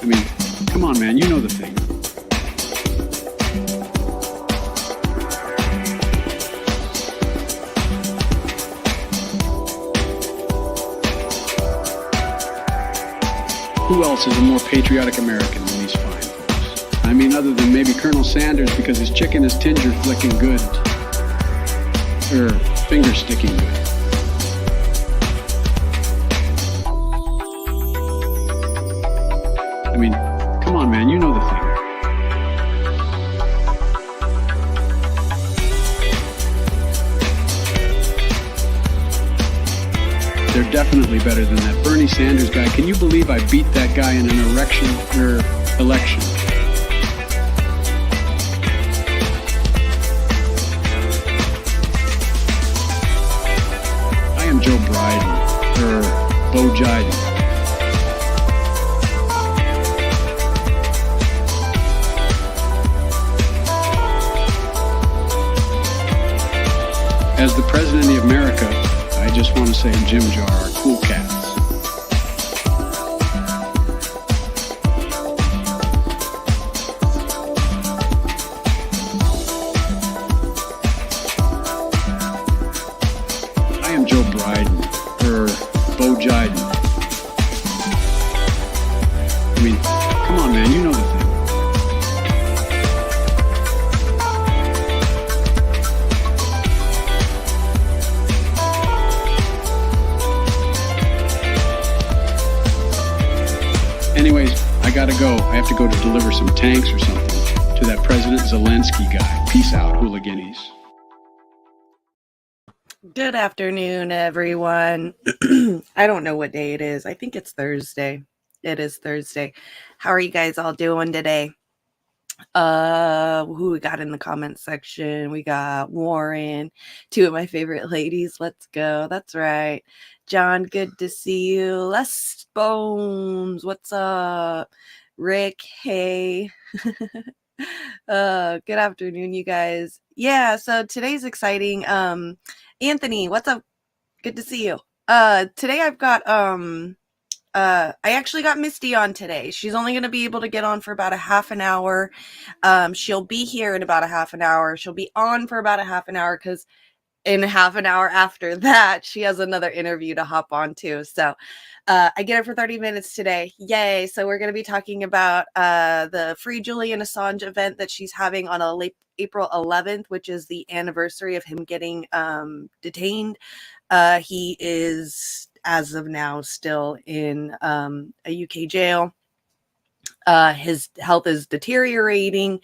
I mean, come on, man, you know the thing. Who else is a more patriotic American than these fine folks? I mean, other than maybe Colonel Sanders, because his chicken is tinger flicking good. Or finger sticking good. I mean, come on, man, you know the thing. They're definitely better than that Bernie Sanders guy. Can you believe I beat that guy in an election? I am Joe Biden, Bo Jiden. As the President of America, I just want to say Jim Jar are cool cats. I am Joe Biden, Bo Jiden. I mean, come on, man, you know the thing. Anyways, I gotta go. I have to go to deliver some tanks or something to that President Zelensky guy. Peace out, hooliganies. Good afternoon, everyone. I don't know what day it is. I think it's Thursday. It is Thursday. How are you guys all doing today? Who we got in the comments section? We got Warren, two of my favorite ladies. Let's go. That's right. John, good to see you. Les Bones, what's up? Rick, hey. Good afternoon, you guys. Yeah, so today's exciting. Anthony, what's up? Good to see you. Today I've got I actually got Misty on today. She's only going to be able to get on for about a half an hour. She'll be here in about a half an hour. She'll be on for about a half an hour because in half an hour after that, she has another interview to hop on to. So I get her for 30 minutes today. Yay. So we're going to be talking about the Free Julian Assange event that she's having on April 11th, which is the anniversary of him getting detained. He is, as of now, still in a UK jail. His health is deteriorating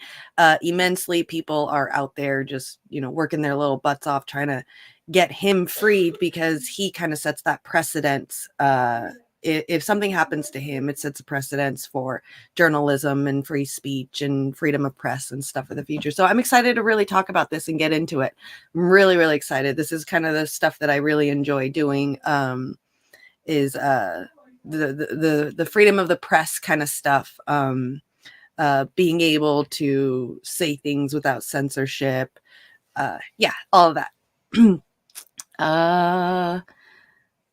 immensely. People are out there just, working their little butts off trying to get him freed because he kind of sets that precedence. If something happens to him, it sets a precedence for journalism and free speech and freedom of press and stuff for the future. So I'm excited to really talk about this and get into it. I'm really, really excited. This is kind of the stuff that I really enjoy doing, is the freedom of the press kind of stuff, being able to say things without censorship. All of that.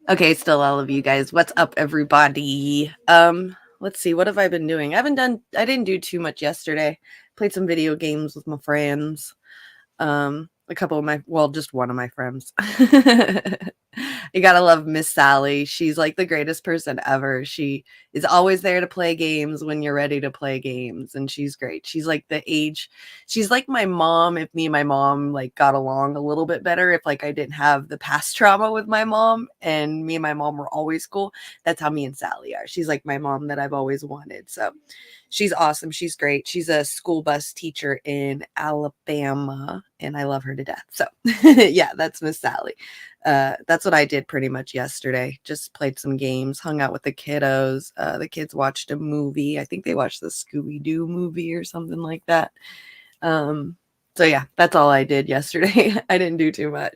Okay, still all of you guys. What's up, everybody? Let's see. What have I been doing? I didn't do too much yesterday. Played some video games with my friends. Just one of my friends. You gotta love Miss Sally. She's like the greatest person ever. She is always there to play games when you're ready to play games, and she's great. She's like she's like my mom. If me and my mom got along a little bit better, if I didn't have the past trauma with my mom, and me and my mom were always cool, that's how me and Sally are. She's like my mom that I've always wanted. So she's awesome. She's great. She's a school bus teacher in Alabama, and I love her to death. So yeah, that's Miss Sally. That's what I did pretty much yesterday. Just played some games, hung out with the kiddos. The kids watched a movie. I think they watched the Scooby-Doo movie or something like that. So yeah, that's all I did yesterday. I didn't do too much.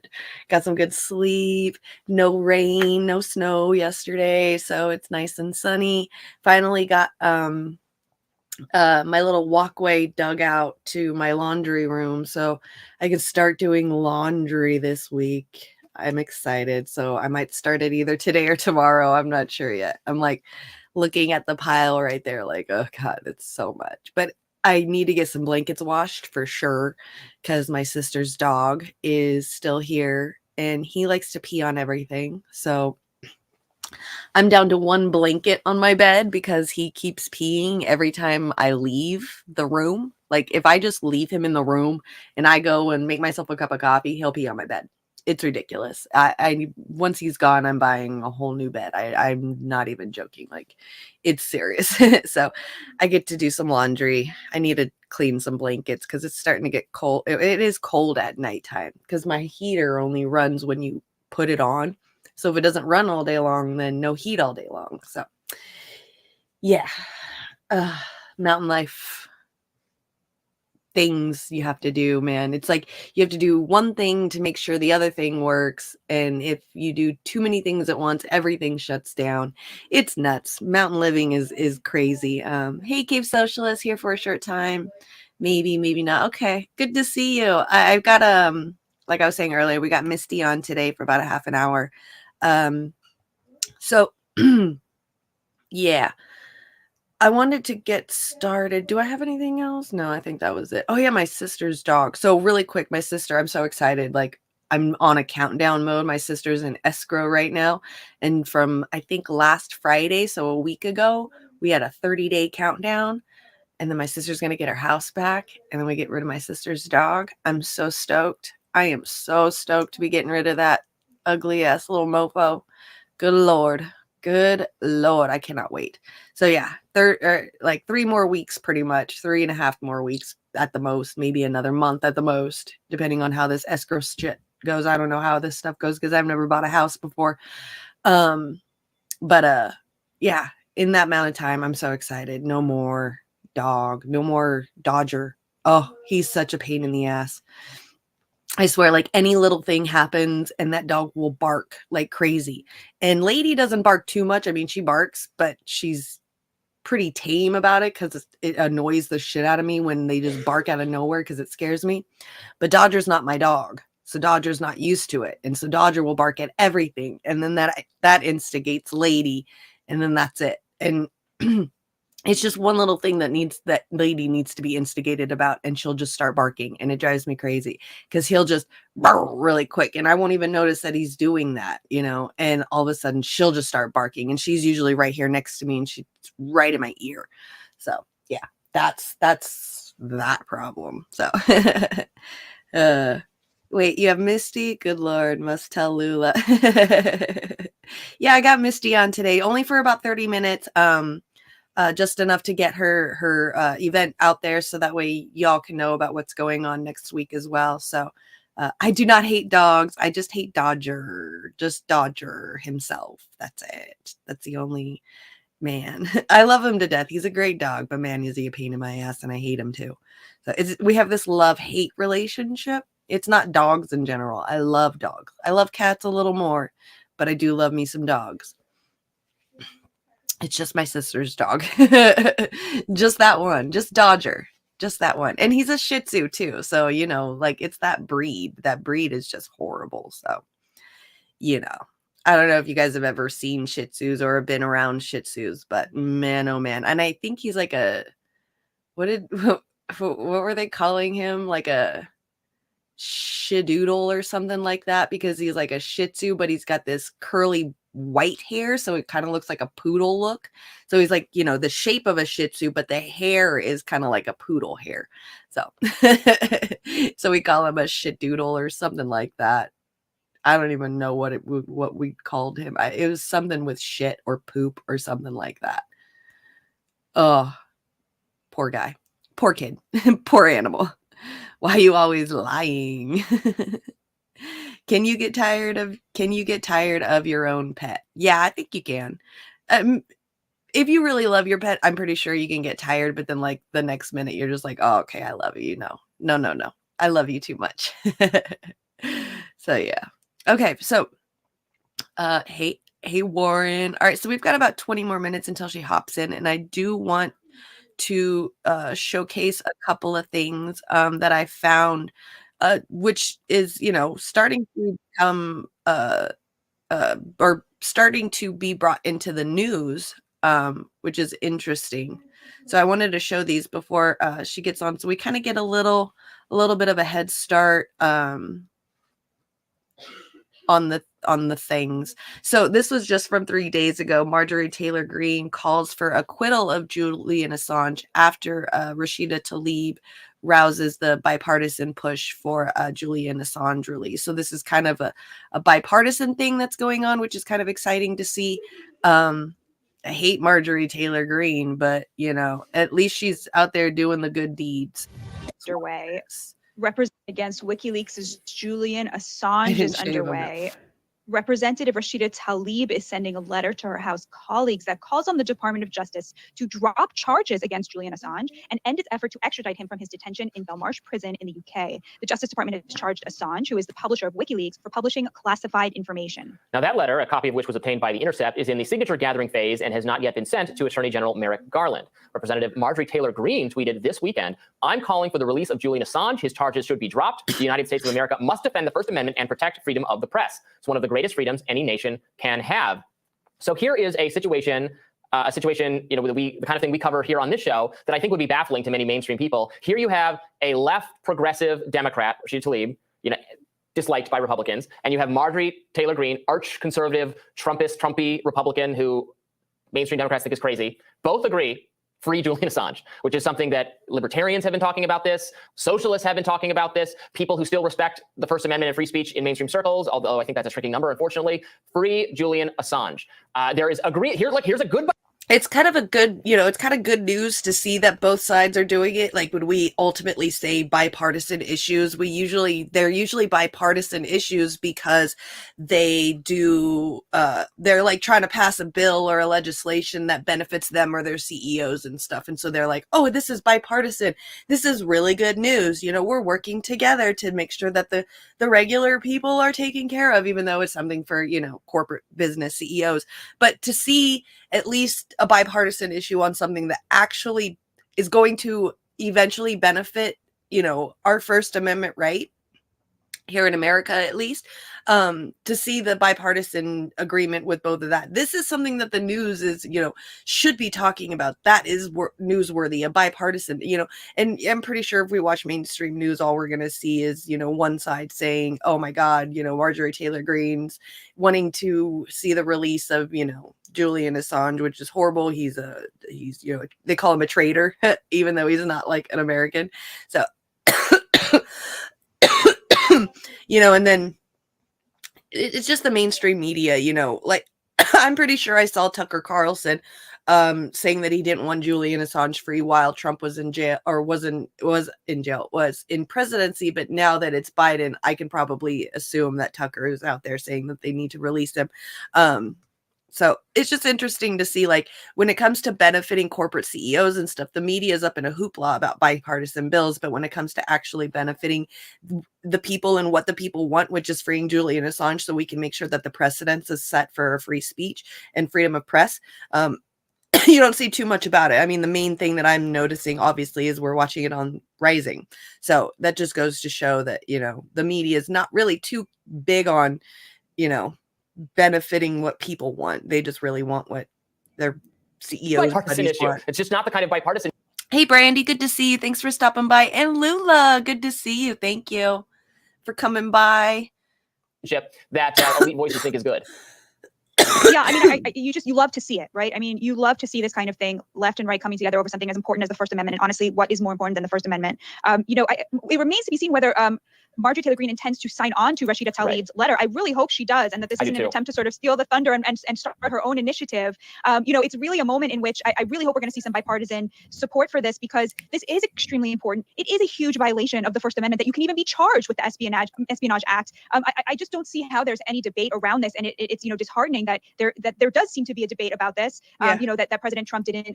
Got some good sleep. No rain, no snow yesterday, so it's nice and sunny. Finally got my little walkway dug out to my laundry room so I can start doing laundry this week. I'm excited. So I might start it either today or tomorrow. I'm not sure yet. I'm like looking at the pile right there, like, oh God, it's so much. But I need to get some blankets washed for sure because my sister's dog is still here and he likes to pee on everything. So I'm down to one blanket on my bed because he keeps peeing every time I leave the room. Like if I just leave him in the room and I go and make myself a cup of coffee, he'll pee on my bed. It's ridiculous. I once he's gone, I'm buying a whole new bed. I'm not even joking. Like it's serious. So I get to do some laundry. I need to clean some blankets because it's starting to get cold. It is cold at nighttime because my heater only runs when you put it on. So if it doesn't run all day long, then no heat all day long. So yeah, mountain life things you have to do, man. It's like you have to do one thing to make sure the other thing works. And if you do too many things at once, everything shuts down. It's nuts. Mountain living is crazy. Hey, Cave Socialist, here for a short time. Maybe, maybe not. Okay, good to see you. I've got like I was saying earlier, we got Misty on today for about a half an hour. So yeah, I wanted to get started. Do I have anything else? No, I think that was it. Oh yeah, my sister's dog. So really quick, my sister, I'm so excited. Like I'm on a countdown mode. My sister's in escrow right now. And from I think last Friday, so a week ago, we had a 30-day countdown. And then my sister's gonna get her house back. And then we get rid of my sister's dog. I'm so stoked. I am so stoked to be getting rid of that ugly ass little mofo. Good Lord. Good Lord. I cannot wait. So yeah, like 3 more weeks, pretty much 3.5 more weeks at the most, maybe another month at the most, depending on how this escrow shit goes. I don't know how this stuff goes because I've never bought a house before. But yeah, in that amount of time, I'm so excited. No more dog, no more Dodger. Oh, he's such a pain in the ass. I swear, like any little thing happens and that dog will bark like crazy. And Lady doesn't bark too much. I mean, she barks, but she's pretty tame about it because it annoys the shit out of me when they just bark out of nowhere because it scares me. But Dodger's not my dog. So Dodger's not used to it. And so Dodger will bark at everything. And then that instigates Lady. And then that's it. And it's just one little thing that Lady needs to be instigated about, and she'll just start barking, and it drives me crazy because he'll just bark really quick, and I won't even notice that he's doing that, and all of a sudden she'll just start barking, and she's usually right here next to me, and she's right in my ear. So yeah, that's that problem. So wait, you have Misty? Good Lord, must tell Lula. Yeah, I got Misty on today, only for about 30 minutes. Just enough to get her event out there so that way y'all can know about what's going on next week as well. So I do not hate dogs. I just hate Dodger. Just Dodger himself. That's it. That's the only man. I love him to death. He's a great dog, but man, is he a pain in my ass, and I hate him too. So we have this love-hate relationship. It's not dogs in general. I love dogs. I love cats a little more, but I do love me some dogs. It's just my sister's dog. Just that one. Just Dodger. Just that one. And he's a Shih Tzu too. So, like it's that breed. That breed is just horrible. So, I don't know if you guys have ever seen Shih Tzus or been around Shih Tzus, but man, oh man. And I think he's like what were they calling him? Like a Shidoodle or something like that, because he's like a Shih Tzu, but he's got this curly white hair, so it kind of looks like a poodle look. So he's like, the shape of a Shih Tzu, but the hair is kind of like a poodle hair. So, so we call him a Shidoodle or something like that. I don't even know what we called him. It was something with shit or poop or something like that. Oh, poor guy, poor kid, poor animal. Why are you always lying? Can you get tired of your own pet? Yeah, I think you can. If you really love your pet, I'm pretty sure you can get tired, but then like the next minute you're just like, oh, okay, I love you. No. I love you too much. So yeah. Okay, so hey Warren. All right, so we've got about 20 more minutes until she hops in, and I do want to showcase a couple of things that I found, which is, starting to become or starting to be brought into the news, which is interesting. So I wanted to show these before she gets on, so we kind of get a little bit of a head start on the things. So this was just from 3 days ago. Marjorie Taylor Greene calls for acquittal of Julian Assange after Rashida Tlaib rouses the bipartisan push for Julian Assange release. So this is kind of a bipartisan thing that's going on, which is kind of exciting to see. I hate Marjorie Taylor Greene, but at least she's out there doing the good deeds. Underway. Representative against WikiLeaks' Julian Assange is underway. Representative Rashida Tlaib is sending a letter to her House colleagues that calls on the Department of Justice to drop charges against Julian Assange and end its effort to extradite him from his detention in Belmarsh prison in the UK. The Justice Department has charged Assange, who is the publisher of WikiLeaks, for publishing classified information. Now, that letter, a copy of which was obtained by The Intercept, is in the signature gathering phase and has not yet been sent to Attorney General Merrick Garland. Representative Marjorie Taylor Greene tweeted this weekend, "I'm calling for the release of Julian Assange. His charges should be dropped. The United States of America must defend the First Amendment and protect freedom of the press. It's one of the greatest freedoms any nation can have." So here is a situation, the kind of thing we cover here on this show that I think would be baffling to many mainstream people. Here you have a left progressive Democrat, Rashida Tlaib, disliked by Republicans, and you have Marjorie Taylor Greene, arch conservative, Trumpy Republican who mainstream Democrats think is crazy. Both agree, free Julian Assange, which is something that libertarians have been talking about this, socialists have been talking about this, people who still respect the First Amendment and free speech in mainstream circles, although I think that's a shrinking number, unfortunately. Free Julian Assange. There is here's a good. It's kind of a good, it's kind of good news to see that both sides are doing it. Like when we ultimately say bipartisan issues, they're usually bipartisan issues because they're like trying to pass a bill or a legislation that benefits them or their CEOs and stuff. And so they're like, oh, this is bipartisan. This is really good news. We're working together to make sure that the regular people are taken care of, even though it's something for, corporate business CEOs. But to see at least a bipartisan issue on something that actually is going to eventually benefit, our First Amendment right here in America, at least, to see the bipartisan agreement with both of that. This is something that the news is, should be talking about. That is newsworthy, a bipartisan, and I'm pretty sure if we watch mainstream news, all we're going to see is, one side saying, oh my God, Marjorie Taylor Greene's wanting to see the release of, Julian Assange, which is horrible. He's they call him a traitor, even though he's not like an American. So, and then it's just the mainstream media, like I'm pretty sure I saw Tucker Carlson saying that he didn't want Julian Assange free while Trump was in jail or was in presidency. But now that it's Biden, I can probably assume that Tucker is out there saying that they need to release him. So it's just interesting to see, like, when it comes to benefiting corporate CEOs and stuff, the media is up in a hoopla about bipartisan bills. But when it comes to actually benefiting the people and what the people want, which is freeing Julian Assange so we can make sure that the precedence is set for free speech and freedom of press, you don't see too much about it. I mean, the main thing that I'm noticing, obviously, is we're watching it on Rising. So that just goes to show that, the media is not really too big on, benefiting what people want. They just really want what their CEOs want. It's just not the kind of bipartisan. Hey, Brandy, good to see you. Thanks for stopping by. And Lula, good to see you. Thank you for coming by. That elite voices think is good. Yeah, I mean, you love to see it, right? I mean, you love to see this kind of thing, left and right coming together over something as important as the First Amendment. And honestly, what is more important than the First Amendment? It remains to be seen whether Marjorie Taylor Greene intends to sign on to Rashida Tlaib's letter. I really hope she does, and that this isn't an attempt to sort of steal the thunder and start her own initiative. It's really a moment in which I really hope we're going to see some bipartisan support for this, because this is extremely important. It is a huge violation of the First Amendment that you can even be charged with the Espionage Act. I just don't see how there's any debate around this, and it's disheartening that there does seem to be a debate about this. Yeah. That President Trump didn't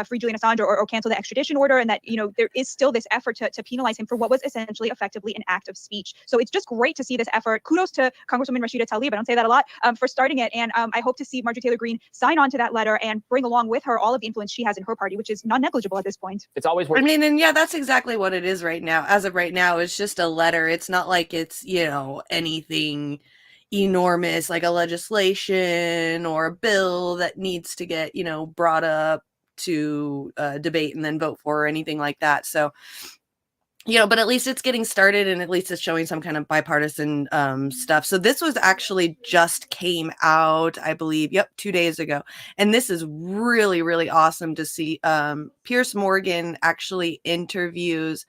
free Julian Assange or cancel the extradition order, and that there is still this effort to penalize him for what was essentially essentially effectively an act of speech. So it's just great to see this effort. Kudos to Congresswoman Rashida Tlaib, I don't say that a lot, for starting it. And I hope to see Marjorie Taylor Greene sign on to that letter and bring along with her all of the influence she has in her party, which is non-negligible at this point. It's always worth. I mean, and yeah, that's exactly what it is right now. As of right now, it's just a letter. It's not like it's, anything enormous like a legislation or a bill that needs to get, brought up to debate and then vote for or anything like that. So, but at least it's getting started and at least it's showing some kind of bipartisan stuff. So this was actually just came out, I believe, 2 days ago. And this is really, really awesome to see. Piers Morgan actually interviews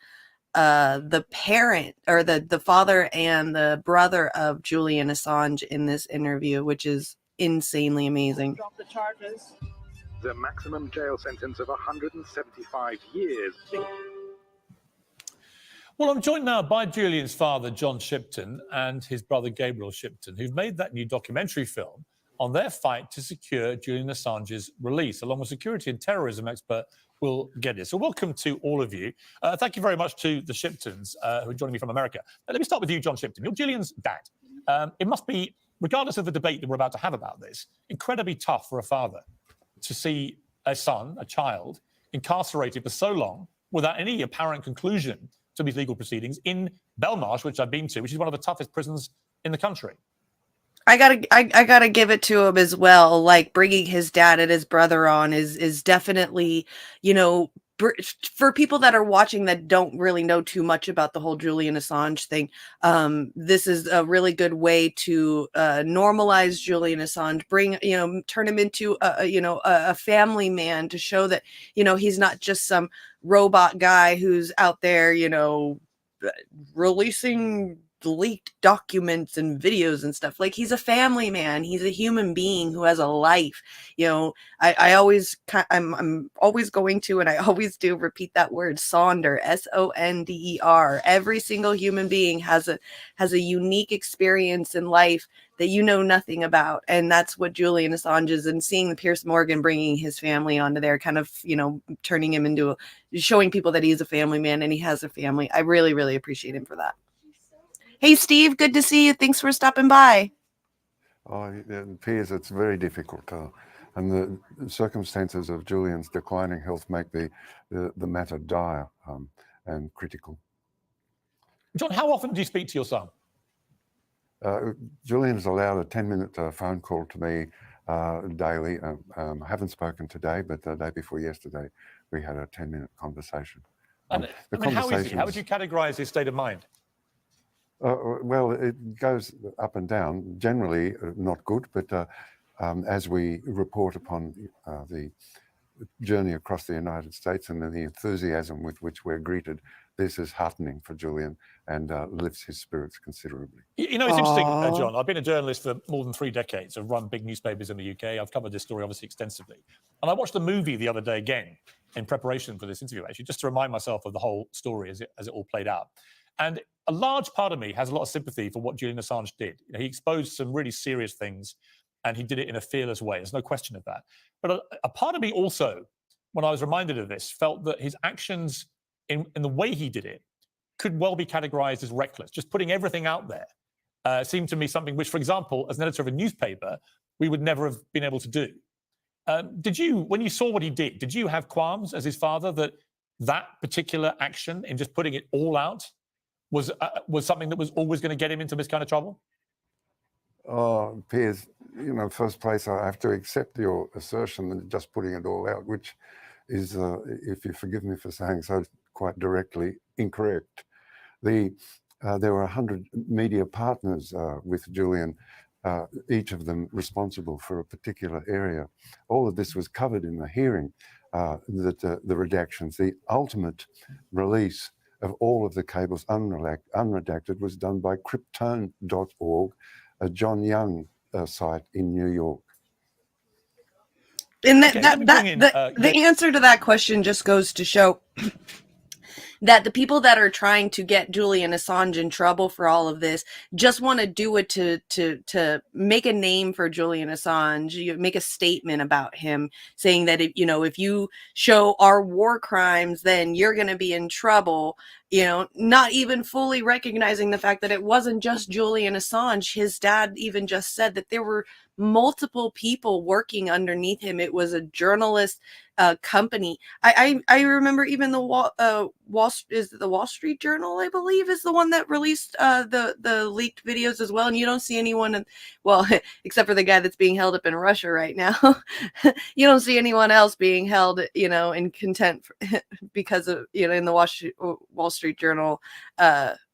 the parent or the father and the brother of Julian Assange in this interview, which is insanely amazing. Drop the charges. The maximum jail sentence of 175 years. Well, I'm joined now by Julian's father, John Shipton, and his brother, Gabriel Shipton, who've made that new documentary film on their fight to secure Julian Assange's release, along with security and terrorism expert Will Geddes. So welcome to all of you. Thank you very much to the Shiptons who are joining me from America. Let me start with you, John Shipton. You're Julian's dad. It must be, regardless of the debate that we're about to have about this, incredibly tough for a father to see a son, a child, incarcerated for so long without any apparent conclusion to these legal proceedings in Belmarsh, which I've been to, which is one of the toughest prisons in the country. I gotta give it to him as well. Like bringing his dad and his brother on is definitely, for people that are watching that don't really know too much about the whole Julian Assange thing. This is a really good way to normalize Julian Assange, turn him into a family man, to show that, he's not just some robot guy who's out there, releasing leaked documents and videos and stuff. Like, he's a family man. He's a human being who has a life. I'm always going to, and I always do repeat that word, Sonder, Sonder. Every single human being has a unique experience in life that nothing about. And that's what Julian Assange is. And seeing the Piers Morgan bringing his family onto there, kind of, turning him into showing people that he's a family man and he has a family. I really, really appreciate him for that. Hey, Steve, good to see you. Thanks for stopping by. Oh, Piers, it's very difficult. And the circumstances of Julian's declining health make the matter dire and critical. John, how often do you speak to your son? Julian has allowed a 10-minute phone call to me daily. I haven't spoken today, but the day before yesterday, we had a 10-minute conversation. How is he? How would you categorize his state of mind? Well, it goes up and down. Generally, not good, but as we report upon the journey across the United States and the enthusiasm with which we're greeted, this is heartening for Julian and lifts his spirits considerably. It's interesting, John. I've been a journalist for more than 3 decades. I've run big newspapers in the UK. I've covered this story, obviously, extensively. And I watched the movie the other day again in preparation for this interview, actually, just to remind myself of the whole story as it all played out. And a large part of me has a lot of sympathy for what Julian Assange did. He exposed some really serious things, and he did it in a fearless way. There's no question of that. But a part of me also, when I was reminded of this, felt that his actions in the way he did it could well be categorized as reckless. Just putting everything out there seemed to me something which, for example, as an editor of a newspaper, we would never have been able to do. Did you, when you saw what he did you have qualms as his father that particular action in just putting it all out was something that was always going to get him into this kind of trouble? Oh, Piers, first place, I have to accept your assertion that just putting it all out, which is, if you forgive me for saying so quite directly, incorrect. There were 100 media partners with Julian, each of them responsible for a particular area. All of this was covered in the hearing, the redactions. The ultimate release of all of the cables unredacted was done by Kryptone.org, a John Young site in New York. And the answer to that question just goes to show that the people that are trying to get Julian Assange in trouble for all of this just want to do it to make a name for Julian Assange. You make a statement about him saying that if you show our war crimes, then you're going to be in trouble. you know, not even fully recognizing the fact that it wasn't just Julian Assange. His dad even just said that there were multiple people working underneath him. It was a journalist company. I remember even the Wall Street Journal, I believe, is the one that released the leaked videos as well. And you don't see anyone, well, except for the guy that's being held up in Russia right now. You don't see anyone else being held, you know, in contempt because of, you know, in the Wall Street Journal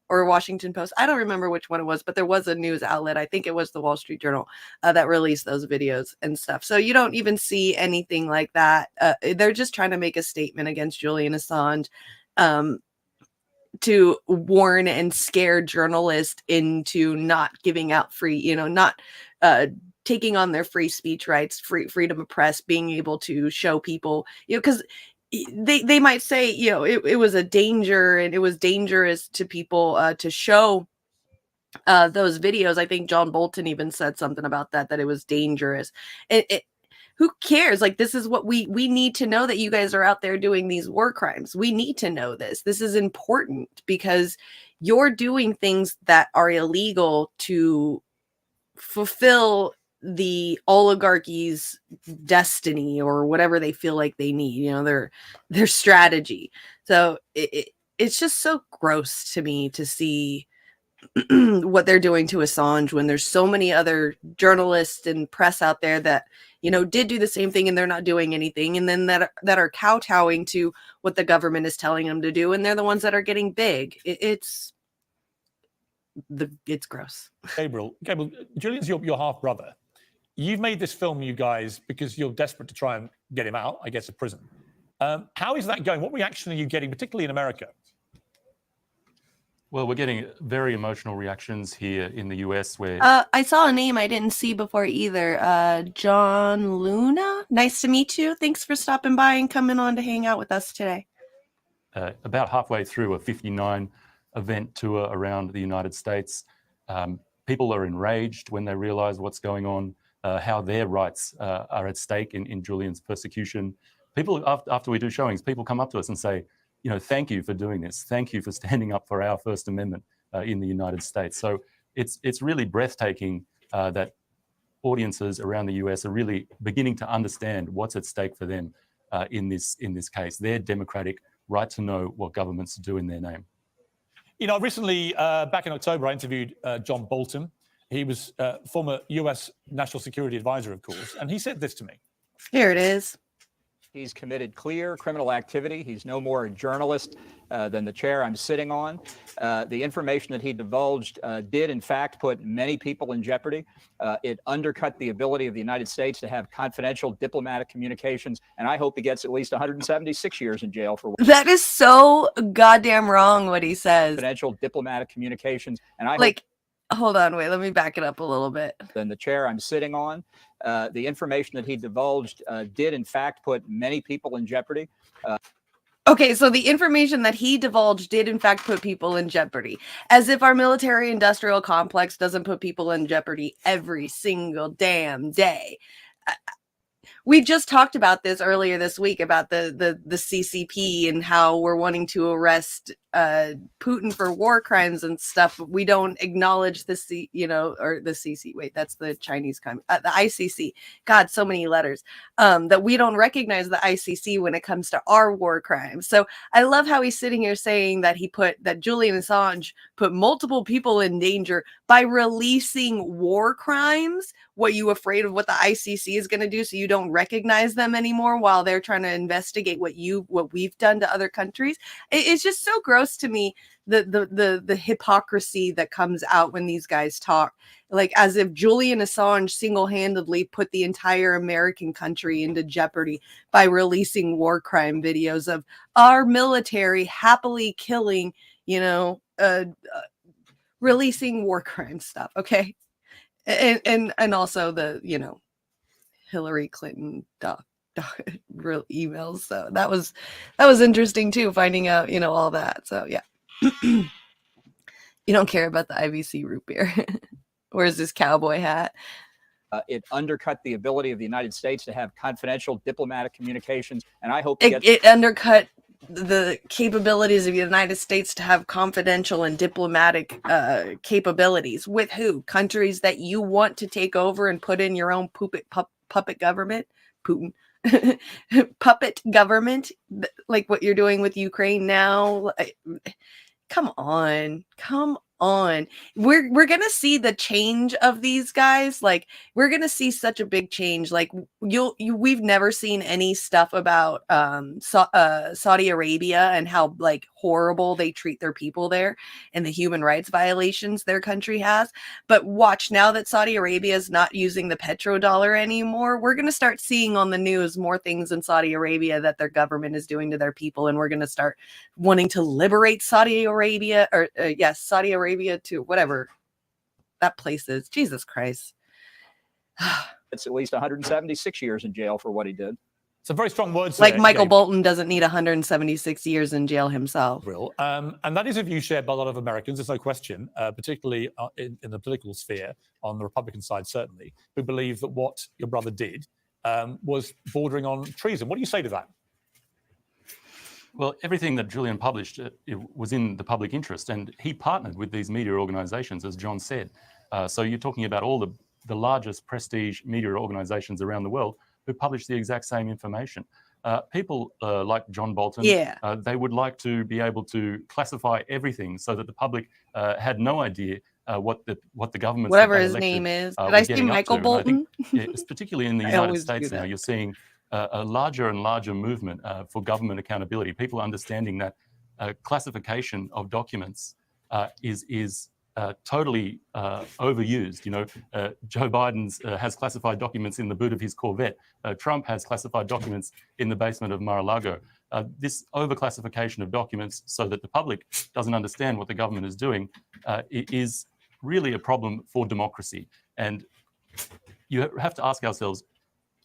or Washington Post. I don't remember which one it was, but there was a news outlet. I think it was the Wall Street Journal that released those videos and stuff. So you don't even see anything like that. They're just trying to make a statement against Julian Assange to warn and scare journalists into not giving out free, you know, not taking on their free speech rights, freedom of press, being able to show people, you know, because they might say, you know, it was a danger and it was dangerous to people to show those videos. I think John Bolton even said something about that it was dangerous. Who cares? Like, this is what we need to know, that you guys are out there doing these war crimes. We need to know this. This is important because you're doing things that are illegal to fulfill the oligarchy's destiny or whatever they feel like they need, you know, their strategy. So it's just so gross to me to see what they're doing to Assange when there's so many other journalists and press out there that, you know, did do the same thing and they're not doing anything, and then that are kowtowing to what the government is telling them to do, and they're the ones that are getting big. It's gross. Gabriel, Julian's your half brother. You've made this film, you guys, because you're desperate to try and get him out, I guess, of prison. How is that going? What reaction are you getting, particularly in America? Well, we're getting very emotional reactions here in the US where... I saw a name I didn't see before either. John Luna. Nice to meet you. Thanks for stopping by and coming on to hang out with us today. About halfway through a 59 event tour around the United States, people are enraged when they realize what's going on, how their rights are at stake in Julian's persecution. People, after we do showings, people come up to us and say, you know, thank you for doing this. Thank you for standing up for our First Amendment in the United States. So it's really breathtaking that audiences around the US are really beginning to understand what's at stake for them in this case, their democratic right to know what governments do in their name. You know, recently, back in October, I interviewed John Bolton. He was former US National Security Advisor, of course, and he said this to me. Here it is. He's committed clear criminal activity. He's no more a journalist than the chair I'm sitting on. The information that he divulged did, in fact, put many people in jeopardy. It undercut the ability of the United States to have confidential diplomatic communications, and I hope he gets at least 176 years in jail for that. Is so goddamn wrong what he says. Confidential diplomatic communications, and I like. Hold on, wait, let me back it up a little bit. Than the chair I'm sitting on. The information that he divulged did, in fact, put many people in jeopardy. Okay, so the information that he divulged did, in fact, put people in jeopardy. As if our military-industrial complex doesn't put people in jeopardy every single damn day. We just talked about this earlier this week about the CCP and how we're wanting to arrest Putin for war crimes and stuff. We don't acknowledge the CC. Wait, that's the Chinese the ICC. God, so many letters. That we don't recognize the ICC when it comes to our war crimes. So I love how he's sitting here saying that that Julian Assange put multiple people in danger by releasing war crimes. What, you afraid of what the ICC is going to do, so you don't recognize them anymore while they're trying to investigate what we've done to other countries? It's just so gross to me, the hypocrisy that comes out when these guys talk, like as if Julian Assange single-handedly put the entire American country into jeopardy by releasing war crime videos of our military happily killing, releasing war crime stuff. Okay. And also the, Hillary Clinton real emails. So that was interesting too, finding out, all that. So yeah. You don't care about the IVC root beer. Where's this cowboy hat? It undercut the ability of the United States to have confidential diplomatic communications, and I hope it undercut the capabilities of the United States to have confidential and diplomatic capabilities with who? Countries that you want to take over and put in your own puppet government, Putin, puppet government, like what you're doing with Ukraine now. Come on. We're gonna see the change of these guys. Like, we're gonna see such a big change. Like, we've never seen any stuff about Saudi Arabia and how like horrible they treat their people there and the human rights violations their country has. But watch, now that Saudi Arabia is not using the petrodollar anymore, we're gonna start seeing on the news more things in Saudi Arabia that their government is doing to their people, and we're gonna start wanting to liberate Saudi Arabia, or Saudi Arabia to whatever that place is. Jesus Christ. It's at least 176 years in jail for what he did. Some very strong words. Like there, Michael Gabe. Bolton doesn't need 176 years in jail himself. Real. And that is a view shared by a lot of Americans, there's no question, particularly in the political sphere, on the Republican side, certainly, who believe that what your brother did was bordering on treason. What do you say to that? Well, everything that Julian published it was in the public interest, and he partnered with these media organizations, as John said. So you're talking about all the largest prestige media organizations around the world who publish the exact same information. People like John Bolton, they would like to be able to classify everything so that the public had no idea what the government, whatever his name is. Did I say Michael Bolton? It's particularly in the United States now, you're seeing a larger and larger movement for government accountability. People understanding that classification of documents is totally overused. You know, Joe Biden has classified documents in the boot of his Corvette. Trump has classified documents in the basement of Mar-a-Lago. This overclassification of documents so that the public doesn't understand what the government is doing is really a problem for democracy. And you have to ask ourselves,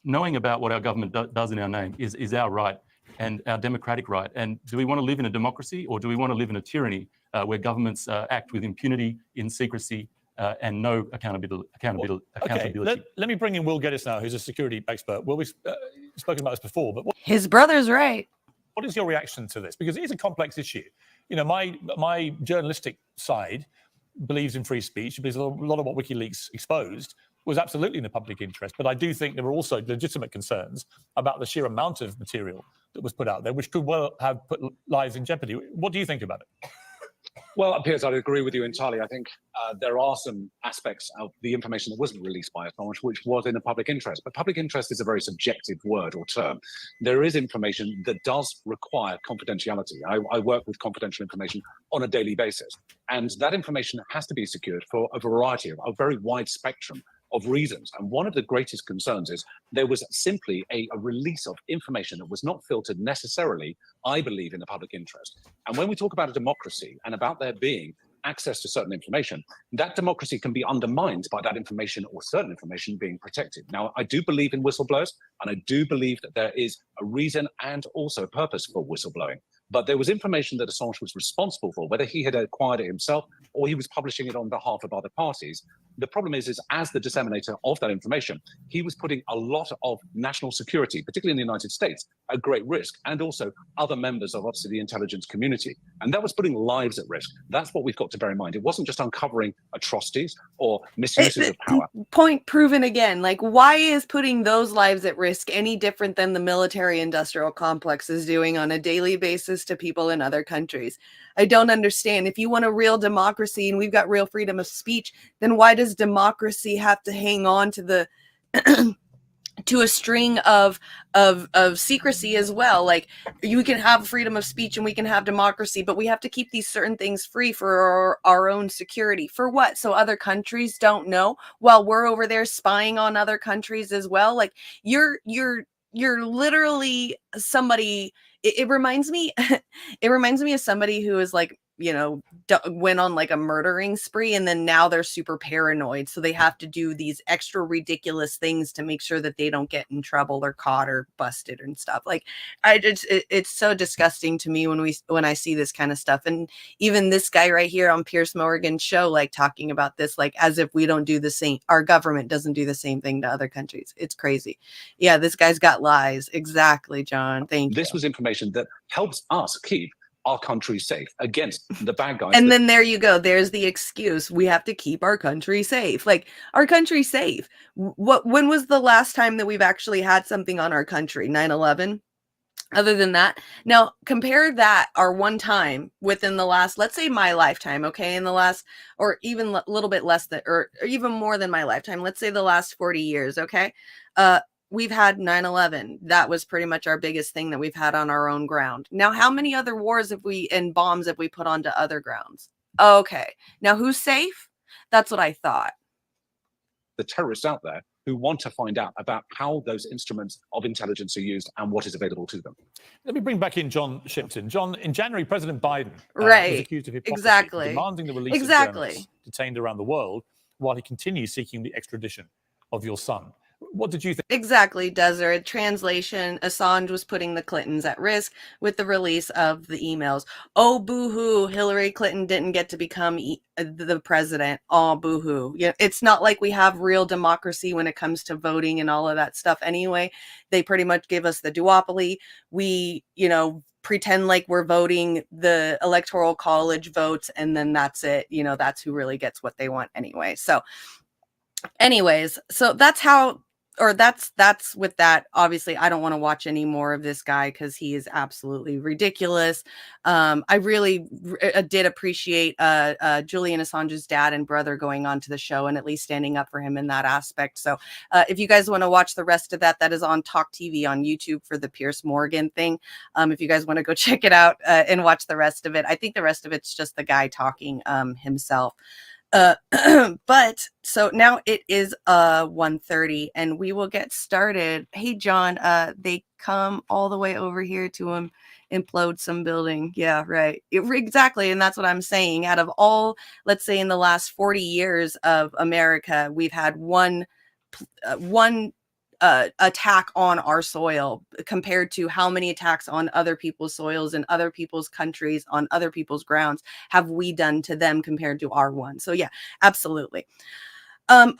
knowing about what our government does in our name is our right and our democratic right. And do we want to live in a democracy, or do we want to live in a tyranny where governments act with impunity, in secrecy, and no accountability? Okay, let me bring in Will Geddes now, who's a security expert. Will, we've spoken about this before, but his brother's right. What is your reaction to this? Because it is a complex issue. You know, my journalistic side believes in free speech, because a lot of what WikiLeaks exposed was absolutely in the public interest. But I do think there were also legitimate concerns about the sheer amount of material that was put out there, which could well have put lives in jeopardy. What do you think about it? Well, Piers, I'd agree with you entirely. I think there are some aspects of the information that wasn't released by Assange which was in the public interest. But public interest is a very subjective word or term. There is information that does require confidentiality. I work with confidential information on a daily basis. And that information has to be secured for a variety of a very wide spectrum of reasons. And one of the greatest concerns is there was simply a release of information that was not filtered necessarily, I believe, in the public interest. And when we talk about a democracy and about there being access to certain information, that democracy can be undermined by that information or certain information being protected. Now, I do believe in whistleblowers, and I do believe that there is a reason and also a purpose for whistleblowing. But there was information that Assange was responsible for, whether he had acquired it himself or he was publishing it on behalf of other parties. The problem is as the disseminator of that information, he was putting a lot of national security, particularly in the United States, at great risk, and also other members of, obviously, the intelligence community. And that was putting lives at risk. That's what we've got to bear in mind. It wasn't just uncovering atrocities or misuses of power. Point proven again. Like, why is putting those lives at risk any different than the military-industrial complex is doing on a daily basis to people in other countries? I don't understand. If you want a real democracy and we've got real freedom of speech, then why does democracy have to hang on to the to a string of secrecy as well? Like, you can have freedom of speech and we can have democracy, but we have to keep these certain things free for our own security. For what? So other countries don't know while we're over there spying on other countries as well. Like, you're literally somebody. It reminds me of somebody who is like went on like a murdering spree, and then now they're super paranoid, so they have to do these extra ridiculous things to make sure that they don't get in trouble or caught or busted and stuff. Like, it's so disgusting to me when I see this kind of stuff. And even this guy right here on Piers Morgan's show, like talking about this, like as if we don't do the same, our government doesn't do the same thing to other countries. It's crazy. Yeah, this guy's got lies. Exactly, John. Thank you. This was information that helps us keep our country safe against the bad guys. And then there you go. There's the excuse. We have to keep our country safe. Like, our country safe. When was the last time that we've actually had something on our country? 9/11? Other than that, now compare that our one time within the last, let's say my lifetime, okay, in the last, or even a little bit less than, or even more than my lifetime, let's say the last 40 years, okay? We've had 9/11. That was pretty much our biggest thing that we've had on our own ground. Now, how many other wars and bombs have we put onto other grounds? Okay. Now, who's safe? That's what I thought. The terrorists out there who want to find out about how those instruments of intelligence are used and what is available to them. Let me bring back in John Shipton. John, in January, President Biden was accused of hypocrisy, Exactly. demanding the release of journalists detained around the world while he continues seeking the extradition of your son. What did you think? Exactly, Desert. Translation, Assange was putting the Clintons at risk with the release of the emails. Oh, boo-hoo, Hillary Clinton didn't get to become the president. Oh, boo-hoo. Yeah, it's not like we have real democracy when it comes to voting and all of that stuff anyway. They pretty much give us the duopoly. We, pretend like we're voting the electoral college votes, and then that's it. That's who really gets what they want anyway. So anyways, so that's with that. Obviously, I don't want to watch any more of this guy because he is absolutely ridiculous. I really did appreciate Julian Assange's dad and brother going on to the show and at least standing up for him in that aspect. So if you guys want to watch the rest of that, that is on Talk TV on YouTube for the Piers Morgan thing. If you guys want to go check it out and watch the rest of it, I think the rest of it's just the guy talking himself. But so now it is 1:30 and we will get started. Hey John, they come all the way over here to implode some building. Yeah, right. Exactly. And that's what I'm saying. Out of all, let's say in the last 40 years of America, we've had one attack on our soil compared to how many attacks on other people's soils and other people's countries on other people's grounds have we done to them compared to our one. So yeah, absolutely.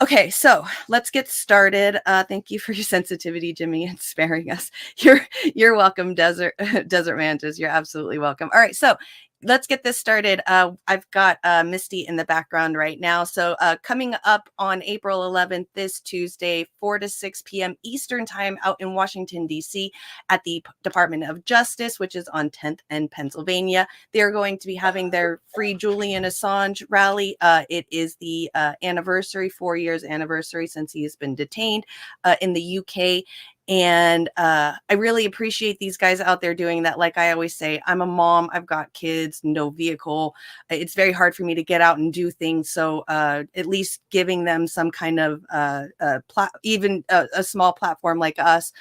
Okay, so let's get started. Thank you for your sensitivity, Jimmy, and sparing us. You're welcome, Desert Mantis. You're absolutely welcome. All right, so let's get this started. I've got Misty in the background right now. So coming up on April 11th, this Tuesday, 4 to 6 p.m. Eastern time out in Washington, D.C. at the Department of Justice, which is on 10th and Pennsylvania. They're going to be having their Free Julian Assange rally. It is the 4 years anniversary since he has been detained in the UK. And I really appreciate these guys out there doing that. Like I always say, I'm a mom, I've got kids, no vehicle. It's very hard for me to get out and do things. So at least giving them some kind of even a small platform like us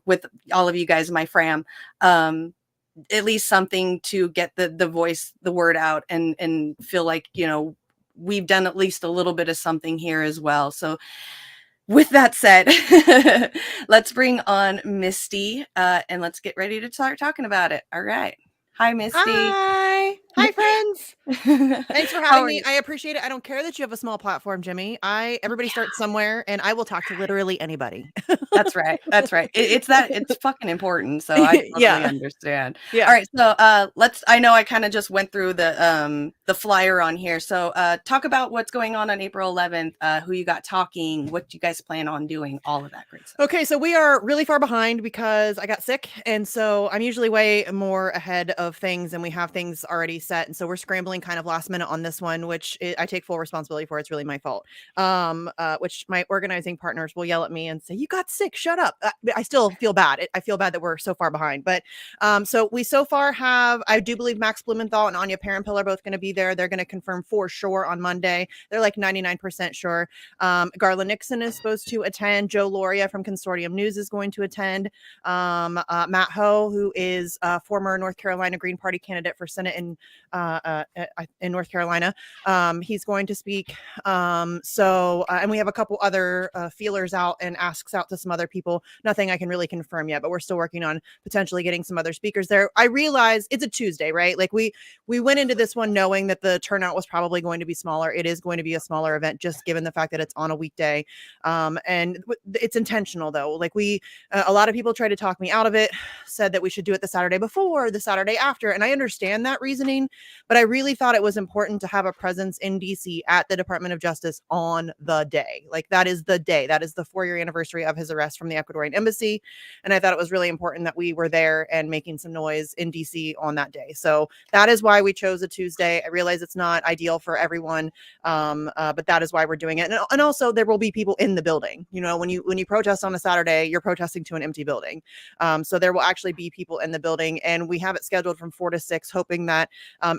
with all of you guys, my fam, at least something to get the word out and feel like, we've done at least a little bit of something here as well. So with that said, let's bring on Misty and let's get ready to start talking about it. All right. Hi, Misty. Hi, friends. Thanks for having me. I appreciate it. I don't care that you have a small platform, Jimmy. Everybody starts somewhere, and I will talk to literally anybody. That's right. That's right. It's fucking important. So I totally understand. Yeah. All right. So I know I kind of just went through the flyer on here. So talk about what's going on April 11th, who you got talking, what you guys plan on doing, all of that great stuff. Okay. So we are really far behind because I got sick. And so I'm usually way more ahead of things and we have things already set. And so we're scrambling kind of last minute on this one, which I take full responsibility for. It's really my fault. Which my organizing partners will yell at me and say, "You got sick, shut up." I still feel bad. I feel bad that we're so far behind. But so we so far have, I do believe Max Blumenthal and Anya Parampil are both going to be there. They're going to confirm for sure on Monday. They're like 99% sure. Garland Nixon is supposed to attend. Joe Loria from Consortium News is going to attend. Matt Ho, who is a former North Carolina Green Party candidate for Senate in in North Carolina. He's going to speak. And we have a couple other feelers out and asks out to some other people. Nothing I can really confirm yet, but we're still working on potentially getting some other speakers there. I realize it's a Tuesday, right? Like we went into this one knowing that the turnout was probably going to be smaller. It is going to be a smaller event, just given the fact that it's on a weekday. And it's intentional though. Like a lot of people tried to talk me out of it, said that we should do it the Saturday before, the Saturday after. And I understand that reasoning, but I really thought it was important to have a presence in DC at the Department of Justice on the day. Like that is the day. That is the 4-year anniversary of his arrest from the Ecuadorian embassy. And I thought it was really important that we were there and making some noise in DC on that day. So that is why we chose a Tuesday. I realize it's not ideal for everyone, but that is why we're doing it. And also there will be people in the building. You know, when you protest on a Saturday, you're protesting to an empty building. So there will actually be people in the building, and we have it scheduled from 4 to 6, hoping that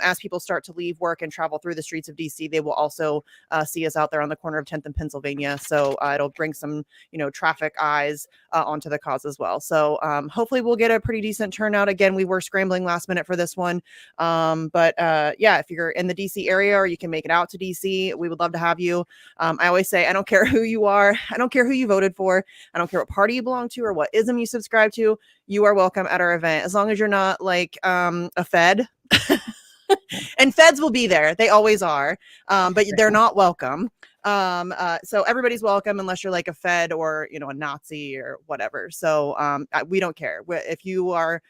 as people start to leave work and travel through the streets of DC, they will also see us out there on the corner of 10th and Pennsylvania. So it'll bring some, traffic eyes onto the cause as well. So hopefully we'll get a pretty decent turnout. Again, we were scrambling last minute for this one. But if you're in the DC area or you can make it out to DC, we would love to have you. I always say, I don't care who you are. I don't care who you voted for. I don't care what party you belong to or what ism you subscribe to. You are welcome at our event, as long as you're not like a Fed. And feds will be there. They always are. But they're not welcome. So everybody's welcome unless you're like a Fed or, a Nazi or whatever. So we don't care. If you are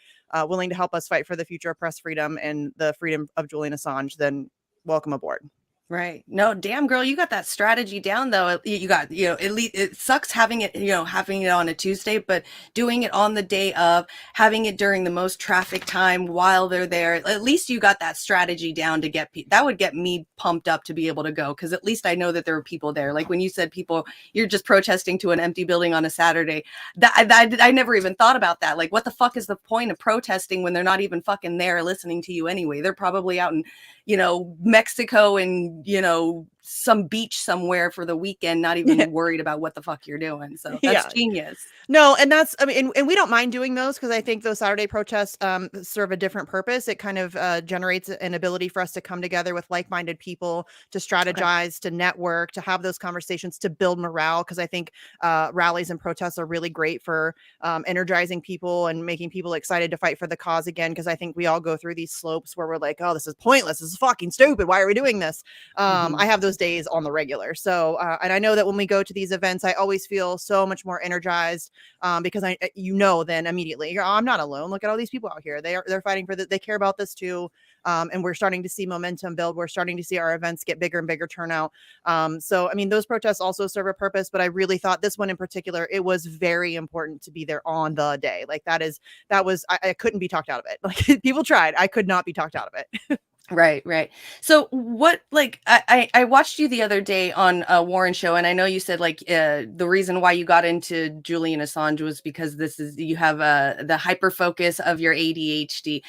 willing to help us fight for the future of press freedom and the freedom of Julian Assange, then welcome aboard. Right. No, damn girl, you got that strategy down though. You got, at least it sucks having it, having it on a Tuesday, but doing it on the day of, having it during the most traffic time while they're there. At least you got that strategy down to get that would get me pumped up to be able to go. Cause at least I know that there are people there. Like when you said you're just protesting to an empty building on a Saturday, I never even thought about that. Like what the fuck is the point of protesting when they're not even fucking there listening to you anyway? They're probably out in, Mexico and, some beach somewhere for the weekend, not even worried about what the fuck you're doing. So that's genius. No, and that's, and we don't mind doing those because I think those Saturday protests serve a different purpose. It kind of generates an ability for us to come together with like-minded people, to strategize, to network, to have those conversations, to build morale. Because I think rallies and protests are really great for energizing people and making people excited to fight for the cause again. Because I think we all go through these slopes where we're like, oh, this is pointless. This is fucking stupid. Why are we doing this? I have those days on the regular. So, and I know that when we go to these events, I always feel so much more energized because then immediately I'm not alone. Look at all these people out here. They're fighting for they care about this too. And we're starting to see momentum build. We're starting to see our events get bigger and bigger turnout. So, those protests also serve a purpose, but I really thought this one in particular, it was very important to be there on the day. Like I couldn't be talked out of it. Like people tried, I could not be talked out of it. Right. So what, I watched you the other day on a Warren show, and I know you said the reason why you got into Julian Assange was because you have the hyper focus of your ADHD.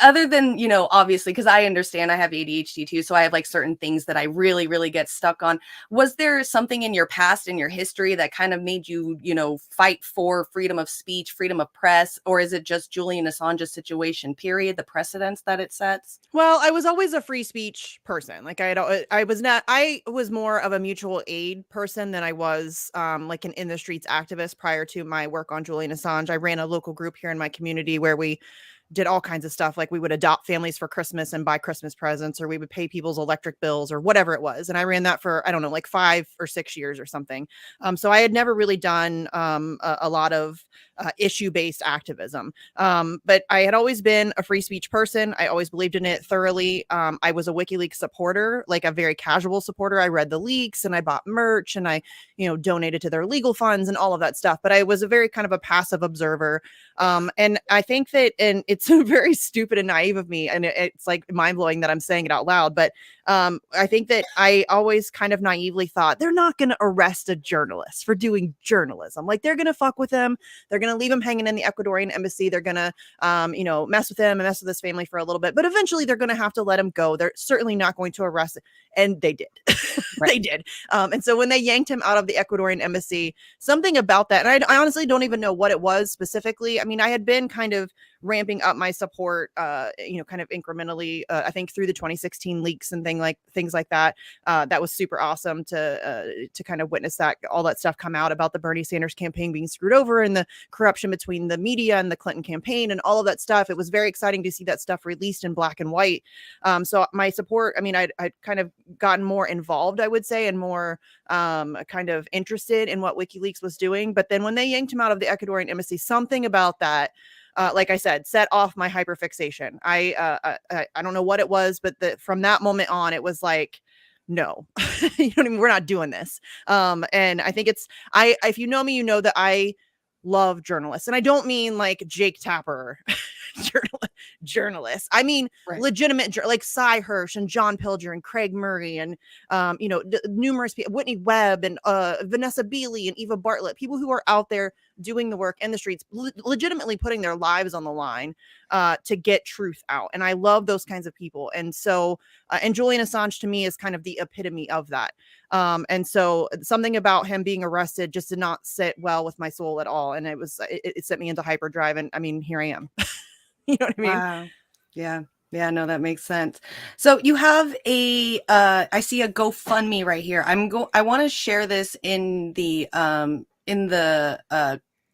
Other than, obviously, because I understand I have ADHD too. So I have certain things that I really, really get stuck on. Was there something in your past, in your history that kind of made you, fight for freedom of speech, freedom of press? Or is it just Julian Assange's situation, period, the precedents that it sets? Well, I was always a free speech person. I was more of a mutual aid person than I was an in the streets activist prior to my work on Julian Assange. I ran a local group here in my community where we did all kinds of stuff. Like we would adopt families for Christmas and buy Christmas presents, or we would pay people's electric bills or whatever it was. And I ran that for, 5 or 6 years or something. So I had never really done a lot of issue-based activism. But I had always been a free speech person. I always believed in it thoroughly. I was a WikiLeaks supporter, like a very casual supporter. I read the leaks and I bought merch and I, donated to their legal funds and all of that stuff. But I was a very kind of a passive observer. And I think that, and it's very stupid and naive of me, and it's mind blowing that I'm saying it out loud, but I think that I always kind of naively thought they're not going to arrest a journalist for doing journalism. They're going to fuck with him. They're going to leave him hanging in the Ecuadorian embassy. They're going to, mess with him and mess with his family for a little bit, but eventually they're going to have to let him go. They're certainly not going to arrest him. And they did. They did. And so when they yanked him out of the Ecuadorian embassy, something about that, and I honestly don't even know what it was specifically. I had been kind of ramping up my support, kind of incrementally, I think through the 2016 leaks and things like that. That was super awesome to kind of witness all that stuff come out about the Bernie Sanders campaign being screwed over and the corruption between the media and the Clinton campaign and all of that stuff. It was very exciting to see that stuff released in black and white. So my support, I mean, I'd kind of gotten more involved, I would say, and more kind of interested in what WikiLeaks was doing. But then when they yanked him out of the Ecuadorian embassy, something about that, like I said, set off my hyperfixation. I don't know what it was, but from that moment on, it was like, no, you know what I mean? We're not doing this. And I think if you know me, you know that I love journalists, and I don't mean like Jake Tapper journalists. I mean, legitimate, like Cy Hirsch and John Pilger and Craig Murray and, numerous people, Whitney Webb and Vanessa Beeley and Eva Bartlett, people who are out there doing the work in the streets, legitimately putting their lives on the line to get truth out. And I love those kinds of people. And so, and Julian Assange to me is kind of the epitome of that. And so something about him being arrested just did not sit well with my soul at all. And it sent me into hyperdrive. And I mean, here I am. You know what I mean? Wow. Yeah. Yeah, no, that makes sense. So you have I see a GoFundMe right here. I want to share this in the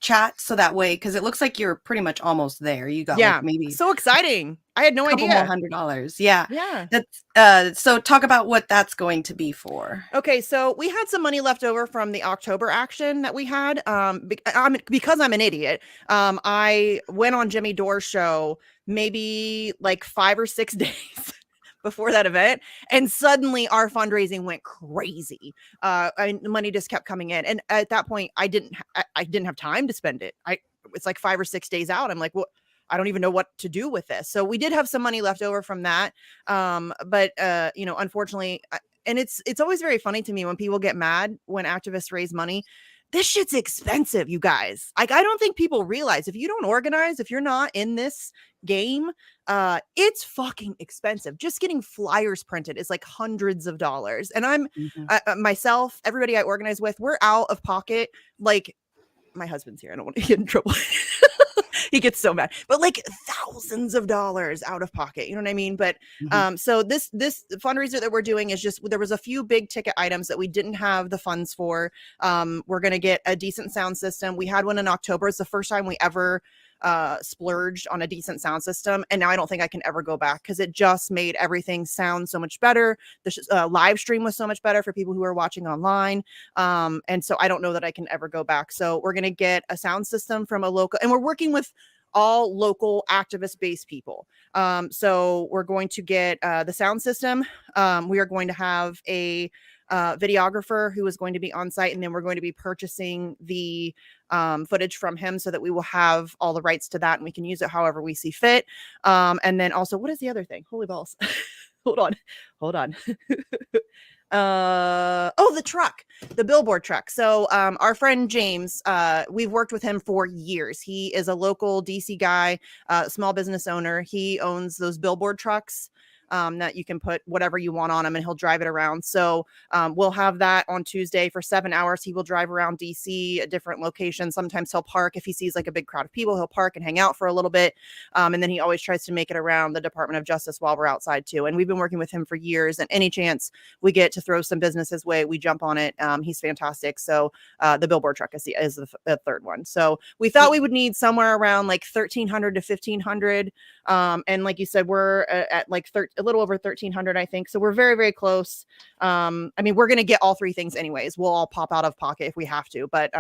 chat so that way, because it looks like you're pretty much almost there. You got like maybe so exciting. I had no idea. More $100. Yeah. Yeah. That's so talk about what that's going to be for. Okay, so we had some money left over from the October action that we had. Because I'm an idiot. I went on Jimmy Dore's show maybe like 5 or 6 days before that event, and suddenly our fundraising went crazy. Money just kept coming in, and at that point, I didn't have time to spend it. It's like 5 or 6 days out. I'm like, well, I don't even know what to do with this. So we did have some money left over from that, but unfortunately, and it's always very funny to me when people get mad when activists raise money. This shit's expensive, you guys. Like, I don't think people realize if you don't organize, if you're not in this game, it's fucking expensive. Just getting flyers printed is like hundreds of dollars. And I'm myself, everybody I organize with, we're out of pocket. Like, my husband's here. I don't want to get in trouble. He gets so mad, but like thousands of dollars out of pocket. You know what I mean? But so this fundraiser that we're doing is just, there was a few big ticket items that we didn't have the funds for. We're going to get a decent sound system. We had one in October. It's the first time we ever splurged on a decent sound system, and now I don't think I can ever go back, because it just made everything sound so much better. The live stream was so much better for people who are watching online, and so I don't know that I can ever go back. So we're going to get a sound system from a local, and we're working with all local activist-based people. So we're going to get the sound system. We are going to have a videographer who is going to be on site, and then we're going to be purchasing the footage from him so that we will have all the rights to that and we can use it however we see fit. And then also, what is the other thing? Holy balls. Hold on. The truck, the billboard truck. So our friend James, we've worked with him for years. He is a local DC guy, small business owner. He owns those billboard trucks that you can put whatever you want on them, and he'll drive it around. So we'll have that on Tuesday for 7 hours. He will drive around DC at different locations. Sometimes he'll park. If he sees like a big crowd of people, he'll park and hang out for a little bit. And then he always tries to make it around the Department of Justice while we're outside too. And we've been working with him for years, and any chance we get to throw some business his way, we jump on it. He's fantastic. So the billboard truck is the third one. So we thought we would need somewhere around like 1,300 to 1,500. And like you said, we're at like a little over 1,300, I think. So we're very, very close. I mean, we're going to get all three things anyways. We'll all pop out of pocket if we have to, but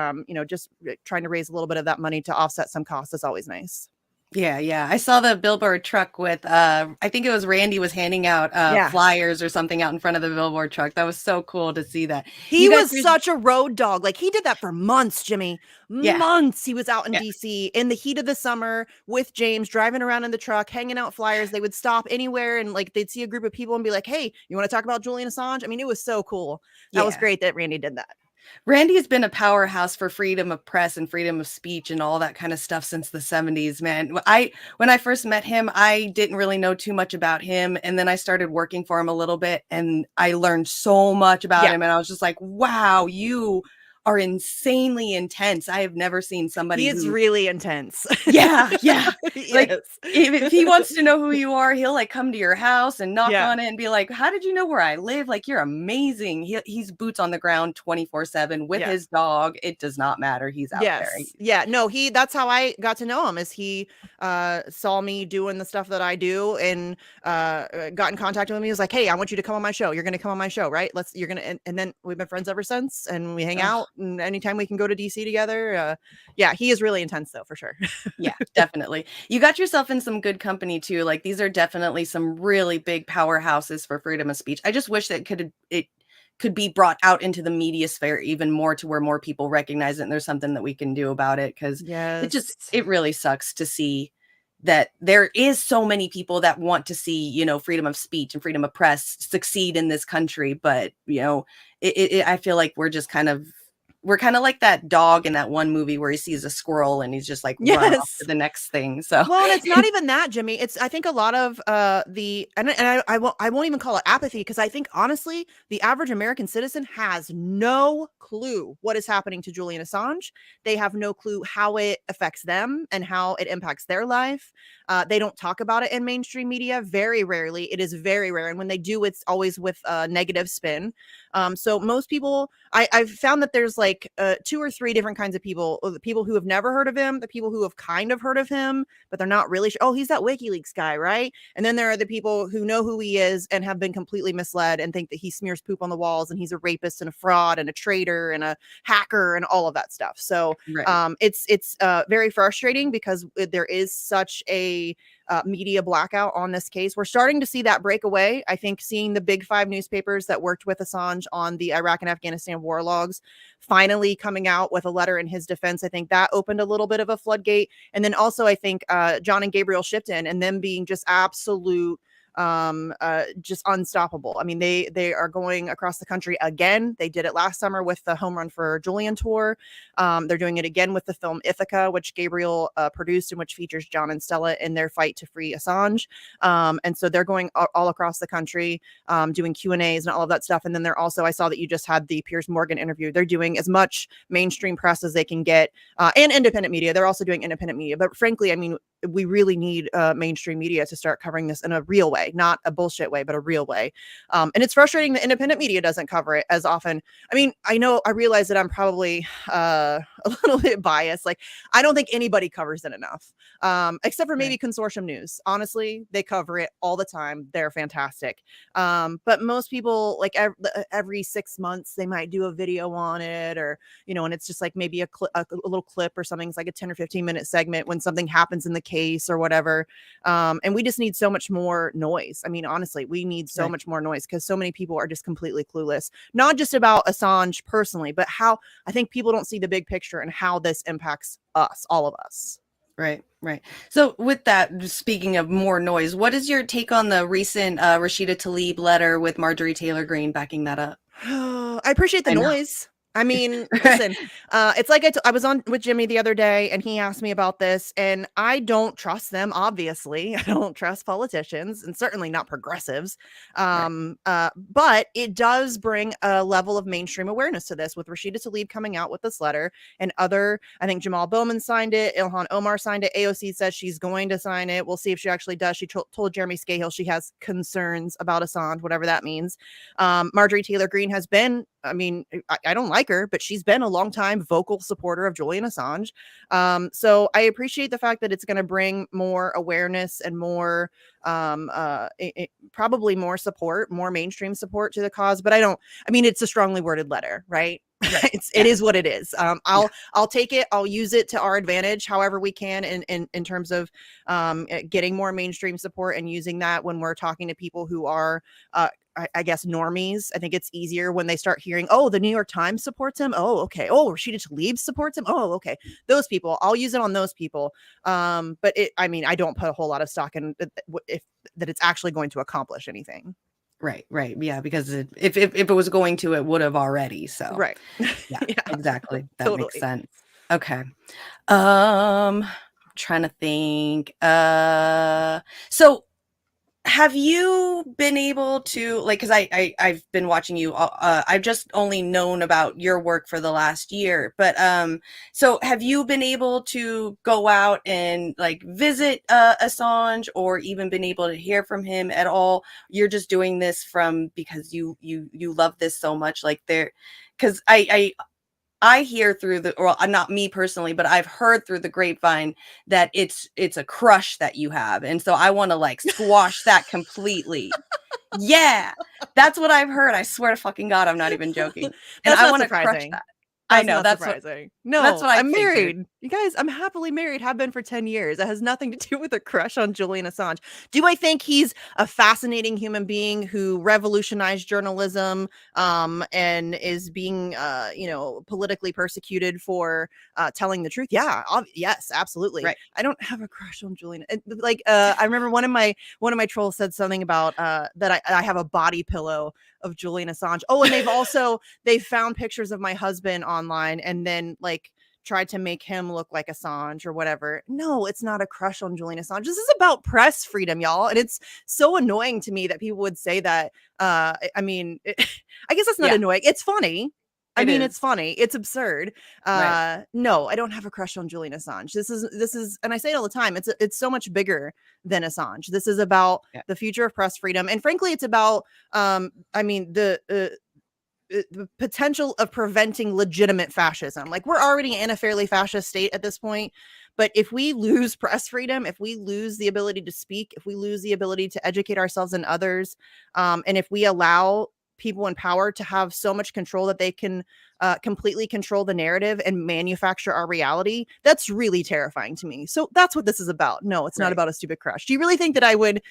just trying to raise a little bit of that money to offset some costs is always nice. Yeah. I saw the billboard truck with, I think it was Randy was handing out flyers or something out in front of the billboard truck. That was so cool to see that. He was such a road dog. Like, he did that for months, Jimmy. Months. He was out in DC in the heat of the summer with James, driving around in the truck, hanging out flyers. They would stop anywhere and like they'd see a group of people and be like, hey, you want to talk about Julian Assange? I mean, it was so cool. That was great that Randy did that. Randy's been a powerhouse for freedom of press and freedom of speech and all that kind of stuff since the 70s, man. When I first met him, I didn't really know too much about him. And then I started working for him a little bit and I learned so much about him. And I was just like, wow, you are insanely intense. I have never seen somebody He is who, really intense. yeah, yeah. Like Yes. if he wants to know who you are, he'll like come to your house and knock Yeah. on it and be like, "How did you know where I live? Like, you're amazing." He's boots on the ground 24/7 with Yeah. his dog. It does not matter. He's out there. Yes. Yeah. No, that's how I got to know him, is he saw me doing the stuff that I do and got in contact with me. He was like, "Hey, I want you to come on my show. You're going to come on my show, right? And then we've been friends ever since, and we hang Ugh. out, and anytime we can go to DC together. Yeah, he is really intense though, for sure. Yeah, definitely. You got yourself in some good company too. Like, these are definitely some really big powerhouses for freedom of speech. I just wish that it could be brought out into the media sphere even more, to where more people recognize it and there's something that we can do about it. Because Yes. it really sucks to see that there is so many people that want to see, you know, freedom of speech and freedom of press succeed in this country. But, you know, I feel like we're kind of like that dog in that one movie where he sees a squirrel and he's just like run off Yes. to the next thing. So Well, and it's not even that, Jimmy. I think a lot of I won't even call it apathy, because I think honestly, the average American citizen has no clue what is happening to Julian Assange. They have no clue how it affects them and how it impacts their life. They don't talk about it in mainstream media. Very rarely. It is very rare. And when they do, it's always with a negative spin. So most people, I've found that there's like 2 or 3 different kinds of people: the people who have never heard of him, the people who have kind of heard of him, but they're not really sure. Oh, he's that WikiLeaks guy, right? And then there are the people who know who he is and have been completely misled and think that he smears poop on the walls and he's a rapist and a fraud and a traitor and a hacker and all of that stuff. So right. it's very frustrating, because there is such a media blackout on this case. We're starting to see that break away. I think seeing the big 5 newspapers that worked with Assange on the Iraq and Afghanistan war logs finally coming out with a letter in his defense, I think that opened a little bit of a floodgate. And then also, I think John and Gabriel Shipton and them being just absolute just unstoppable. I mean, they are going across the country again. They did it last summer with the Home Run for Julian tour. They're doing it again with the film Ithaca, which Gabriel produced, and which features John and Stella in their fight to free Assange. And so they're going all across the country, doing Q&As and all of that stuff. And then they're also, I saw that you just had the Piers Morgan interview. They're doing as much mainstream press as they can get, and independent media. They're also doing independent media. But frankly, I mean, we really need mainstream media to start covering this in a real way, not a bullshit way, but a real way. And it's frustrating that independent media doesn't cover it as often. I mean, I realize that I'm probably a little bit biased. Like, I don't think anybody covers it enough, except for maybe Consortium News. Honestly, they cover it all the time. They're fantastic. But most people, like every 6 months, they might do a video on it, or, you know, and it's just like maybe a little clip or something. It's like a 10 or 15 minute segment when something happens in the case or whatever. And we just need so much more noise. I mean, honestly, we need so much more noise, because so many people are just completely clueless, not just about Assange personally, but how I think people don't see the big picture and how this impacts us, all of us. Right. So with that, speaking of more noise, what is your take on the recent Rashida Tlaib letter with Marjorie Taylor Greene backing that up? I appreciate the I know. noise. I mean, listen, it's like I was on with Jimmy the other day, and he asked me about this, and I don't trust them. Obviously, I don't trust politicians, and certainly not progressives. But it does bring a level of mainstream awareness to this, with Rashida Tlaib coming out with this letter, and I think Jamal Bowman signed it, Ilhan Omar signed it, AOC says she's going to sign it. We'll see if she actually does. She told Jeremy Scahill she has concerns about Assange, whatever that means. Marjorie Taylor Greene has been, I mean, I don't like her, but she's been a longtime vocal supporter of Julian Assange. So I appreciate the fact that it's going to bring more awareness and more, probably more support, more mainstream support to the cause. But I mean, it's a strongly worded letter, right? It is what it is. I'll take it. I'll use it to our advantage, however we can, in terms of getting more mainstream support, and using that when we're talking to people who are, I guess, normies. I think it's easier when they start hearing, oh, the New York Times supports him. Oh, okay. Oh, Rashida Tlaib supports him. Oh, okay. Those people, I'll use it on those people. But I mean, I don't put a whole lot of stock in that it's actually going to accomplish anything. Right. Yeah, because if it was going to, it would have already. So right. Yeah, exactly. That Totally. makes sense. Okay. Trying to think. So have you been able to, like, because I've been watching you, I've just only known about your work for the last year, but so have you been able to go out and like visit Assange, or even been able to hear from him at all? You're just doing this from because you love this so much, like there, because I hear through the, or not me personally, but I've heard through the grapevine that it's a crush that you have, and so I want to like squash that completely. Yeah, that's what I've heard. I swear to fucking God, I'm not even joking, and That's I not want to crush surprising. that. I That's know not that's surprising. that's No, what I I'm figured. married. You guys, I'm happily married, have been for 10 years. That has nothing to do with a crush on Julian Assange. Do I think he's a fascinating human being who revolutionized journalism and is being politically persecuted for telling the truth? Yeah, yes, absolutely. Right. I don't have a crush on Julian. Like I remember one of my trolls said something about that I have a body pillow of Julian Assange. Oh, and they've found pictures of my husband online and then like tried to make him look like Assange or whatever. No, it's not a crush on Julian Assange. This is about press freedom, y'all. And it's so annoying to me that people would say that. I mean, I guess that's not Yeah. annoying. It's funny. I It mean, is. it's funny. It's absurd. Right. No, I don't have a crush on Julian Assange. This is, and I say it all the time. It's so much bigger than Assange. This is about the future of press freedom, and frankly, it's about I mean the potential of preventing legitimate fascism. Like, we're already in a fairly fascist state at this point, but if we lose press freedom, if we lose the ability to speak, if we lose the ability to educate ourselves and others, and if we allow people in power to have so much control that they can completely control the narrative and manufacture our reality, that's really terrifying to me. So that's what this is about. No, it's not about a stupid crush. Do you really think that I would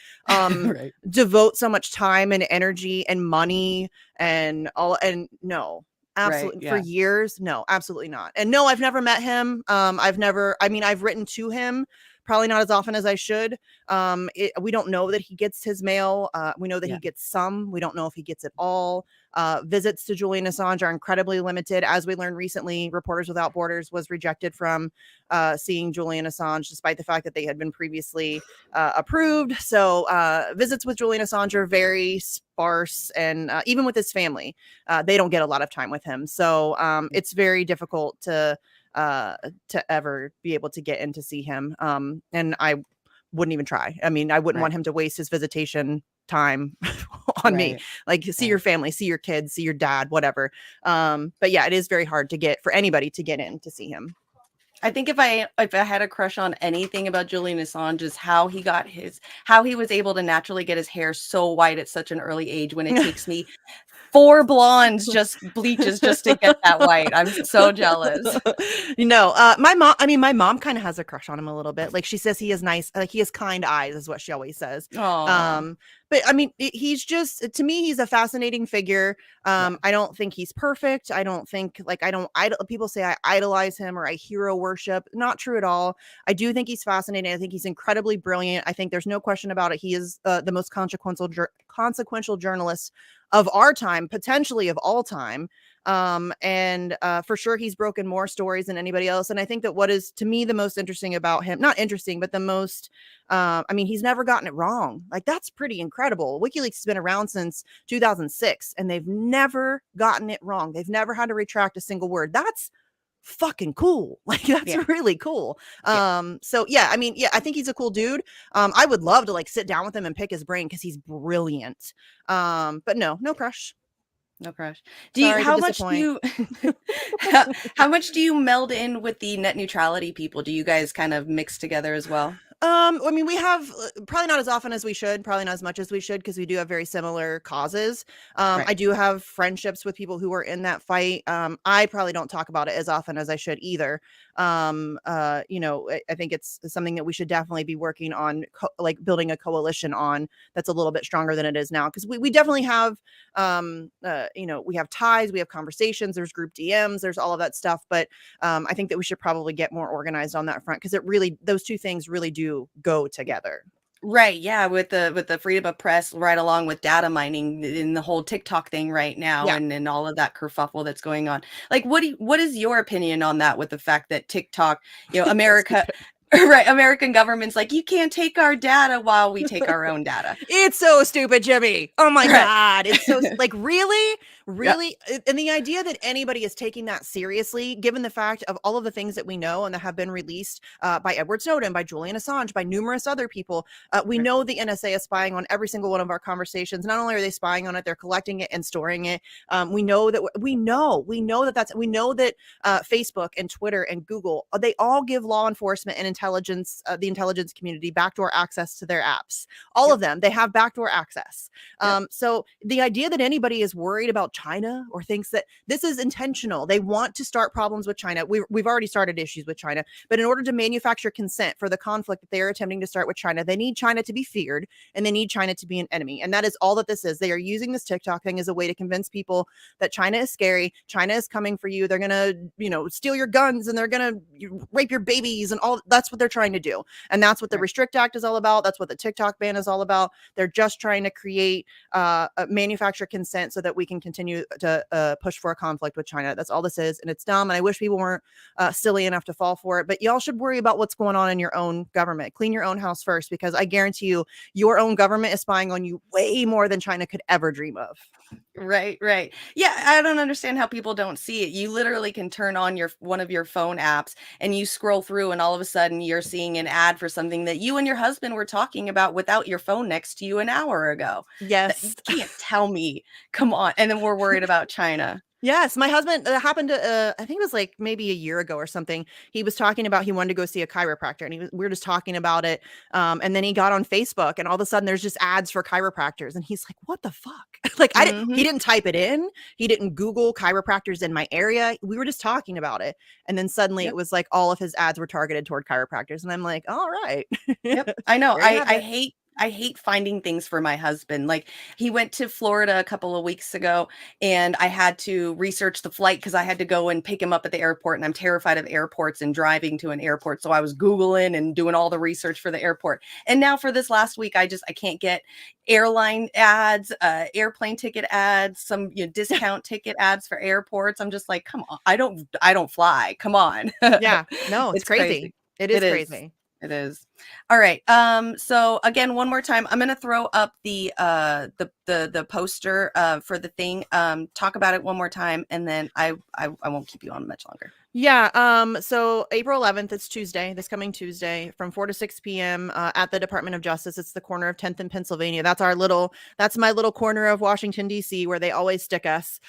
devote so much time and energy and money and all? And no, absolutely. For years, no, absolutely not. And no, I've never met him. I've written to him, probably not as often as I should. We don't know that he gets his mail. We know that he gets some. We don't know if he gets it all. Visits to Julian Assange are incredibly limited. As we learned recently, Reporters Without Borders was rejected from seeing Julian Assange, despite the fact that they had been previously approved. So visits with Julian Assange are very sparse, and even with his family, they don't get a lot of time with him. So it's very difficult to ever be able to get in to see him. And I wouldn't even try. I mean, I wouldn't want him to waste his visitation time on me. Like, see your family, see your kids, see your dad, whatever. But yeah, it is very hard to get for anybody to get in to see him. I think if I had a crush on anything about Julian Assange, is how he was able to naturally get his hair so white at such an early age, when it takes me 4 blondes just bleaches just to get that white. I'm so jealous. My mom kind of has a crush on him a little bit. Like, she says he has nice, like, he has kind eyes, is what she always says. But I mean, he's just, to me, he's a fascinating figure. I don't think he's perfect. I don't think, like, people say I idolize him or I hero worship. Not true at all. I do think he's fascinating. I think he's incredibly brilliant. I think there's no question about it. He is the most consequential journalist of our time, potentially of all time. And for sure, he's broken more stories than anybody else. And I think that what is, to me, the most interesting about him, not interesting, but the most, he's never gotten it wrong. Like, that's pretty incredible. WikiLeaks has been around since 2006, and they've never gotten it wrong. They've never had to retract a single word. That's fucking cool. Like, that's really cool. So yeah, I think he's a cool dude. I would love to like sit down with him and pick his brain, because he's brilliant. But no crush. No crush. How much do you meld in with the net neutrality people? Do you guys kind of mix together as well? We have probably not as often as we should, probably not as much as we should, because we do have very similar causes. I do have friendships with people who are in that fight. I probably don't talk about it as often as I should either. I think it's something that we should definitely be working on, like building a coalition on, that's a little bit stronger than it is now, because we definitely have we have ties, we have conversations, there's group DMs, there's all of that stuff. But I think that we should probably get more organized on that front, because those two things really do go together. Right. Yeah. With the freedom of press, right along with data mining in the whole TikTok thing right now, and all of that kerfuffle that's going on. Like, what is your opinion on that, with the fact that TikTok, America Right. American government's like, you can't take our data while we take our own data. It's so stupid, Jimmy. Oh my Right. God. It's so like really, Yep. really. And the idea that anybody is taking that seriously, given the fact of all of the things that we know and that have been released by Edward Snowden, by Julian Assange, by numerous other people, we know the NSA is spying on every single one of our conversations. Not only are they spying on it, they're collecting it and storing it. We know that Facebook and Twitter and Google, they all give law enforcement and intelligence, the intelligence community, backdoor access to their apps. All of them, they have backdoor access. So the idea that anybody is worried about China or thinks that this is intentional, they want to start problems with China. We've already started issues with China, but in order to manufacture consent for the conflict that they are attempting to start with China, they need China to be feared and they need China to be an enemy. And that is all that this is. They are using this TikTok thing as a way to convince people that China is scary. China is coming for you. They're going to, steal your guns and they're going to rape your babies and all. That's what they're trying to do. And that's what the Restrict Act is all about. That's what the TikTok ban is all about. They're just trying to create manufacture consent so that we can continue to push for a conflict with China. That's all this is. And it's dumb. And I wish people weren't silly enough to fall for it. But y'all should worry about what's going on in your own government. Clean your own house first, because I guarantee you, your own government is spying on you way more than China could ever dream of. Right. Yeah, I don't understand how people don't see it. You literally can turn on one of your phone apps and you scroll through and all of a sudden you're seeing an ad for something that you and your husband were talking about without your phone next to you an hour ago. Yes. You can't tell me. Come on. And then we're worried about China. Yes, my husband happened to, I think it was like maybe a year ago or something. He was talking about he wanted to go see a chiropractor, and we were just talking about it. And then he got on Facebook, and all of a sudden there's just ads for chiropractors, and he's like, "What the fuck?" Like he didn't type it in, he didn't Google chiropractors in my area. We were just talking about it, and then suddenly it was like all of his ads were targeted toward chiropractors, and I'm like, "All right." Yep, I know. I hate finding things for my husband. Like, he went to Florida a couple of weeks ago and I had to research the flight because I had to go and pick him up at the airport, and I'm terrified of airports and driving to an airport. So I was Googling and doing all the research for the airport. And now for this last week, I can't get airline ads, airplane ticket ads, some discount ticket ads for airports. I'm just like, come on. I don't fly. Come on. Yeah, no, it's crazy. It is crazy. It is. All right. So again, one more time, I'm going to throw up the poster for the thing. Talk about it one more time, and then I won't keep you on much longer. Yeah. So April 11th, it's Tuesday, this coming Tuesday, from 4 to 6 p.m. At the Department of Justice. It's the corner of 10th and Pennsylvania. That's my little corner of Washington, D.C., where they always stick us.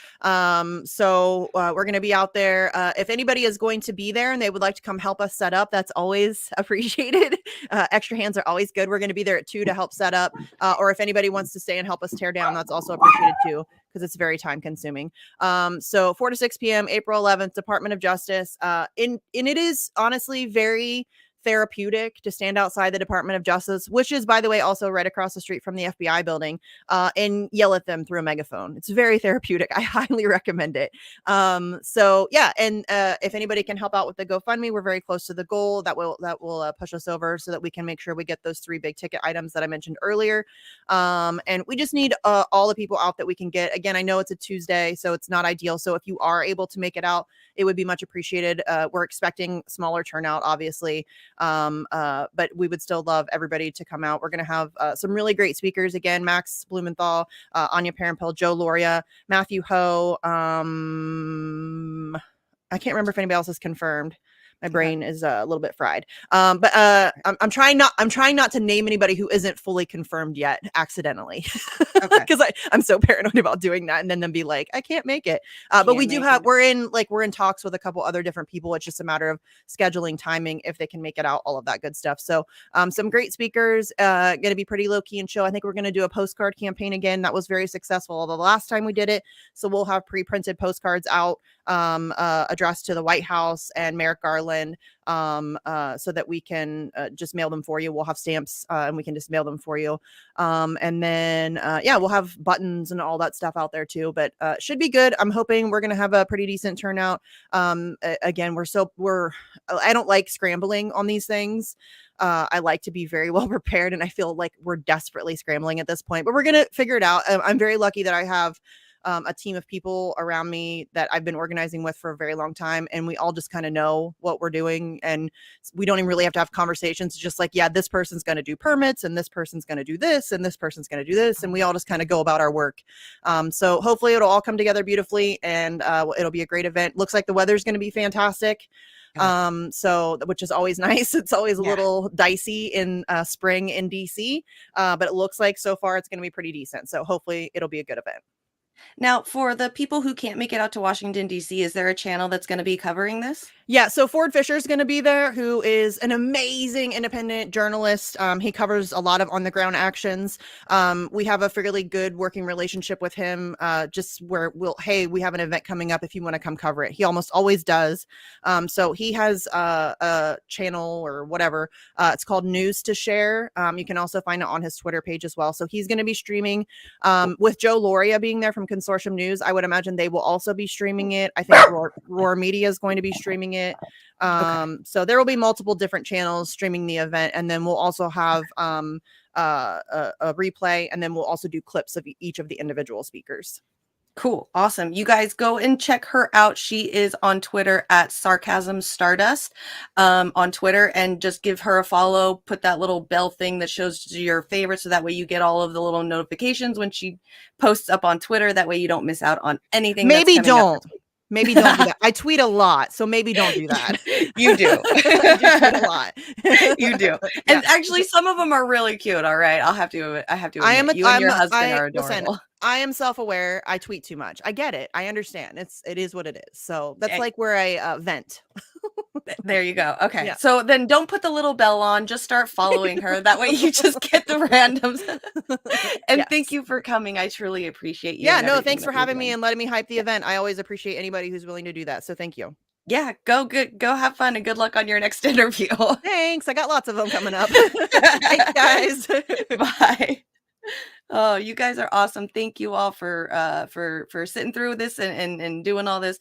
So we're going to be out there. If anybody is going to be there and they would like to come help us set up, that's always appreciated. Extra hands are always good. We're going to be there at 2 to help set up. Or if anybody wants to stay and help us tear down, that's also appreciated too, because it's very time consuming. So 4 to 6 p.m., April 11th, Department of Justice. And it is honestly very therapeutic to stand outside the Department of Justice, which is, by the way, also right across the street from the FBI building, and yell at them through a megaphone. It's very therapeutic. I highly recommend it. So yeah, and if anybody can help out with the GoFundMe, we're very close to the goal. That will push us over so that we can make sure we get those 3 big ticket items that I mentioned earlier. And we just need all the people out that we can get. Again, I know it's a Tuesday, so it's not ideal. So if you are able to make it out, it would be much appreciated. We're expecting smaller turnout, obviously. But we would still love everybody to come out. We're going to have some really great speakers. Again, Max Blumenthal, Anya Parampil, Joe Loria, Matthew Ho. I can't remember if anybody else is confirmed. My brain is a little bit fried. But I'm trying not to name anybody who isn't fully confirmed yet accidentally. Because I'm so paranoid about doing that and then them be like, I can't make it. But we do have, we're in talks with a couple other different people. It's just a matter of scheduling, timing, if they can make it out, all of that good stuff. So some great speakers, going to be pretty low key and chill. I think we're going to do a postcard campaign again. That was very successful the last time we did it. So we'll have pre-printed postcards out addressed to the White House and Merrick Garland, so that we can just mail them for you. We'll have stamps and we can just mail them for you. And then, we'll have buttons and all that stuff out there too, but should be good. I'm hoping we're going to have a pretty decent turnout. Again, I don't like scrambling on these things. I like to be very well prepared, and I feel like we're desperately scrambling at this point, but we're going to figure it out. I'm very lucky that I have a team of people around me that I've been organizing with for a very long time, and we all just kind of know what we're doing, and we don't even really have to have conversations. It's just like, yeah, this person's going to do permits, and this person's going to do this, and this person's going to do this, and we all just kind of go about our work. So hopefully it'll all come together beautifully, and it'll be a great event. Looks like the weather's going to be fantastic. So which is always nice. It's always a little dicey in spring in DC, but it looks like so far it's going to be pretty decent. So hopefully it'll be a good event. Now, for the people who can't make it out to Washington, D.C., is there a channel that's going to be covering this? Yeah, so Ford Fisher is going to be there, who is an amazing independent journalist. He covers a lot of on-the-ground actions. We have a fairly good working relationship with him, just where hey, we have an event coming up if you want to come cover it. He almost always does. So he has a channel or whatever. It's called News to Share. You can also find it on his Twitter page as well. So he's going to be streaming with Joe Loria being there from Consortium News. I would imagine they will also be streaming it. I think Roar Media is going to be streaming it. So there will be multiple different channels streaming the event, and then we'll also have a replay, and then we'll also do clips of each of the individual speakers. Cool. Awesome. You guys go and check her out. She is on Twitter at Sarcasm Stardust on Twitter, and just give her a follow. Put that little bell thing that shows your favorites, so that way you get all of the little notifications when she posts up on Twitter. That way you don't miss out on anything. Maybe don't. Maybe don't do that. I tweet a lot, so maybe don't do that. You do. I do tweet a lot. You do. And actually, some of them are really cute. All right. I have to admit, you and your husband are adorable. Listen, I am self-aware. I tweet too much. I get it. I understand. It is what it is. So that's like where I vent. There you go. Okay. Yeah. So then don't put the little bell on. Just start following her. That way you just get the randoms. And thank you for coming. I truly appreciate you. Yeah. No, thanks for having me and letting me hype the event. I always appreciate anybody who's willing to do that. So thank you. Yeah. Go have fun, and good luck on your next interview. Thanks. I got lots of them coming up. Thanks, guys. Bye. Oh, you guys are awesome. Thank you all for sitting through this and doing all this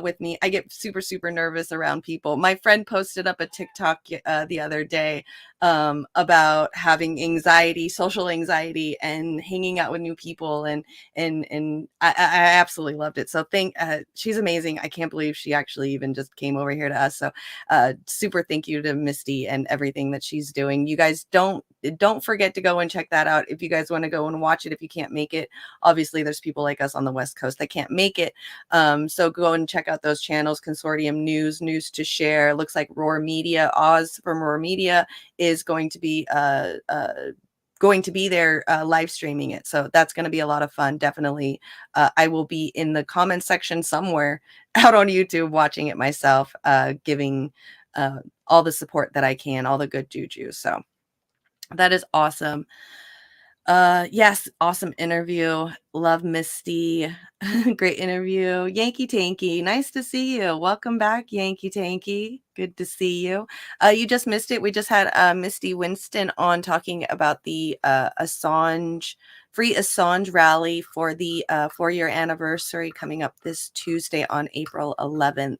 with me. I get super, super nervous around people. My friend posted up a TikTok the other day about having anxiety, social anxiety, and hanging out with new people. And I absolutely loved it. So she's amazing. I can't believe she actually even just came over here to us. So super thank you to Misty and everything that she's doing. You guys don't forget to go and check that out. If you guys want to go and watch it, if you can't make it, obviously there's people like us on the West Coast that can't make it. So go and check out those channels. Consortium News, News to Share. Looks like Roar Media, Oz from Roar Media is going to be there live streaming it. So that's going to be a lot of fun. Definitely. I will be in the comment section somewhere out on YouTube watching it myself, giving all the support that I can, all the good juju. So that is awesome. Yes, awesome interview. Love Misty. Great interview. Yankee Tanky, nice to see you. Welcome back, Yankee Tanky. Good to see you. You just missed it. We just had Misty Winston on talking about the Free Assange rally for the 4-year anniversary coming up this Tuesday on April 11th.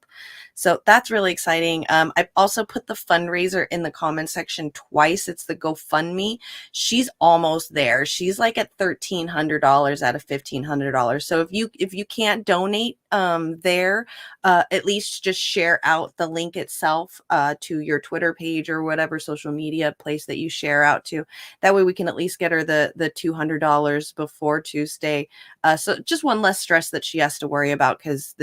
So that's really exciting. I've also put the fundraiser in the comment section twice. It's the GoFundMe. She's almost there. She's like at $1,300 out of $1,500. So if you can't donate there, at least just share out the link itself to your Twitter page or whatever social media place that you share out to. That way we can at least get her the $200 before Tuesday. So just one less stress that she has to worry about, because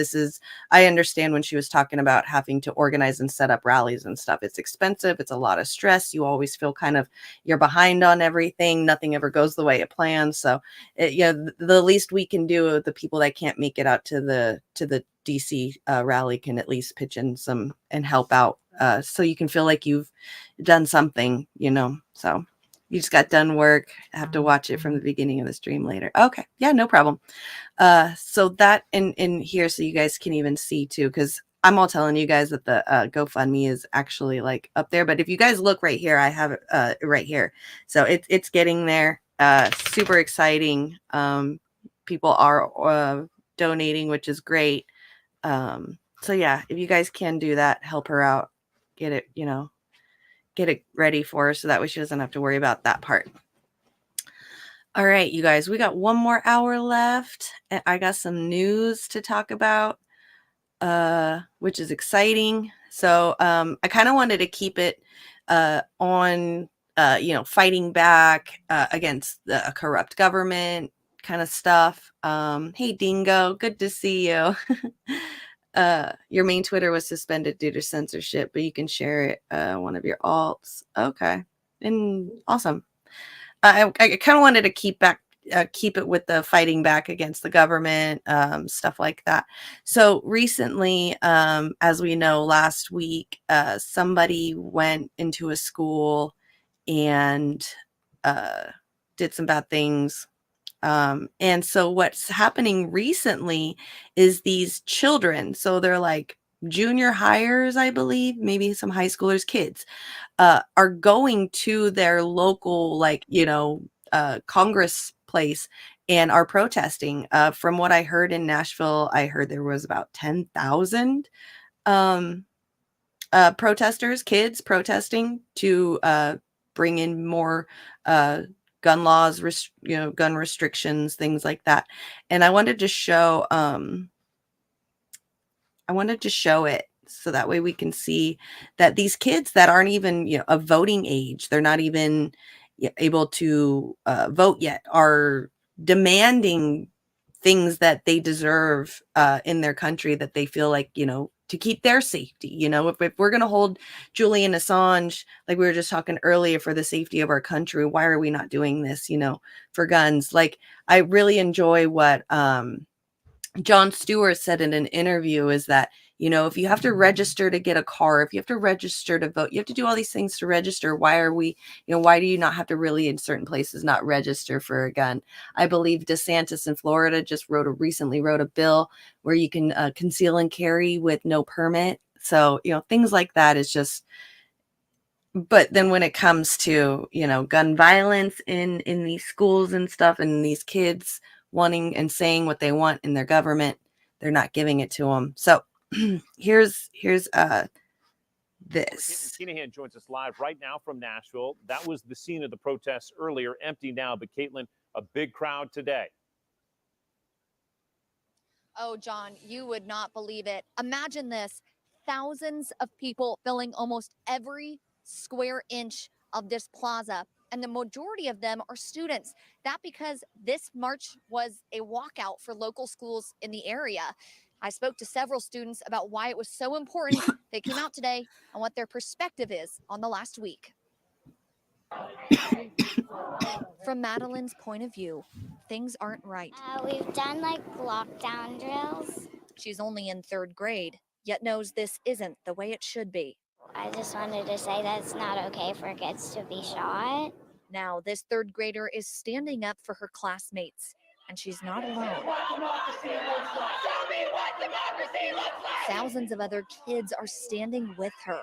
I understand when she was talking about having to organize and set up rallies and stuff. It's expensive. It's a lot of stress. You always feel kind of you're behind on everything. Nothing ever goes the way it plans. So the least we can do, the people that can't make it out to the DC rally can at least pitch in some and help out, so you can feel like you've done something, so you just got done work. I have to watch it from the beginning of the stream later. Okay. Yeah, no problem. So that in here, so you guys can even see too, because I'm all telling you guys that the GoFundMe is actually like up there. But if you guys look right here, I have it right here. So it's getting there. Super exciting. People are donating, which is great. So yeah, if you guys can do that, help her out, get it ready for her, so that way she doesn't have to worry about that part. All right, you guys, we got 1 more hour left, and I got some news to talk about, which is exciting. So I kind of wanted to keep it on, fighting back against a corrupt government kind of stuff. Hey, Dingo, good to see you. Your main Twitter was suspended due to censorship, but you can share it, one of your alts. Okay, and awesome. I kind of wanted to keep it with the fighting back against the government, stuff like that. So recently, as we know, last week, somebody went into a school and did some bad things. And so what's happening recently is these children, so they're like junior hires, I believe, maybe some high schoolers, kids, are going to their local, Congress place and are protesting. From what I heard in Nashville, I heard there was about 10,000 protesters, kids protesting to bring in more gun laws, gun restrictions, things like that. And I wanted to show it so that way we can see that these kids that aren't even, of voting age, they're not even able to vote yet, are demanding things that they deserve in their country, that they feel like, to keep their safety. If we're going to hold Julian Assange, like we were just talking earlier, for the safety of our country, why are we not doing this, for guns? Like, I really enjoy what Jon Stewart said in an interview, is that, if you have to register to get a car, if you have to register to vote, you have to do all these things to register. Why do you not have to really, in certain places, not register for a gun? I believe DeSantis in Florida just recently wrote a bill where you can conceal and carry with no permit. So, things like that is just, but then when it comes to, gun violence in these schools and stuff, and these kids wanting and saying what they want in their government, they're not giving it to them. So here's this. Caitlin Keenahan joins us live right now from Nashville. That was the scene of the protests earlier, empty now, but Caitlin, a big crowd today. Oh, John, you would not believe it. Imagine this. Thousands of people filling almost every square inch of this plaza, and the majority of them are students. That because this march was a walkout for local schools in the area. I spoke to several students about why it was so important they came out today and what their perspective is on the last week. From Madeline's point of view, things aren't right. We've done lockdown drills. She's only in 3rd grade, yet knows this isn't the way it should be. I just wanted to say that it's not okay for kids to be shot. Now, this 3rd grader is standing up for her classmates, and she's not alone. Thousands of other kids are standing with her,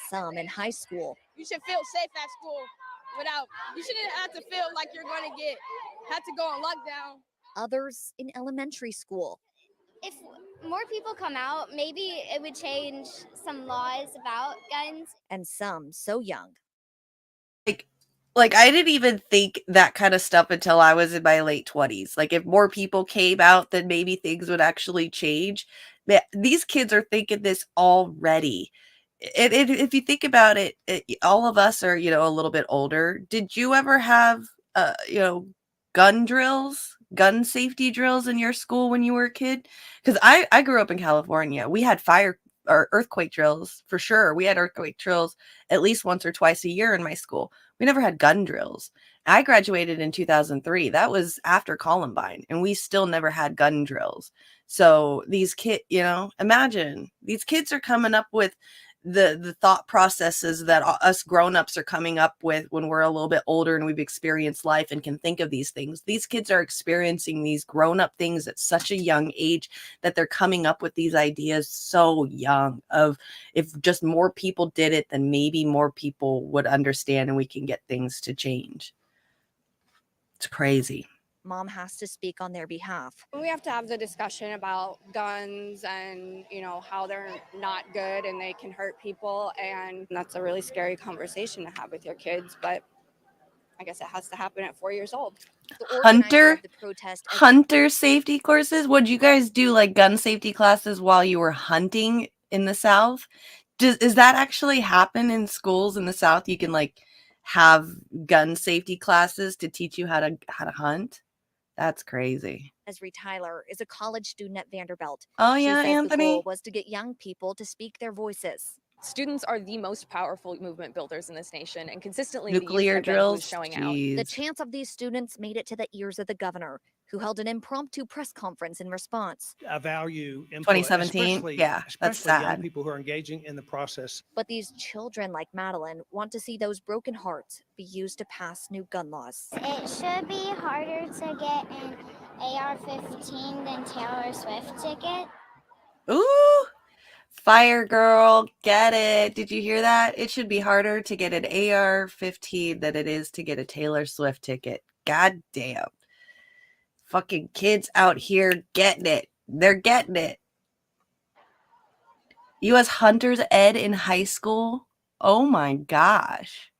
some in high school. You should feel safe at school you shouldn't have to feel like you're going to have to go on lockdown. Others in elementary school. If more people come out, maybe it would change some laws about guns. And some so young. Like I didn't even think that kind of stuff until I was in my late 20s. Like, if more people came out, then maybe things would actually change. These kids are thinking this already. If you think about it, all of us are, a little bit older. Did you ever have, gun drills, gun safety drills in your school when you were a kid? Because I grew up in California. We had fire or earthquake drills for sure. We had earthquake drills at least once or twice a year in my school. We never had gun drills. I graduated in 2003. That was after Columbine, and we still never had gun drills. So these kids, imagine these kids are coming up with the thought processes that us grown-ups are coming up with when we're a little bit older and we've experienced life and can think of these things. These kids are experiencing these grown-up things at such a young age that they're coming up with these ideas so young, of if just more people did it, then maybe more people would understand and we can get things to change. It's crazy. Mom has to speak on their behalf. We have to have the discussion about guns and, how they're not good and they can hurt people. And that's a really scary conversation to have with your kids. But I guess it has to happen at 4 years old. The organizer of the protest Hunter safety courses? Would you guys do like gun safety classes while you were hunting in the South? Does that actually happen in schools in the South? You can like have gun safety classes to teach you how to hunt? That's crazy. Esri Tyler is a college student at Vanderbilt. Oh She yeah, says Anthony? the goal was to get young people to speak their voices. Students are the most powerful movement builders in this nation, and consistently the Nuclear youth have been who's drills? showing out. The Jeez. chants of these students made it to the ears of the governor, who held an impromptu press conference in response. I value input, 2017? especially- Yeah, that's especially young sad. people who are engaging in the process. But these children like Madeline want to see those broken hearts be used to pass new gun laws. It should be harder to get an AR-15 than Taylor Swift ticket. Ooh, fire girl, get it. Did you hear that? It should be harder to get an AR-15 than it is to get a Taylor Swift ticket. God damn. Fucking kids out here getting it. They're getting it. U.S. Hunter's Ed in high school? Oh my gosh.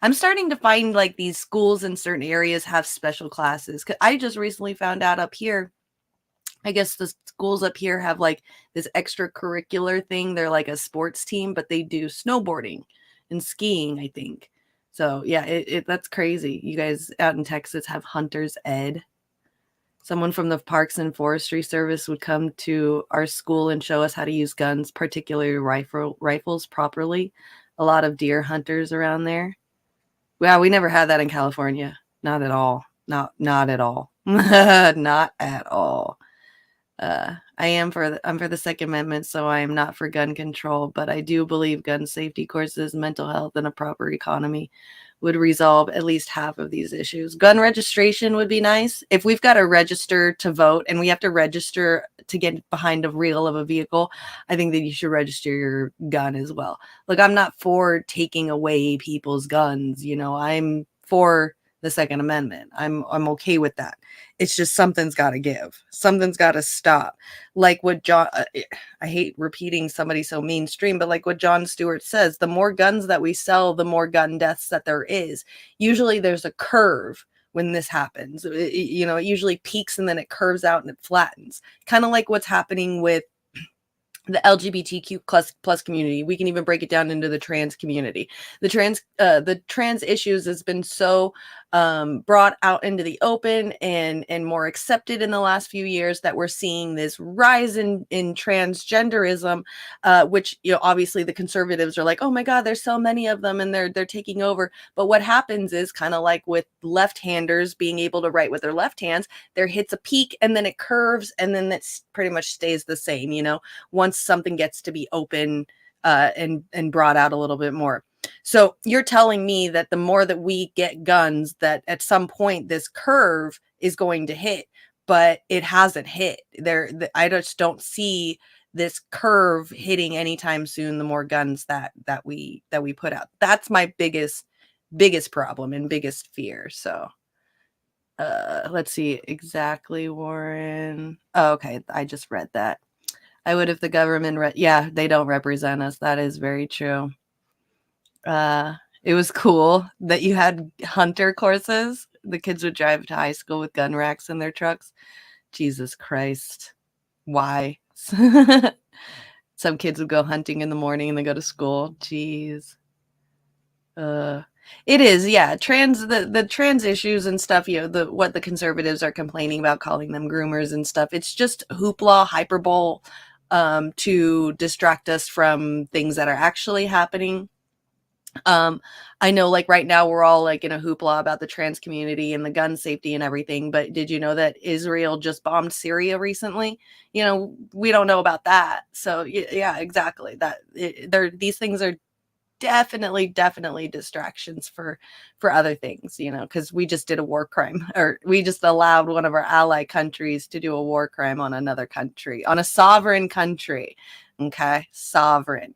I'm starting to find like these schools in certain areas have special classes. 'Cause I just recently found out up here, I guess the schools up here have like this extracurricular thing. They're like a sports team, but they do snowboarding and skiing, I think. So yeah, that's crazy. You guys out in Texas have Hunter's Ed. Someone from the Parks and Forestry Service would come to our school and show us how to use guns, particularly rifles properly. A lot of deer hunters around there. Wow, we never had that in California. Not at all. Not at all. Not at all. I'm for the Second Amendment, so I am not for gun control, but I do believe gun safety courses, mental health, and a proper economy would resolve at least half of these issues. Gun registration would be nice. If we've got to register to vote and we have to register to get behind a reel of a vehicle, I think that you should register your gun as well. Look, I'm not for taking away people's guns. You know, I'm for the Second Amendment. I'm okay with that. It's just something's got to give. Something's got to stop. Like what John, I hate repeating somebody so mainstream, but like what Jon Stewart says, the more guns that we sell, the more gun deaths that there is. Usually there's a curve when this happens. It usually peaks and then it curves out and it flattens. Kind of like what's happening with the LGBTQ plus community. We can even break it down into the trans community. The trans issues has been so brought out into the open and more accepted in the last few years that we're seeing this rise in transgenderism, which, you know, obviously the conservatives are like, oh my God, there's so many of them and they're taking over. But what happens is kind of like with left-handers being able to write with their left hands, there hits a peak and then it curves and then it's pretty much stays the same, you know, once something gets to be open and brought out a little bit more. So you're telling me that the more that we get guns, that at some point this curve is going to hit, but it hasn't hit. I just don't see this curve hitting anytime soon. The more guns that we put out, that's my biggest problem and biggest fear. So let's see exactly, Warren. Oh, okay, I just read that. I would if the government yeah, they don't represent us. That is very true. It was cool that you had hunter courses. The kids would drive to high school with gun racks in their trucks. Jesus Christ. Why? Some kids would go hunting in the morning and then go to school. Jeez. It is, yeah. The trans issues and stuff, you know, what the conservatives are complaining about, calling them groomers and stuff. It's just hoopla, hyperbole, to distract us from things that are actually happening. I know like right now we're all like in a hoopla about the trans community and the gun safety and everything, but did you know that Israel just bombed Syria recently? You know, we don't know about that. So yeah, exactly. These things are definitely distractions for other things, you know, because we just did a war crime, or we just allowed one of our ally countries to do a war crime on another country, on a sovereign country. Okay, sovereign.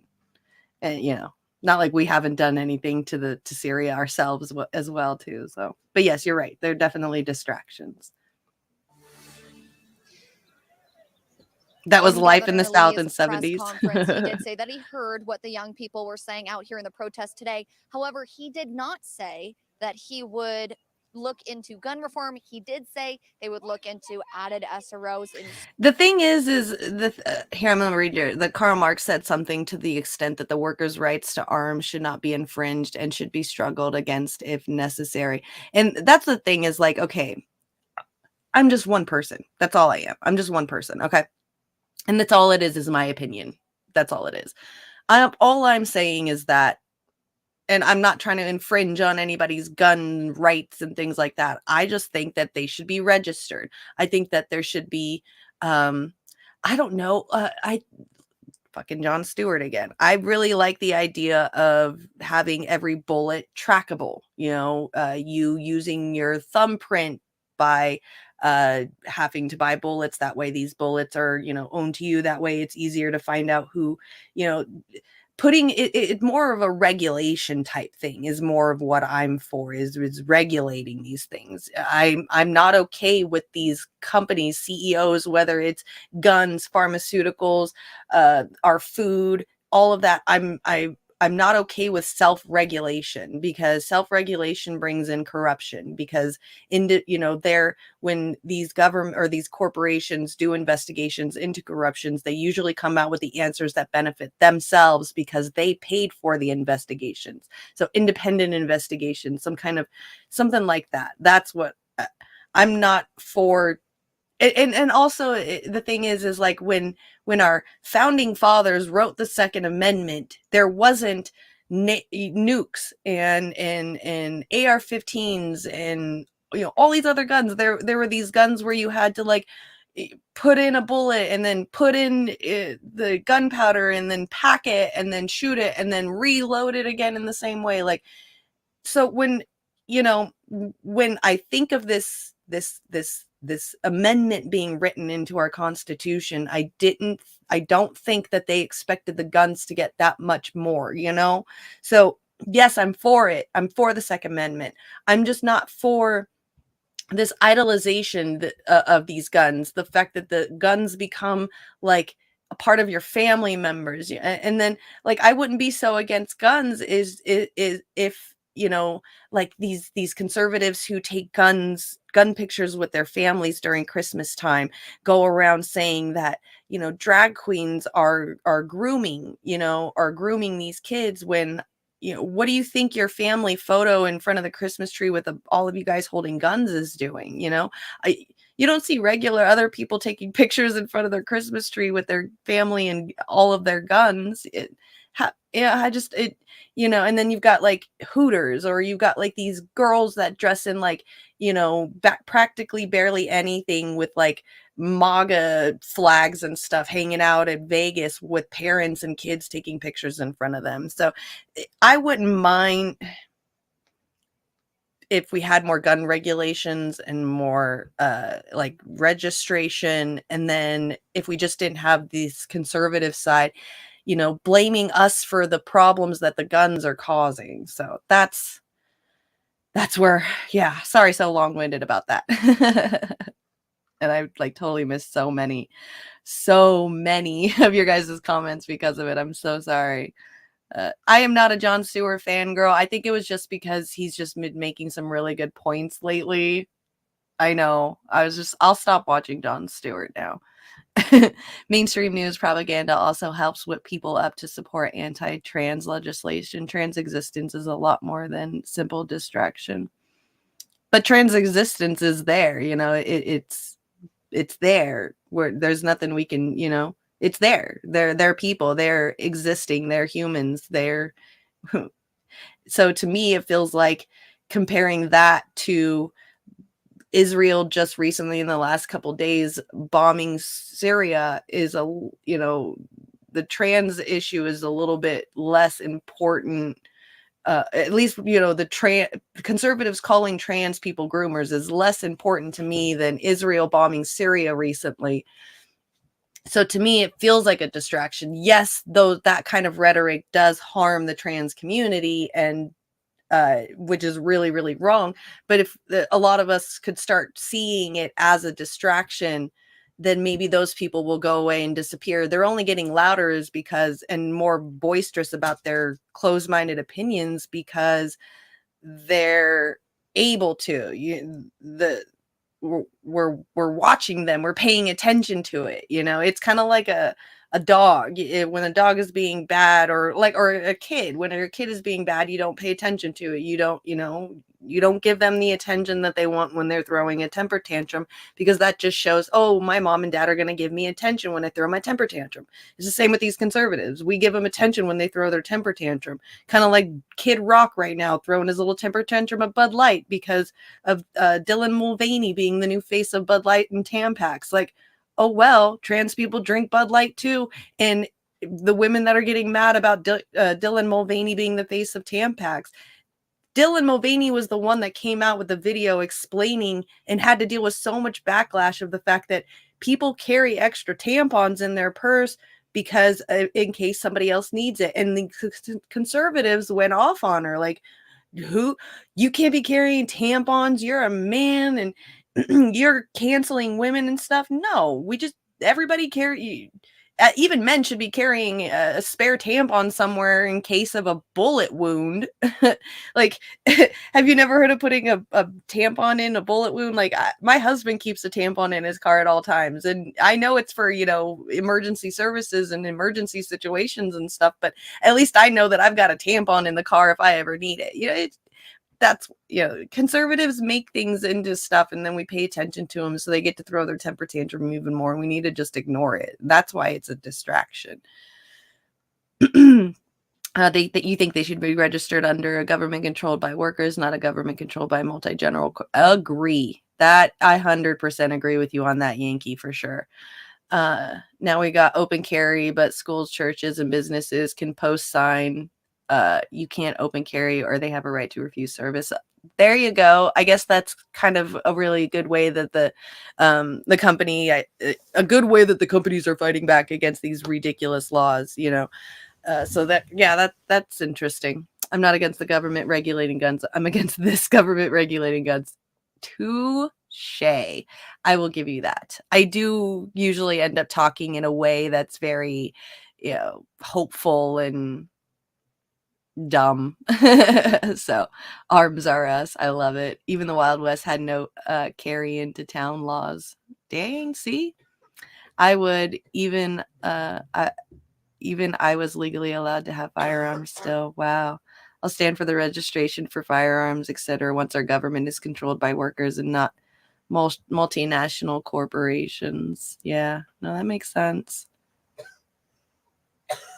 And you know, not like we haven't done anything to Syria ourselves as well too. So, but yes, you're right. They're definitely distractions. That was life in the South in 70s. Conference, he did say that he heard what the young people were saying out here in the protest today. However, he did not say that he would look into gun reform. He did say they would look into added SROs in. The thing is here I'm gonna read you. That Karl Marx said something to the extent that the workers' rights to arms should not be infringed and should be struggled against if necessary. And that's the thing is like, okay, I'm just one person. That's all I am. I'm just one person. Okay, and that's all it is my opinion. That's all it is. All I'm saying is that. And I'm not trying to infringe on anybody's gun rights and things like that. I just think that they should be registered. I think that there should be, I don't know, fucking Jon Stewart again. I really like the idea of having every bullet trackable, you using your thumbprint by having to buy bullets. That way these bullets are, owned to you. That way it's easier to find out who, putting it more of a regulation type thing is more of what I'm for is regulating these things. I'm not okay with these companies, CEOs, whether it's guns, pharmaceuticals, our food, all of that. I'm not okay with self-regulation because self-regulation brings in corruption because when these government or these corporations do investigations into corruptions, they usually come out with the answers that benefit themselves because they paid for the investigations. So independent investigation, something like that. That's what I'm not for. And also the thing is like when our founding fathers wrote the Second Amendment, there wasn't nukes and AR-15s and all these other guns. There were these guns where you had to like put in a bullet and then put in the gunpowder and then pack it and then shoot it and then reload it again in the same way. Like, so when I think of this amendment being written into our Constitution, I don't think that they expected the guns to get that much more, So yes, I'm for it. I'm for the Second Amendment. I'm just not for this idolization of these guns. The fact that the guns become like a part of your family members, and then like I wouldn't be so against guns is if like these conservatives who take gun pictures with their families during Christmas time go around saying that drag queens are grooming these kids when what do you think your family photo in front of the Christmas tree with all of you guys holding guns is doing? You don't see regular other people taking pictures in front of their Christmas tree with their family and all of their guns. And then you've got like Hooters, or you've got like these girls that dress in like, practically barely anything with like MAGA flags and stuff hanging out at Vegas with parents and kids taking pictures in front of them. So I wouldn't mind if we had more gun regulations and more like registration. And then if we just didn't have this conservative side, blaming us for the problems that the guns are causing. So that's where, yeah, sorry, so long-winded about that. And I like totally missed so many of your guys' comments because of it. I'm so sorry. I am not a Jon Stewart fangirl. I think it was just because he's just been making some really good points lately. I know. I'll stop watching Jon Stewart now. Mainstream news propaganda also helps whip people up to support anti-trans legislation. Trans existence is a lot more than simple distraction. But trans existence is there, it's there where there's nothing we can, it's there. They're people, they're existing, they're humans, so to me it feels like comparing that to Israel just recently in the last couple days bombing Syria is the trans issue is a little bit less important. At least, the conservatives calling trans people groomers is less important to me than Israel bombing Syria recently. So to me, it feels like a distraction. Yes, though that kind of rhetoric does harm the trans community, and which is really, really wrong. But if a lot of us could start seeing it as a distraction, then maybe those people will go away and disappear. They're only getting louder and more boisterous about their closed-minded opinions because they're able to. We're watching them, we're paying attention to it. It's kind of like a dog. When a dog is being bad, or a kid, when a kid is being bad, you don't pay attention to it. You don't give them the attention that they want when they're throwing a temper tantrum, because that just shows, oh, my mom and dad are going to give me attention when I throw my temper tantrum. It's the same with these conservatives. We give them attention when they throw their temper tantrum, kind of like Kid Rock right now throwing his little temper tantrum at Bud Light because of Dylan Mulvaney being the new face of Bud Light and Tampax. Like, oh, well, trans people drink Bud Light too. And the women that are getting mad about Dylan Mulvaney being the face of Tampax, Dylan Mulvaney was the one that came out with the video explaining and had to deal with so much backlash of the fact that people carry extra tampons in their purse because in case somebody else needs it. And the conservatives went off on her, like, you can't be carrying tampons, you're a man, and you're canceling women and stuff. No, everybody carry, even men should be carrying a spare tampon somewhere in case of a bullet wound. Like, have you never heard of putting a tampon in a bullet wound? Like, my husband keeps a tampon in his car at all times. And I know it's for, emergency services and emergency situations and stuff, but at least I know that I've got a tampon in the car if I ever need it. Conservatives make things into stuff and then we pay attention to them, so they get to throw their temper tantrum even more. We need to just ignore it. That's why it's a distraction. You think they should be registered under a government controlled by workers, not a government controlled by multi-general. Agree. That I 100% agree with you on that, Yankee, for sure. Now we got open carry, but schools, churches, and businesses can post sign you can't open carry or they have a right to refuse service. There you go. I guess that's kind of a really good way that the companies are fighting back against these ridiculous laws, so that's interesting. I'm not against the government regulating guns. I'm against this government regulating guns. Touche. I will give you that. I do usually end up talking in a way that's very, hopeful and dumb. So arms are us. I love it. Even the Wild West had no carry into town laws. Dang, see? I would I was legally allowed to have firearms still. Wow. I'll stand for the registration for firearms, etc. once our government is controlled by workers and not multinational corporations. Yeah, no, that makes sense.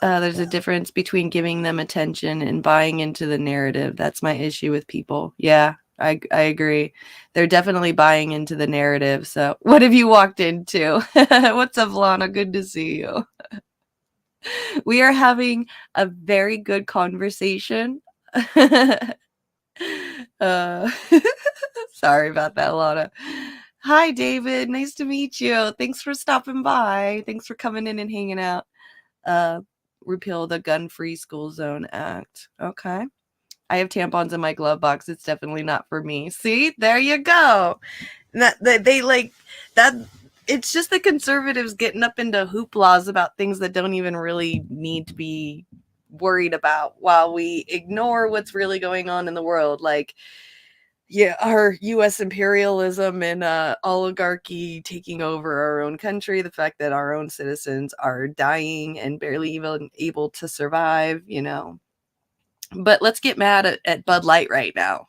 There's a difference between giving them attention and buying into the narrative. That's my issue with people. Yeah, I agree. They're definitely buying into the narrative. So what have you walked into? What's up, Lana? Good to see you. We are having a very good conversation. Sorry about that, Lana. Hi, David. Nice to meet you. Thanks for stopping by. Thanks for coming in and hanging out. Repeal the Gun-Free School Zone Act. Okay. I have tampons in my glove box. It's definitely not for me. See? There you go. They like that. It's just the conservatives getting up into hooplas about things that don't even really need to be worried about while we ignore what's really going on in the world. Like, yeah, our U.S. imperialism and oligarchy taking over our own country, the fact that our own citizens are dying and barely even able to survive, But let's get mad at Bud Light right now,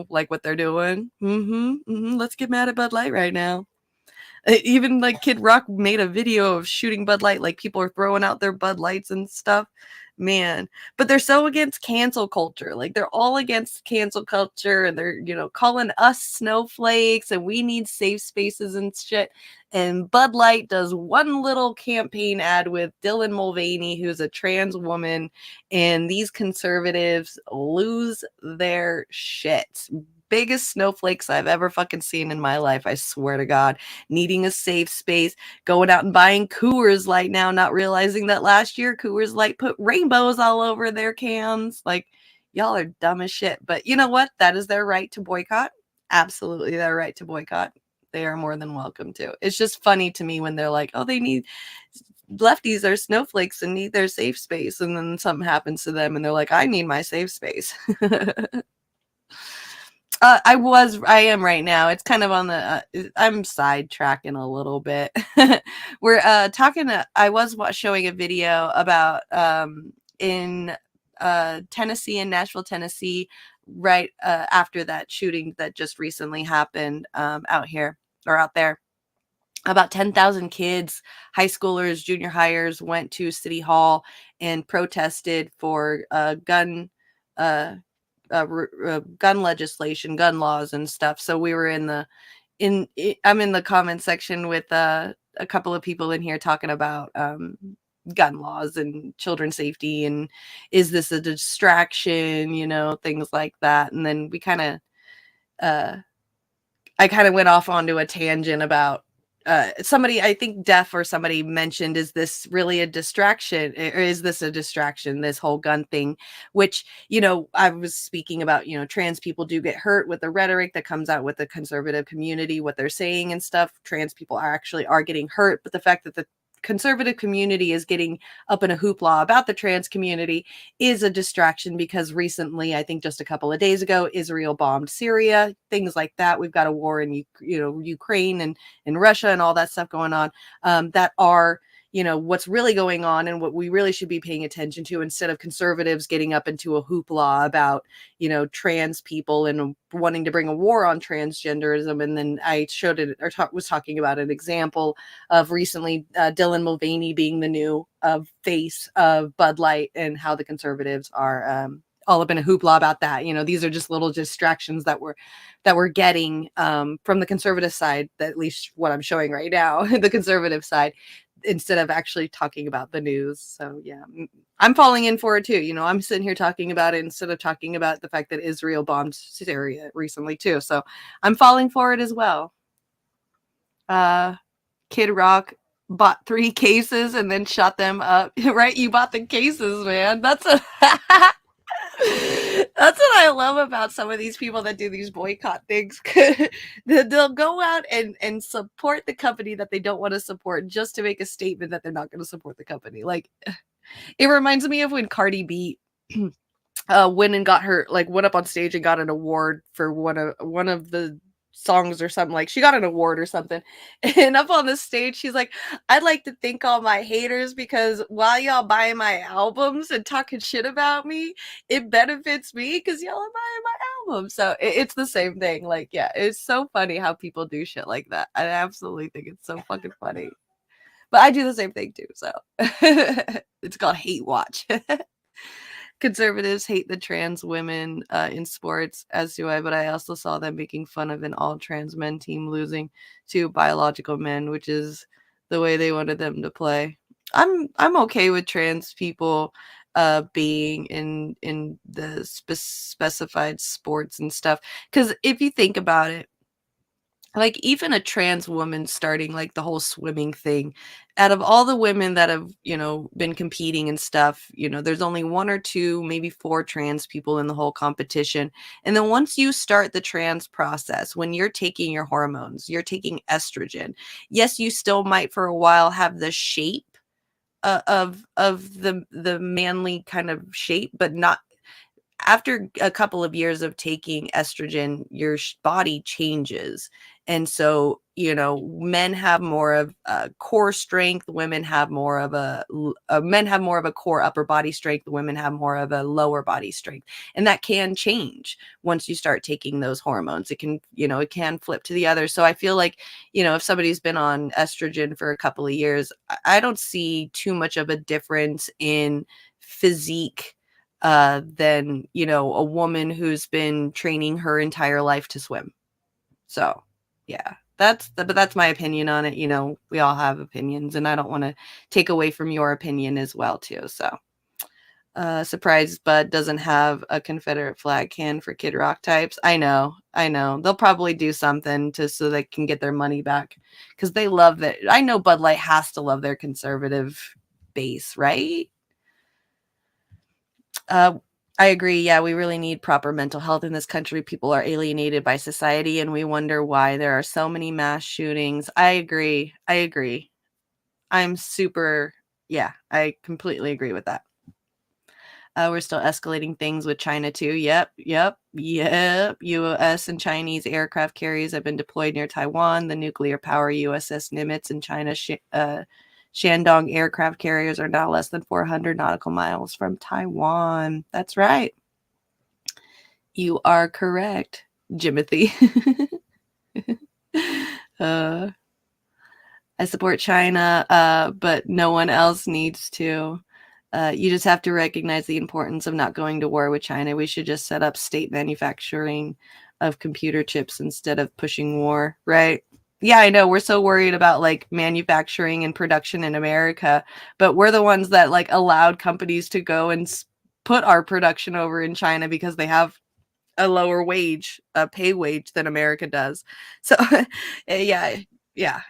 like what they're doing. Let's get mad at Bud Light right now. Even like Kid Rock made a video of shooting Bud Light, like people are throwing out their Bud Lights and stuff. Man, but they're so against cancel culture. Like they're all against cancel culture and they're, calling us snowflakes and we need safe spaces and shit. And Bud Light does one little campaign ad with Dylan Mulvaney, who's a trans woman, and these conservatives lose their shit. Biggest snowflakes I've ever fucking seen in my life. I swear to God, needing a safe space, going out and buying Coors Light now, not realizing that last year Coors Light put rainbows all over their cans. Like, y'all are dumb as shit. But you know what? That is their right to boycott. Absolutely their right to boycott. They are more than welcome to. It's just funny to me when they're like, oh, lefties are snowflakes and need their safe space. And then something happens to them and they're like, I need my safe space. I am right now. It's kind of on the, I'm sidetracking a little bit. We're talking, I was showing a video about in Tennessee, in Nashville, Tennessee, right after that shooting that just recently happened out here or out there. About 10,000 kids, high schoolers, junior hires went to City Hall and protested for gun legislation, gun laws and stuff. So we were I'm in the comment section with a couple of people in here talking about gun laws and children's safety and is this a distraction, things like that. And then we I kind of went off onto a tangent about somebody, I think Def or somebody mentioned, is this really a distraction, or is this a distraction, this whole gun thing, which, I was speaking about, trans people do get hurt with the rhetoric that comes out with the conservative community, what they're saying and stuff. Trans people are getting hurt, but the fact that the conservative community is getting up in a hoopla about the trans community is a distraction, because recently, I think just a couple of days ago, Israel bombed Syria, things like that. We've got a war in Ukraine and in Russia and all that stuff going on that are what's really going on and what we really should be paying attention to, instead of conservatives getting up into a hoopla about trans people and wanting to bring a war on transgenderism. And then I showed it or was talking about an example of recently Dylan Mulvaney being the new face of Bud Light, and how the conservatives are all up in a hoopla about that. These are just little distractions that we're getting from the conservative side, at least what I'm showing right now, the conservative side, instead of actually talking about the news. So yeah, I'm falling in for it too. I'm sitting here talking about it instead of talking about the fact that Israel bombed Syria recently too. So I'm falling for it as well. Kid Rock bought 3 cases and then shot them up. Right? You bought the cases, man. That's what I love about some of these people that do these boycott things. They'll go out and support the company that they don't want to support just to make a statement that they're not going to support the company. Like, it reminds me of when Cardi B went and got went up on stage and got an award for one of the songs or something. Like, she got an award or something, and up on the stage she's like, I'd like to thank all my haters, because while y'all buying my albums and talking shit about me, it benefits me because y'all are buying my album. So it's the same thing. Like, yeah, it's so funny how people do shit like that. I absolutely think it's so fucking funny, but I do the same thing too. So it's called hate watch. Conservatives hate the trans women in sports, as do I, but I also saw them making fun of an all trans men team losing to biological men, which is the way they wanted them to play. I'm okay with trans people being in the specified sports and stuff, because if you think about it, like, even a trans woman starting like the whole swimming thing, out of all the women that have been competing and stuff, there's only 1 or 2, maybe 4 trans people in the whole competition. And then once you start the trans process, when you're taking your hormones, you're taking estrogen, yes, you still might for a while have the shape of the manly kind of shape, but not after a couple of years of taking estrogen. Your body changes. And so, men have more of core strength, women have more of men have more of a core upper body strength, women have more of a lower body strength. And that can change once you start taking those hormones. It can flip to the other. So I feel like, if somebody's been on estrogen for a couple of years, I don't see too much of a difference in physique than a woman who's been training her entire life to swim. So yeah, but that's my opinion on it. We all have opinions, and I don't want to take away from your opinion as well too. So surprised Bud doesn't have a Confederate flag can for Kid Rock types. I know they'll probably do something so they can get their money back, because they love that. I know Bud Light has to love their conservative base, right? I agree. Yeah, we really need proper mental health in this country. People are alienated by society, and we wonder why there are so many mass shootings. I agree. I completely agree with that. We're still escalating things with China too. Yep. U.S. and Chinese aircraft carriers have been deployed near Taiwan. The nuclear power USS Nimitz and China's Shandong aircraft carriers are now less than 400 nautical miles from Taiwan. That's right. You are correct, Jimothy. I support China, but no one else needs to. You just have to recognize the importance of not going to war with China. We should just set up state manufacturing of computer chips instead of pushing war, right? Yeah, I know. We're so worried about like manufacturing and production in America, but we're the ones that like allowed companies to go and put our production over in China because they have a lower wage, a pay wage than America does. So yeah,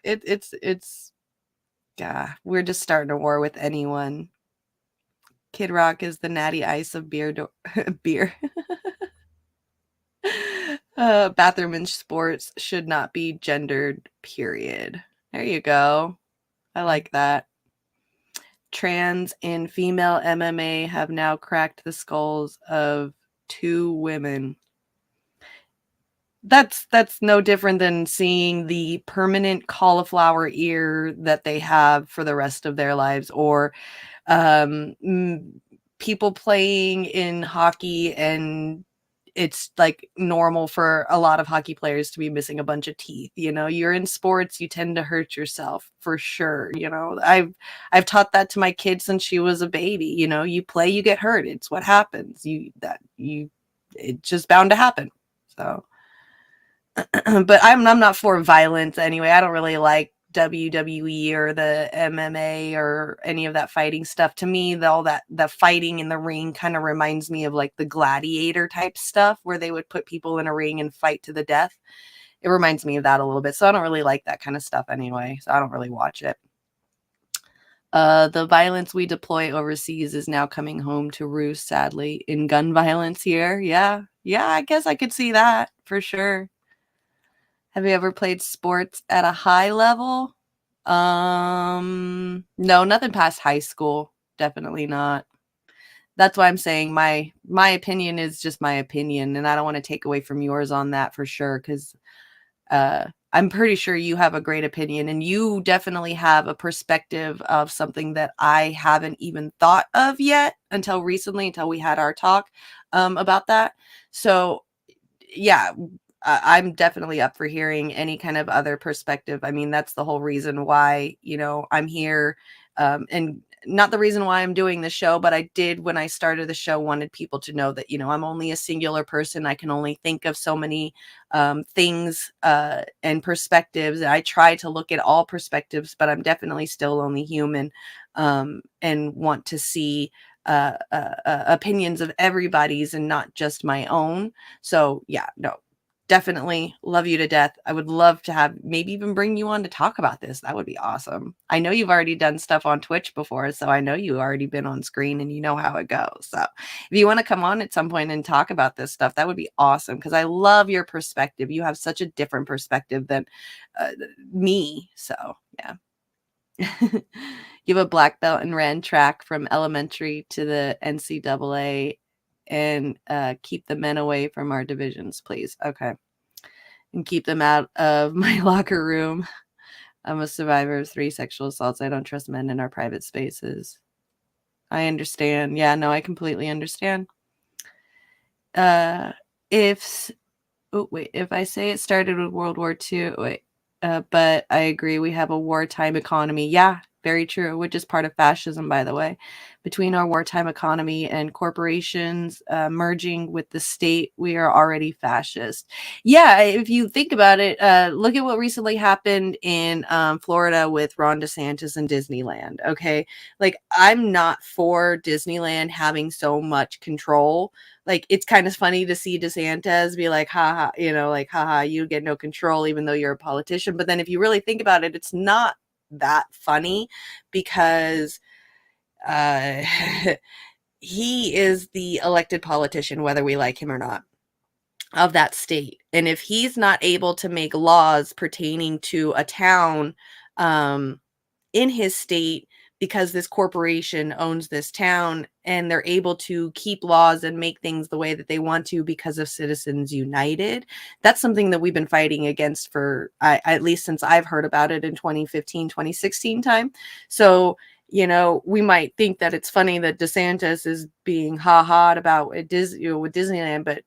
it's we're just starting a war with anyone. Kid Rock is the natty ice of beer. Beer. Bathroom and sports should not be gendered, period. There you go. I like that. Trans and female MMA have now cracked the skulls of 2 women. That's no different than seeing the permanent cauliflower ear that they have for the rest of their lives, or people playing in hockey, and it's like normal for a lot of hockey players to be missing a bunch of teeth. You know, you're in sports, you tend to hurt yourself for sure. You know, I've taught that to my kid since she was a baby. You know, you play, you get hurt. It's what happens. It's just bound to happen. So, but I'm not for violence anyway. I don't really like WWE or the MMA or any of that fighting stuff. To me, the fighting in the ring kind of reminds me of like the gladiator type stuff where they would put people in a ring and fight to the death. It reminds me of that a little bit. So I don't really like that kind of stuff anyway. So I don't really watch it. The violence we deploy overseas is now coming home to roost, sadly, in gun violence here. Yeah, I guess I could see that for sure. Have you ever played sports at a high level? No, nothing past high school. Definitely not. That's why I'm saying my opinion is just my opinion, and I don't want to take away from yours on that for sure, because I'm pretty sure you have a great opinion, and you definitely have a perspective of something that I haven't even thought of yet until recently, until we had our talk about that. So yeah, I'm definitely up for hearing any kind of other perspective. I mean, that's the whole reason why, you know, I'm here, and not the reason why I'm doing the show, but I did, when I started the show, wanted people to know that, you know, I'm only a singular person. I can only think of so many things and perspectives. I try to look at all perspectives, but I'm definitely still only human, and want to see opinions of everybody's and not just my own. So yeah, no, definitely love you to death. I would love to have maybe even bring you on to talk about this. That would be awesome. I know you've already done stuff on Twitch before, so I know you've already been on screen and you know how it goes. So if you want to come on at some point and talk about this stuff, that would be awesome, because I love your perspective. You have such a different perspective than me. So yeah. You have a black belt and ran track from elementary to the NCAA, and keep the men away from our divisions, please. Okay. And keep them out of my locker room. I'm a survivor of 3 sexual assaults. I don't trust men in our private spaces. I understand. Yeah, no, I completely understand. If I say it started with World War II, but I agree, we have a wartime economy. Yeah, very true, which is part of fascism, by the way. Between our wartime economy and corporations merging with the state, we are already fascist. Yeah, if you think about it, look at what recently happened in Florida with Ron DeSantis and Disneyland. Okay, like, I'm not for Disneyland having so much control. Like, it's kind of funny to see DeSantis be like, haha, you know, like, haha, you get no control even though you're a politician. But then if you really think about it, it's not that funny, because he is the elected politician, whether we like him or not, of that state. And if he's not able to make laws pertaining to a town in his state because this corporation owns this town, and they're able to keep laws and make things the way that they want to because of Citizens United. That's something that we've been fighting against for at least since I've heard about it in 2015, 2016 time. So, you know, we might think that it's funny that DeSantis is being ha-ha'd about with Disneyland, but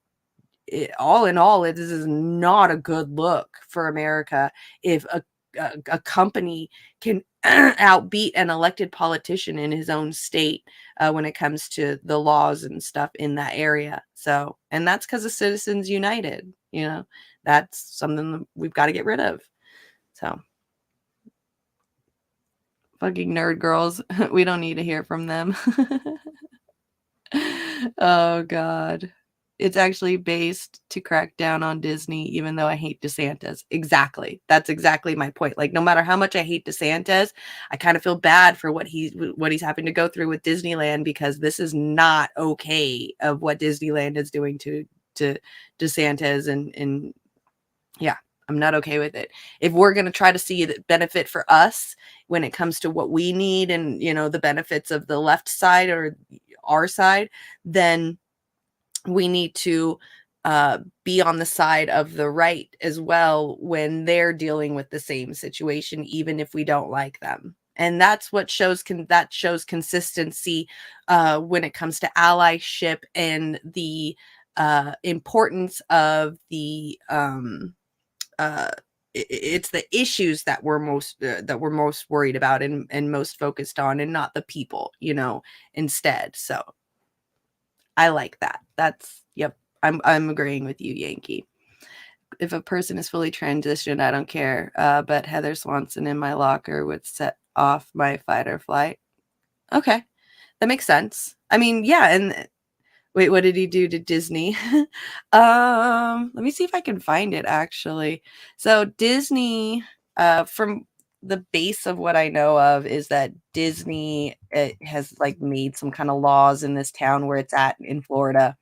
all in all, this is not a good look for America if a company can outbeat an elected politician in his own state when it comes to the laws and stuff in that area. So, and that's because of Citizens United. You know, that's something that we've got to get rid of. So, fucking nerd girls, we don't need to hear from them. Oh, God. It's actually based to crack down on Disney, even though I hate DeSantis. Exactly. That's exactly my point. Like, no matter how much I hate DeSantis, I kind of feel bad for what he's having to go through with Disneyland, because this is not okay of what Disneyland is doing to DeSantis. And yeah, I'm not okay with it. If we're going to try to see the benefit for us when it comes to what we need and, you know, the benefits of the left side or our side, then we need to be on the side of the right as well when they're dealing with the same situation, even if we don't like them. And that's what shows consistency when it comes to allyship and the importance of the it's the issues that we're most worried about and most focused on, and not the people, you know, instead. So I like that. Yep. I'm agreeing with you, Yankee. If a person is fully transitioned, I don't care. But Heather Swanson in my locker would set off my fight or flight. Okay. That makes sense. I mean, yeah. And wait, what did he do to Disney? Let me see if I can find it, actually. So Disney, from the base of what I know of, is that Disney has like made some kind of laws in this town where it's at in Florida.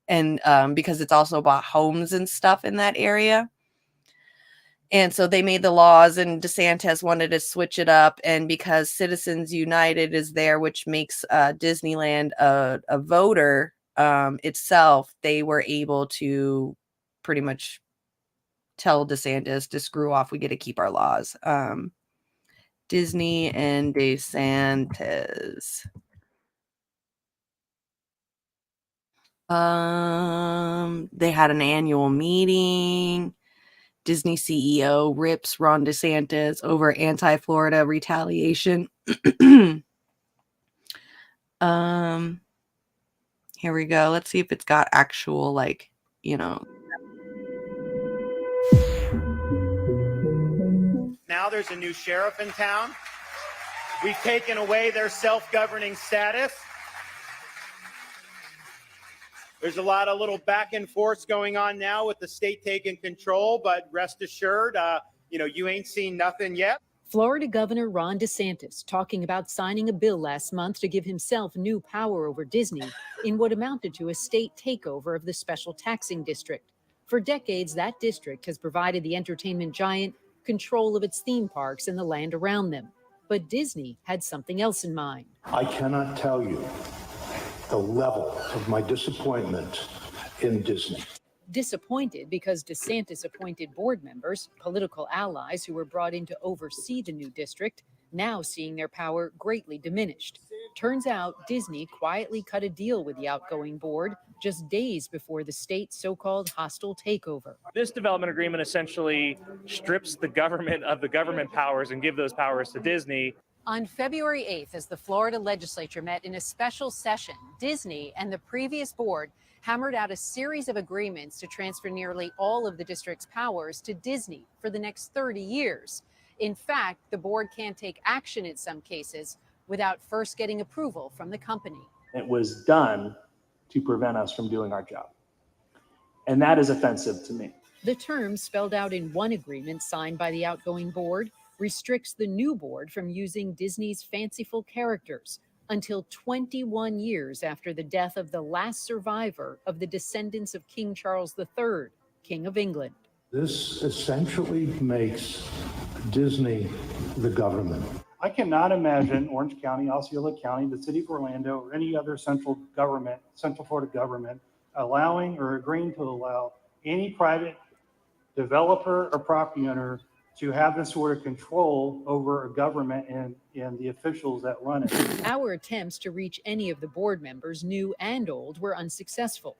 And because it's also bought homes and stuff in that area. And so they made the laws, and DeSantis wanted to switch it up. And because Citizens United is there, which makes Disneyland a voter itself, they were able to pretty much tell DeSantis to screw off. We get to keep our laws. Disney and DeSantis. They had an annual meeting. Disney CEO rips Ron DeSantis over anti-Florida retaliation. Here we go. Let's see if it's got actual, like, you know. Now there's a new sheriff in town. We've taken away their self-governing status. There's a lot of little back and forth going on now with the state taking control, but rest assured, you ain't seen nothing yet. Florida Governor Ron DeSantis talking about signing a bill last month to give himself new power over Disney in what amounted to a state takeover of the special taxing district. For decades, that district has provided the entertainment giant control of its theme parks and the land around them. But Disney had something else in mind. I cannot tell you the level of my disappointment in Disney. Disappointed because DeSantis appointed board members, political allies who were brought in to oversee the new district, now seeing their power greatly diminished. Turns out Disney quietly cut a deal with the outgoing board just days before the state's so-called hostile takeover. This development agreement essentially strips the government of the government powers and give those powers to Disney. On February 8th, as the Florida legislature met in a special session, Disney and the previous board hammered out a series of agreements to transfer nearly all of the district's powers to Disney for the next 30 years. In fact, the board can't take action in some cases without first getting approval from the company. It was done to prevent us from doing our job. And that is offensive to me. The terms spelled out in one agreement signed by the outgoing board restricts the new board from using Disney's fanciful characters until 21 years after the death of the last survivor of the descendants of King Charles III, King of England. This essentially makes Disney the government. I cannot imagine Orange County, Osceola County, the city of Orlando, or any other Central Florida government allowing or agreeing to allow any private developer or property owner to have this sort of control over a government and the officials that run it. Our attempts to reach any of the board members, new and old, were unsuccessful.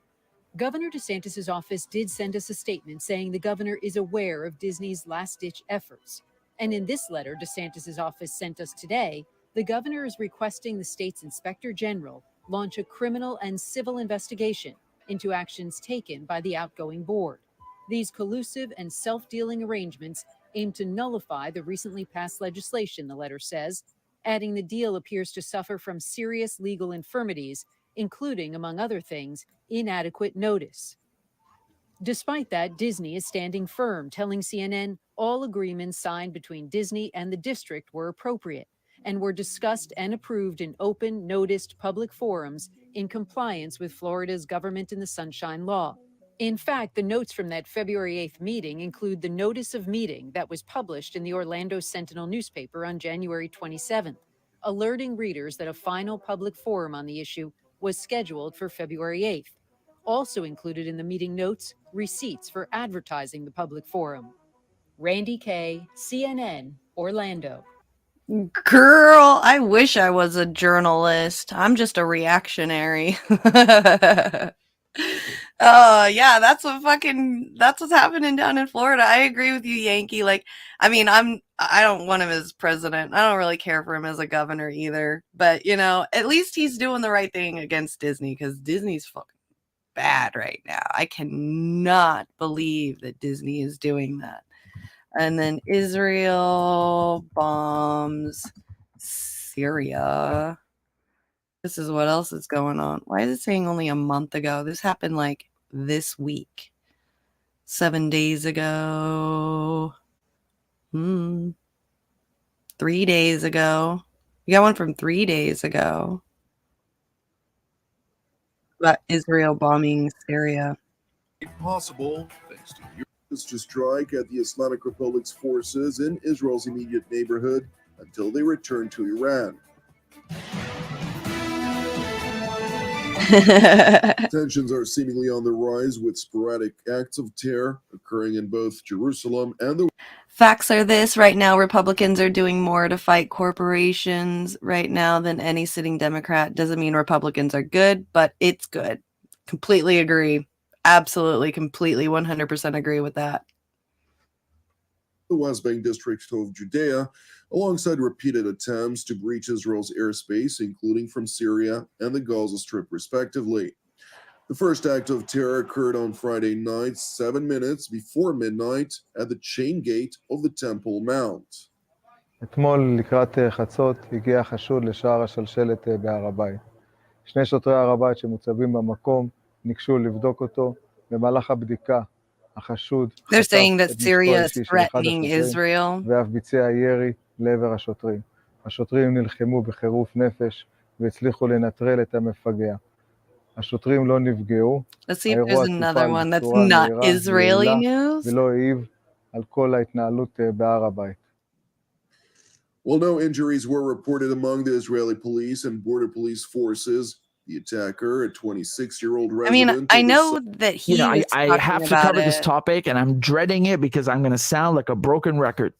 Governor DeSantis' office did send us a statement saying the governor is aware of Disney's last-ditch efforts. And in this letter DeSantis' office sent us today, the governor is requesting the state's inspector general launch a criminal and civil investigation into actions taken by the outgoing board. These collusive and self-dealing arrangements aim to nullify the recently passed legislation, the letter says, adding the deal appears to suffer from serious legal infirmities, including, among other things, inadequate notice. Despite that, Disney is standing firm, telling CNN all agreements signed between Disney and the district were appropriate and were discussed and approved in open, noticed public forums in compliance with Florida's Government in the Sunshine Law. In fact, the notes from that February 8th meeting include the notice of meeting that was published in the Orlando Sentinel newspaper on January 27th, alerting readers that a final public forum on the issue was scheduled for February 8th. Also included in the meeting notes, receipts for advertising the public forum. Randy Kay, CNN, Orlando. Girl, I wish I was a journalist. I'm just a reactionary. Yeah, that's what's happening down in Florida. I agree with you, Yankee. Like, I mean, I don't want him as president. I don't really care for him as a governor either. But, you know, at least he's doing the right thing against Disney, because Disney's fucking bad right now. I cannot believe that Disney is doing that. And then Israel bombs Syria. This is what else is going on. Why is it saying only a month ago? This happened like this week. 7 days ago. 3 days ago. You got one from 3 days ago. About Israel bombing Syria. Possible, thanks to Europe, to strike at the Islamic Republic's forces in Israel's immediate neighborhood until they return to Iran. Tensions are seemingly on the rise, with sporadic acts of terror occurring in both Jerusalem and the... Facts are this: right now, Republicans are doing more to fight corporations right now than any sitting Democrat. Doesn't mean Republicans are good, but it's good. Completely agree. Absolutely, completely, 100% agree with that. The West Bank district of Judea, alongside repeated attempts to breach Israel's airspace, including from Syria and the Gaza Strip, respectively. The first act of terror occurred on Friday night, 7 minutes before midnight, at the chain gate of the Temple Mount. אתמול לקראת חצות הגיע חשוד לשער השלשלת בהר הבית. שני שוטרי הר הבית שמוצבים במקום ניגשו לבדוק אותו. במהלך הבדיקה החשוד They're saying that Syria is threatening Israel. ואף ביצע ירי לעבר השוטרים. השוטרים נלחמו בחירוף נפש והצליחו לנטרל את המפגע. השוטרים לא נפגעו. Let's see if there's another one that's not Israeli news. ולא העיב על כל ההתנהלות בהר הבית. Well, no injuries were reported among the Israeli police and border police forces. The attacker, a 26-year-old resident. I mean, I know that he was I have to cover this topic, and I'm dreading it because I'm going to sound like a broken record.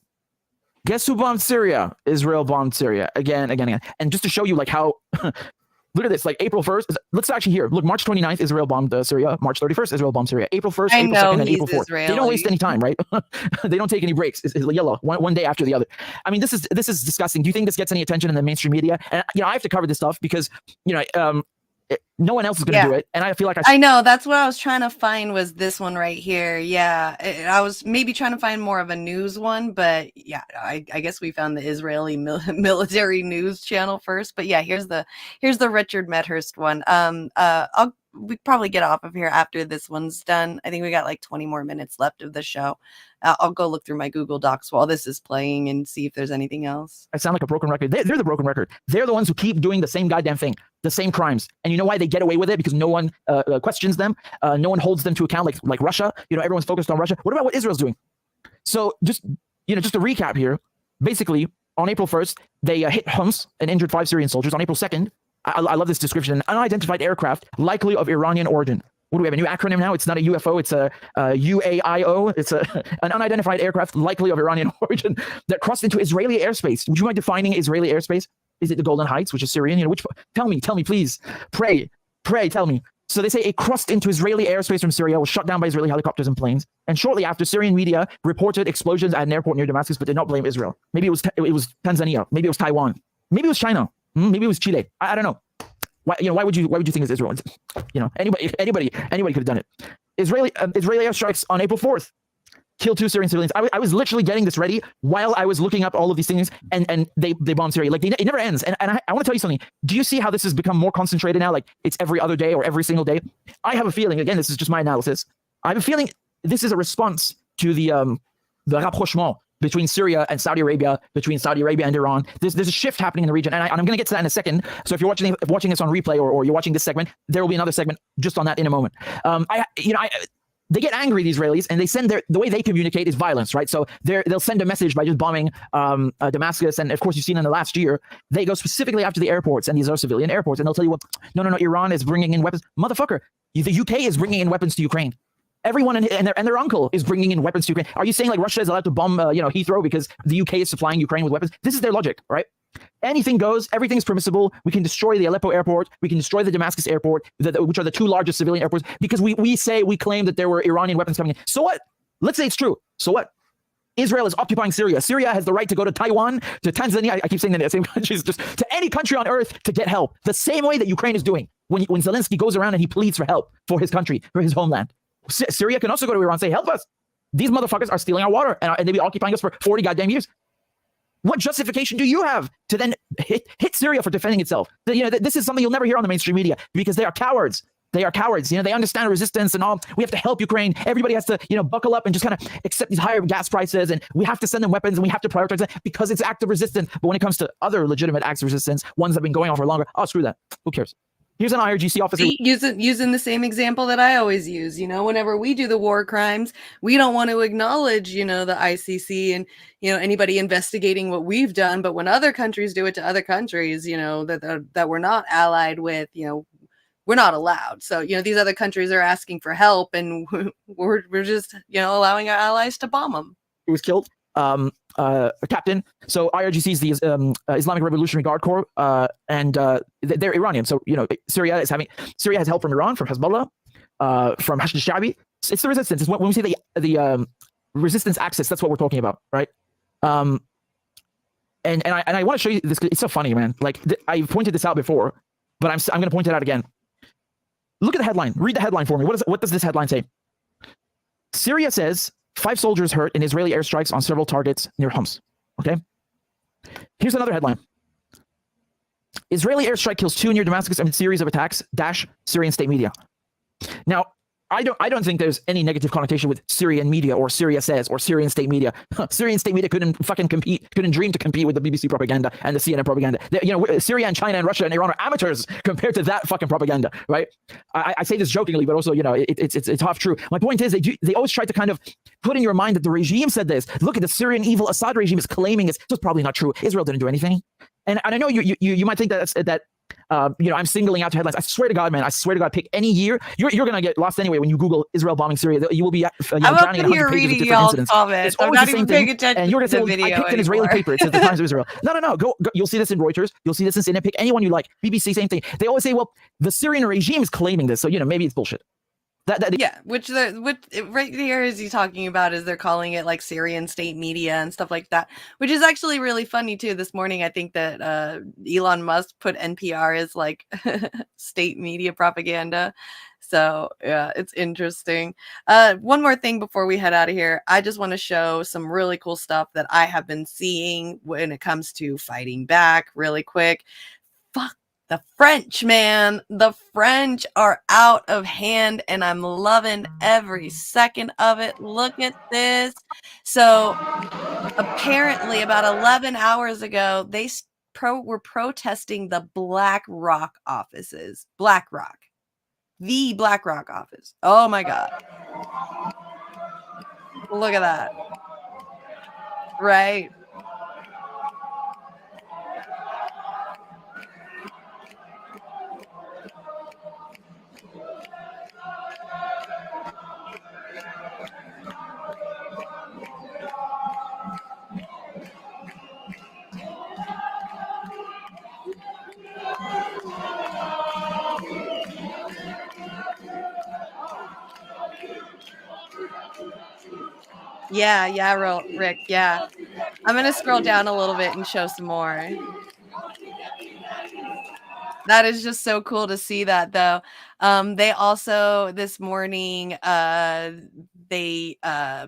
Guess who bombed Syria? Israel bombed Syria again. And just to show you like how, look at this, like April 1st, let's actually here. Look, March 29th, Israel bombed Syria. March 31st, Israel bombed Syria. April 1st, April 2nd, and April 4th. Israeli. They don't waste any time, right? They don't take any breaks. It's yellow, one day after the other. I mean, this is disgusting. Do you think this gets any attention in the mainstream media? And, I have to cover this stuff because, no one else is going to do it. And I feel like I know. That's what I was trying to find, was this one right here. Yeah. I was maybe trying to find more of a news one, but yeah, I guess we found the Israeli military news channel first. But yeah, here's the Richard Medhurst one. We probably get off of here after this one's done. I think we got like 20 more minutes left of the show. I'll go look through my Google Docs while this is playing and see if there's anything else. I sound like a broken record. They're the broken record. They're the ones who keep doing the same goddamn thing, the same crimes. And you know why they get away with it? Because no one questions them. No one holds them to account like Russia. Everyone's focused on Russia. What about what Israel's doing? So just to recap here, basically, On April 1st, they hit Homs and injured 5 Syrian soldiers. On April 2nd, I love this description, an unidentified aircraft likely of Iranian origin. What do we have, a new acronym now? It's not a UFO, it's a UAIO. It's an unidentified aircraft likely of Iranian origin that crossed into Israeli airspace. Would you mind defining Israeli airspace? Is it the Golden Heights, which is Syrian? You know, tell me, please. Pray, tell me. So they say it crossed into Israeli airspace from Syria, was shot down by Israeli helicopters and planes. And shortly after, Syrian media reported explosions at an airport near Damascus, but did not blame Israel. Maybe it was Tanzania. Maybe it was Taiwan. Maybe it was China. Maybe it was Chile. I don't know. Why would you think it's Israel? You know, anybody could have done it. Israeli airstrikes on April 4th killed 2 Syrian civilians. I was literally getting this ready while I was looking up all of these things, and they bombed Syria. Like it never ends. And I want to tell you something. Do you see how this has become more concentrated now? Like it's every other day or every single day. I have a feeling. Again, this is just my analysis. I have a feeling this is a response to the rapprochement between Syria and Saudi Arabia, between Saudi Arabia and Iran. There's a shift happening in the region, and I'm going to get to that in a second. So if you're watching this on replay or you're watching this segment, there will be another segment just on that in a moment. They get angry, the Israelis, and they send the way they communicate is violence, right? So they'll send a message by just bombing Damascus, and of course you've seen in the last year, they go specifically after the airports, and these are civilian airports, and they'll tell you, well, no, Iran is bringing in weapons. Motherfucker, the UK is bringing in weapons to Ukraine. Everyone and their uncle is bringing in weapons to Ukraine. Are you saying like Russia is allowed to bomb Heathrow because the UK is supplying Ukraine with weapons? This is their logic, right? Anything goes. Everything's permissible. We can destroy the Aleppo airport. We can destroy the Damascus airport, which are the 2 largest civilian airports, because we claim that there were Iranian weapons coming in. So what? Let's say it's true. So what? Israel is occupying Syria. Syria has the right to go to Taiwan, to Tanzania. I keep saying the same countries, just to any country on earth to get help. The same way that Ukraine is doing when Zelensky goes around and he pleads for help for his country, for his homeland. Syria can also go to Iran and say, help us. These motherfuckers are stealing our water and they be occupying us for 40 goddamn years. What justification do you have to then hit Syria for defending itself? This is something you'll never hear on the mainstream media because they are cowards. They are cowards. They understand resistance and all. We have to help Ukraine. Everybody has to, buckle up and just kind of accept these higher gas prices. And we have to send them weapons and we have to prioritize that because it's active resistance. But when it comes to other legitimate acts of resistance, ones that have been going on for longer, screw that. Who cares? Here's an IRGC officer. Using the same example that I always use, whenever we do the war crimes, we don't want to acknowledge, the ICC and, anybody investigating what we've done. But when other countries do it to other countries, that we're not allied with, we're not allowed. So, these other countries are asking for help and we're just, allowing our allies to bomb them. He was killed. A captain. So IRGC is the Islamic Revolutionary Guard Corps, and they're Iranian. So Syria has help from Iran, from Hezbollah, from Hashd al-Sha'bi. It's the resistance. It's when we say the resistance axis. That's what we're talking about, right? And I want to show you this. It's so funny, man. Like I've pointed this out before, but I'm going to point it out again. Look at the headline. Read the headline for me. What does this headline say? Syria says 5 soldiers hurt in Israeli airstrikes on several targets near Homs. Okay. Here's another headline. Israeli airstrike kills 2 near Damascus amid series of attacks. Syrian state media. Now, I don't think there's any negative connotation with Syrian media or Syria says or Syrian state media. Syrian state media couldn't dream to compete with the BBC propaganda and the CNN propaganda. Syria and China and Russia and Iran are amateurs compared to that fucking propaganda, right? I say this jokingly, but also, it's half true. My point is they always try to kind of put in your mind that the regime said this. Look at the Syrian evil Assad regime is claiming it's just probably not true. Israel didn't do anything. And I know you might think that I'm singling out headlines. I swear to God, man. I swear to God, pick any year. You're going to get lost anyway when you Google Israel bombing Syria. You will be I'm up in here reading y'all's comments. It's always the same thing. And you're going to say, I picked an Israeli paper. It says the Times of Israel. No. Go. You'll see this in Reuters. You'll see this in CNN. Pick anyone you like. BBC, same thing. They always say, well, the Syrian regime is claiming this. So, maybe it's bullshit. Which right here is he talking about is they're calling it like Syrian state media and stuff like that, which is actually really funny too. This morning, I think that Elon Musk put NPR as like state media propaganda. So yeah, it's interesting. One more thing before we head out of here, I just want to show some really cool stuff that I have been seeing when it comes to fighting back really quick. Fuck. The French, man, the French are out of hand and I'm loving every second of it. Look at this. So apparently about 11 hours ago, they were protesting the BlackRock offices. BlackRock, the BlackRock office. Oh my God. Look at that. Right. Yeah, Rick. Yeah. I'm going to scroll down a little bit and show some more. That is just so cool to see that, though. They also this morning they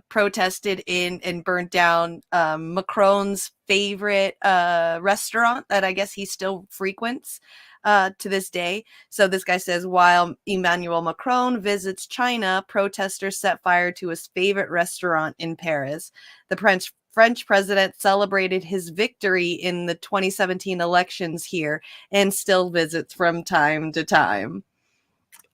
protested in and burnt down Macron's favorite restaurant that I guess he still frequents to this day. So this guy says, while Emmanuel Macron visits China, protesters set fire to his favorite restaurant in Paris. The French president celebrated his victory in the 2017 elections here and still visits from time to time.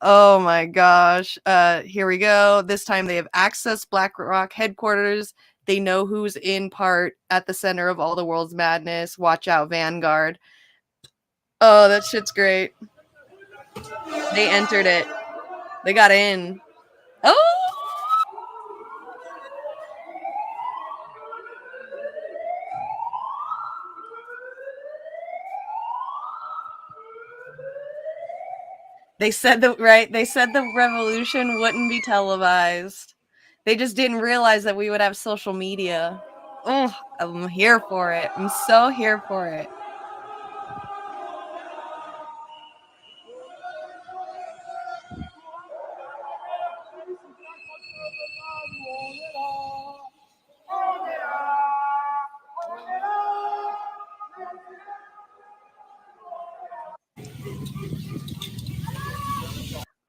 Oh my gosh. Here we go. This time they have accessed BlackRock headquarters. They know who's in part at the center of all the world's madness. Watch out, Vanguard. Oh, that shit's great. They entered it. They got in. Oh! They said the revolution wouldn't be televised. They just didn't realize that we would have social media. Oh, I'm here for it. I'm so here for it.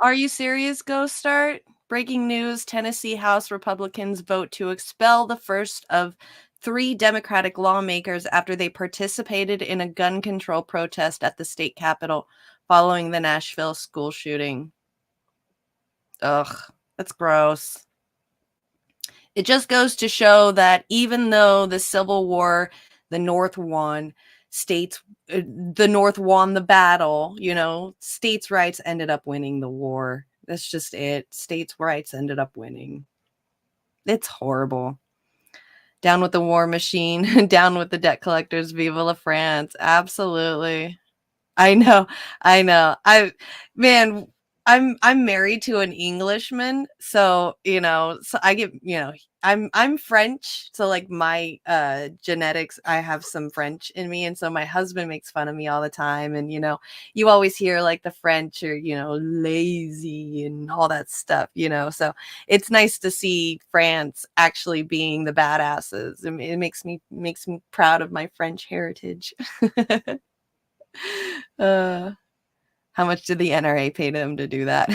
Are you serious, Ghost Start? Breaking news, Tennessee House Republicans vote to expel the first of 3 Democratic lawmakers after they participated in a gun control protest at the state capitol following the Nashville school shooting. Ugh, that's gross. It just goes to show that even though the Civil War, the North won, the North won the battle, states' rights ended up winning the war. That's just it. States' rights ended up winning. It's horrible. Down with the war machine, down with the debt collectors, vive la France. Absolutely. I know. I'm married to an Englishman, so so I get I'm French, so like my genetics, I have some French in me, and so my husband makes fun of me all the time, and you always hear like the French are lazy and all that stuff, so it's nice to see France actually being the badasses. It makes me proud of my French heritage. How much did the NRA pay them to do that?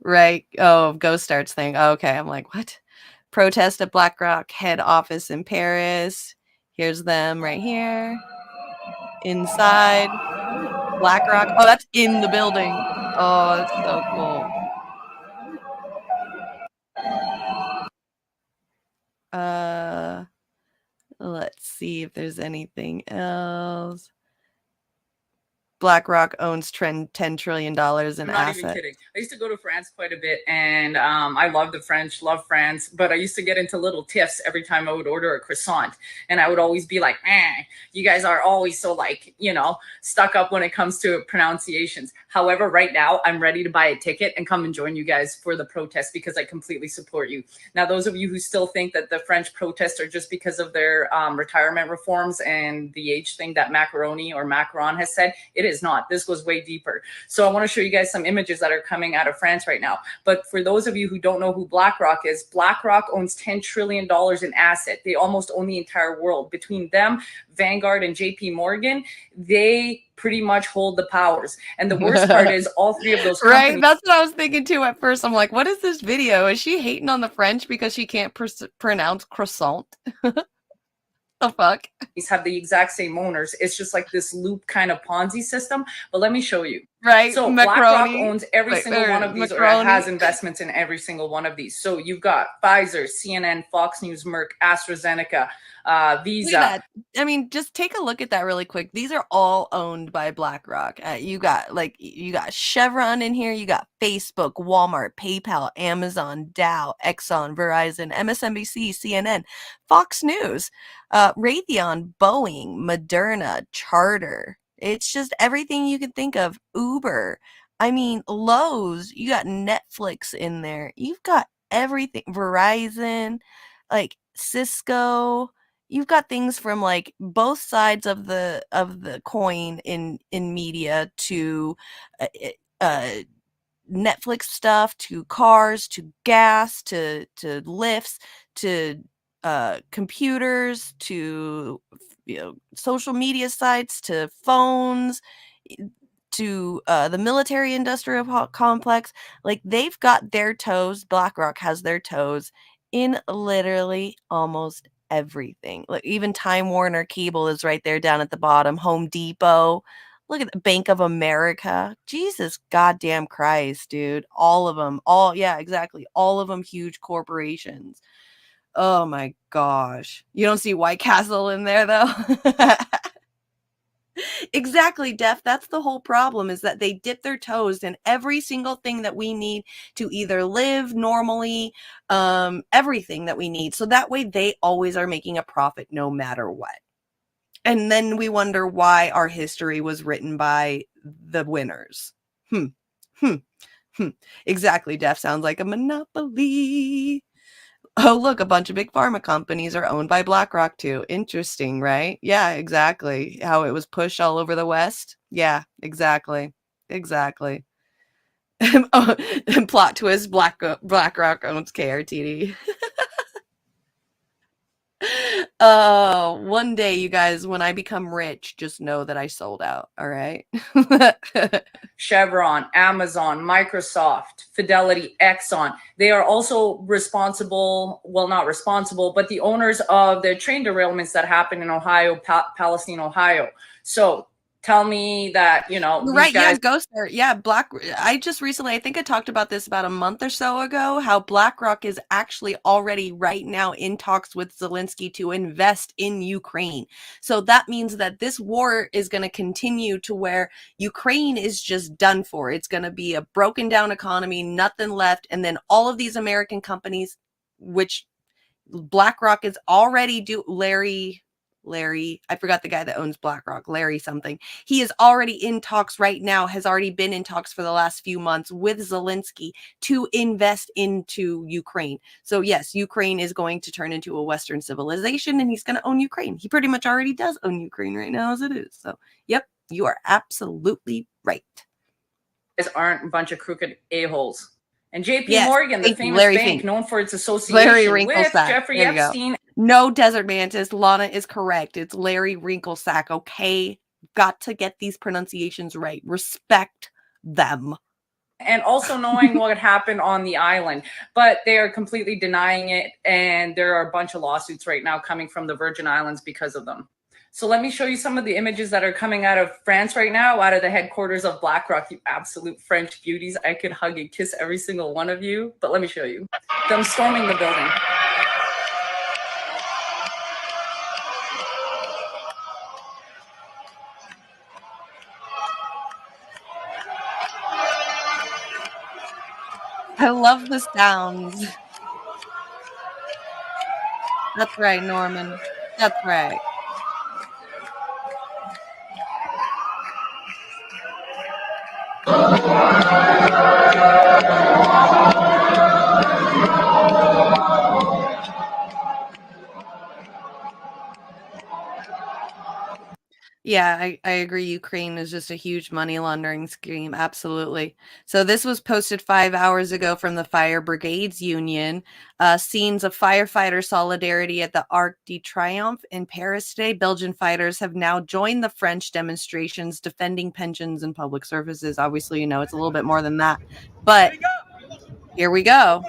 Right. Oh, Ghost Starts thing. Oh, okay. I'm like, what? Protest at BlackRock head office in Paris. Here's them right here. Inside. BlackRock. Oh, that's in the building. Oh, that's so cool. Let's see if there's anything else. BlackRock owns $10 trillion in assets. I'm not even kidding. I used to go to France quite a bit, and I love the French, love France, but I used to get into little tiffs every time I would order a croissant, and I would always be like, you guys are always so stuck up when it comes to pronunciations. However, right now, I'm ready to buy a ticket and come and join you guys for the protest because I completely support you. Now, those of you who still think that the French protests are just because of their retirement reforms and the age thing that Macron has said, it is not. This goes way deeper. So I want to show you guys some images that are coming out of France right now. But for those of you who don't know who BlackRock is, BlackRock owns $10 trillion in asset. They almost own the entire world. Between them, Vanguard and JP Morgan, they pretty much hold the powers. And the worst part is all 3 of those companies. Right? That's what I was thinking too at first. I'm like, what is this video? Is she hating on the French because she can't pronounce croissant? The fuck? Have the exact same owners. It's just like this loop kind of Ponzi system. But let me show you. Right. So BlackRock owns every single one of these, or has investments in every single one of these. So you've got Pfizer, CNN, Fox News, Merck, AstraZeneca, Visa. Look at that. I mean, just take a look at that really quick. These are all owned by BlackRock. You got Chevron in here. You got Facebook, Walmart, PayPal, Amazon, Dow, Exxon, Verizon, MSNBC, CNN, Fox News, Raytheon, Boeing, Moderna, Charter. It's just everything you can think of. Uber, I mean, Lowe's, you got Netflix in there. You've got everything. Verizon, like Cisco. You've got things from like both sides of the coin in media to uh, Netflix stuff, to cars, to gas, to lifts, to computers, to social media sites, to phones, to the military industrial complex. Like they've got their toes. BlackRock has their toes in literally almost everything. Like even Time Warner Cable is right there down at the bottom. Home Depot. Look at the Bank of America. Jesus goddamn Christ, dude. All of them. Yeah, exactly. All of them huge corporations. Oh my gosh. You don't see White Castle in there though? Exactly, Def. That's the whole problem, is that they dip their toes in every single thing that we need to either live normally, everything that we need. So that way they always are making a profit no matter what. And then we wonder why our history was written by the winners. Exactly, Def. Sounds like a monopoly. Oh, look, a bunch of big pharma companies are owned by BlackRock too. Interesting, right? Yeah, exactly. How it was pushed all over the West. Yeah, exactly. Exactly. And plot twist, BlackRock owns KRTD. One day, you guys, when I become rich, just know that I sold out. All right. Chevron, Amazon, Microsoft, Fidelity, Exxon. They are also responsible, well, not responsible, but the owners of the train derailments that happened in Ohio, Palestine, Ohio. So tell me that, You're these right. Yeah, guys. Ghost there. Yeah, I just recently, I think I talked about this about a month or so ago, how BlackRock is actually already right now in talks with Zelensky to invest in Ukraine. So that means that this war is going to continue to where Ukraine is just done for. It's going to be a broken down economy, nothing left. And then all of these American companies, which BlackRock is already Larry, I forgot the guy that owns BlackRock, Larry something. He is already in talks right now, has already been in talks for the last few months with Zelensky to invest into Ukraine. So yes, Ukraine is going to turn into a Western civilization and he's going to own Ukraine. He pretty much already does own Ukraine right now as it is. So yep, you are absolutely right. Aren't a bunch of crooked a-holes. And JP Yes, Morgan, the thank you, famous Larry bank Fink. known for its Larry association with Wrinklesack. Jeffrey There you go. Epstein. No, Desert Mantis. Lana is correct. It's Larry Wrinklesack. Okay. Got to get these pronunciations right. Respect them. And also knowing what happened on the island, but they are completely denying it. And there are a bunch of lawsuits right now coming from the Virgin Islands because of them. So let me show you some of the images that are coming out of France right now, out of the headquarters of BlackRock, you absolute French beauties. I could hug and kiss every single one of you, but let me show you them storming the building. I love the sounds. That's right, Norman. That's right. Yeah, I agree. Ukraine is just a huge money laundering scheme. Absolutely. So this was posted 5 hours ago from the Fire Brigades Union. Scenes of firefighter solidarity at the Arc de Triomphe in Paris today. Belgian fighters have now joined the French demonstrations defending pensions and public services. Obviously, it's a little bit more than that. But here we go.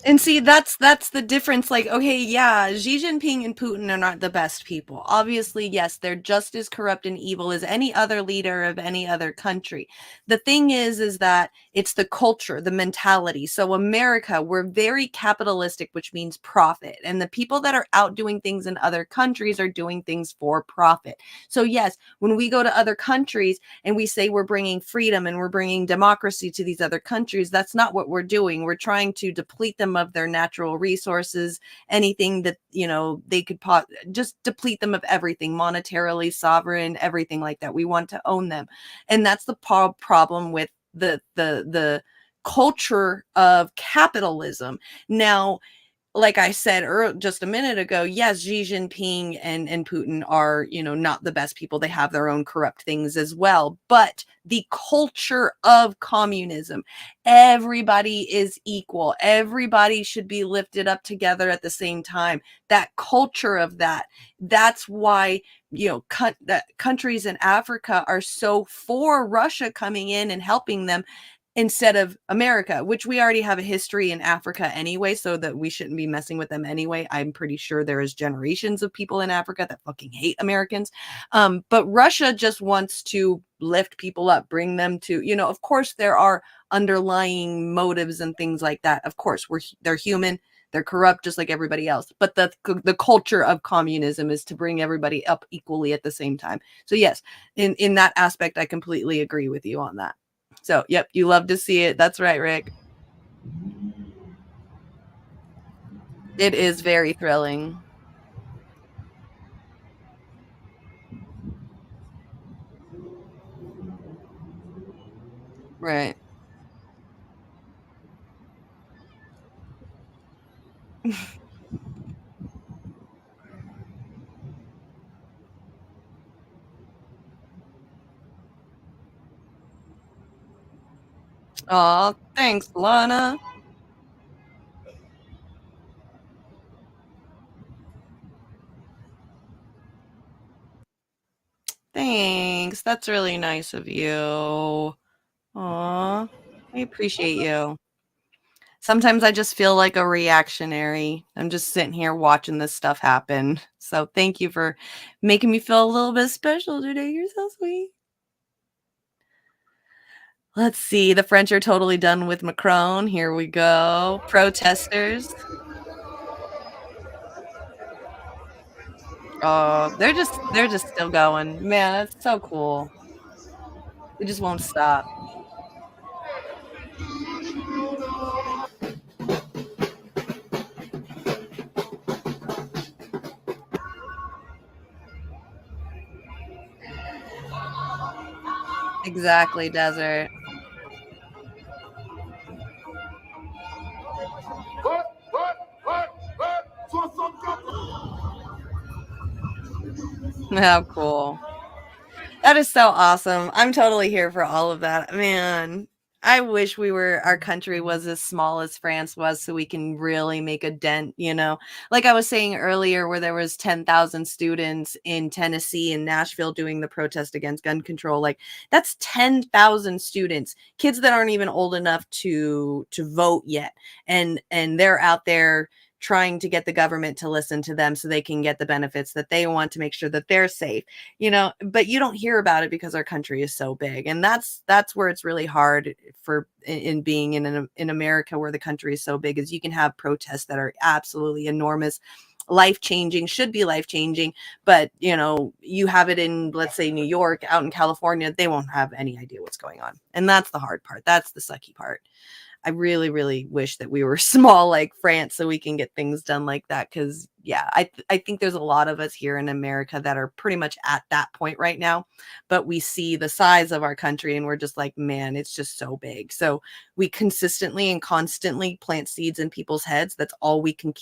And see, that's the difference. Like, okay, yeah, Xi Jinping and Putin are not the best people. Obviously, yes, they're just as corrupt and evil as any other leader of any other country. The thing is that it's the culture, the mentality. So America, we're very capitalistic, which means profit. And the people that are out doing things in other countries are doing things for profit. So yes, when we go to other countries and we say we're bringing freedom and we're bringing democracy to these other countries, that's not what we're doing. We're trying to deplete them of their natural resources, anything that, you know, they could just deplete them of everything, monetarily, sovereign, everything like that. We want to own them. And that's the problem with the culture of capitalism. Now, like I said just a minute ago, yes, Xi Jinping and Putin are, you know, not the best people. They have their own corrupt things as well. But the culture of communism, everybody is equal. Everybody should be lifted up together at the same time. That culture of that's why, you know, that countries in Africa are so for Russia coming in and helping them, instead of America, which we already have a history in Africa anyway, so that we shouldn't be messing with them anyway. I'm pretty sure there is generations of people in Africa that fucking hate Americans. But Russia just wants to lift people up, bring them to, you know, of course there are underlying motives and things like that. Of course, they're human. They're corrupt just like everybody else. But the culture of communism is to bring everybody up equally at the same time. So yes, in that aspect, I completely agree with you on that. So, yep, you love to see it. That's right, Rick. It is very thrilling. Right. Oh, thanks, Lana. Thanks. That's really nice of you. Aw, I appreciate you. Sometimes I just feel like a reactionary. I'm just sitting here watching this stuff happen. So thank you for making me feel a little bit special today. You're so sweet. Let's see. The French are totally done with Macron. Here we go. Protesters. Oh, they're just still going. Man, that's so cool. They just won't stop. Exactly, Desert. How cool. That is so awesome. I'm totally here for all of that. Man, I wish our country was as small as France was so we can really make a dent, you know? Like I was saying earlier, where there was 10,000 students in Tennessee and Nashville doing the protest against gun control. Like that's 10,000 students, kids that aren't even old enough to vote yet. And they're out there trying to get the government to listen to them so they can get the benefits that they want to make sure that they're safe, you know. But you don't hear about it because our country is so big, and that's where it's really hard for in being in America, where the country is so big, is you can have protests that are absolutely enormous, life-changing, should be life-changing, but you know, you have it in, let's say, New York, out in California, they won't have any idea what's going on. And that's the hard part. That's the sucky part. I really, really wish that we were small like France so we can get things done like that. Because, yeah, I think there's a lot of us here in America that are pretty much at that point right now. But we see the size of our country and we're just like, man, it's just so big. So we consistently and constantly plant seeds in people's heads. That's all we can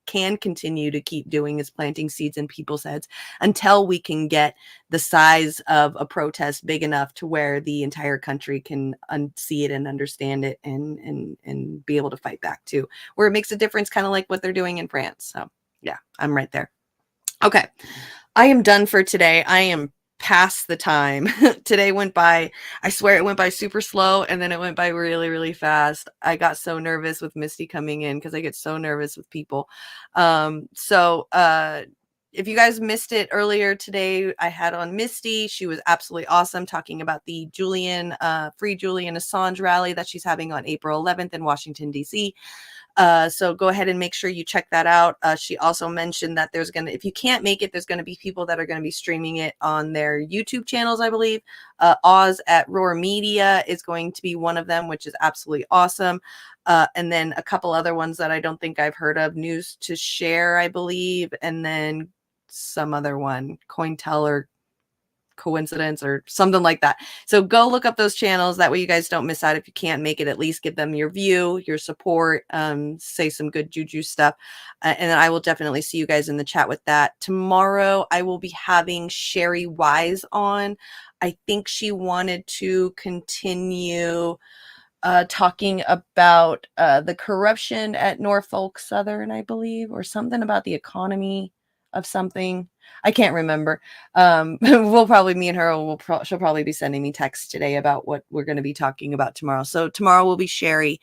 continue to keep doing, is planting seeds in people's heads until we can get the size of a protest big enough to where the entire country can see it and understand it and be able to fight back too, where it makes a difference, kind of like what they're doing in France. So yeah, I'm right there. Okay, I am done for today. I am past the time. Today went by, I swear it went by super slow, and then it went by really, really fast. I got so nervous with Misty coming in because I get so nervous with people. If you guys missed it earlier today, I had on Misty. She was absolutely awesome talking about the Free Julian Assange rally that she's having on April 11th in Washington, D.C. So go ahead and make sure you check that out. She also mentioned that if you can't make it, there's going to be people that are going to be streaming it on their YouTube channels, I believe. Oz at Roar Media is going to be one of them, which is absolutely awesome. And then a couple other ones that I don't think I've heard of. News to Share, I believe. And then some other one, CoinTeller Coincidence or something like that. So go look up those channels. That way you guys don't miss out. If you can't make it, at least give them your view, your support, say some good juju stuff. And then I will definitely see you guys in the chat with that. Tomorrow, I will be having Sherry Wise on. I think she wanted to continue talking about the corruption at Norfolk Southern, I believe, or something about the economy of something. I can't remember. We'll probably, me and her, she'll probably be sending me texts today about what we're going to be talking about tomorrow. So tomorrow will be Sherry.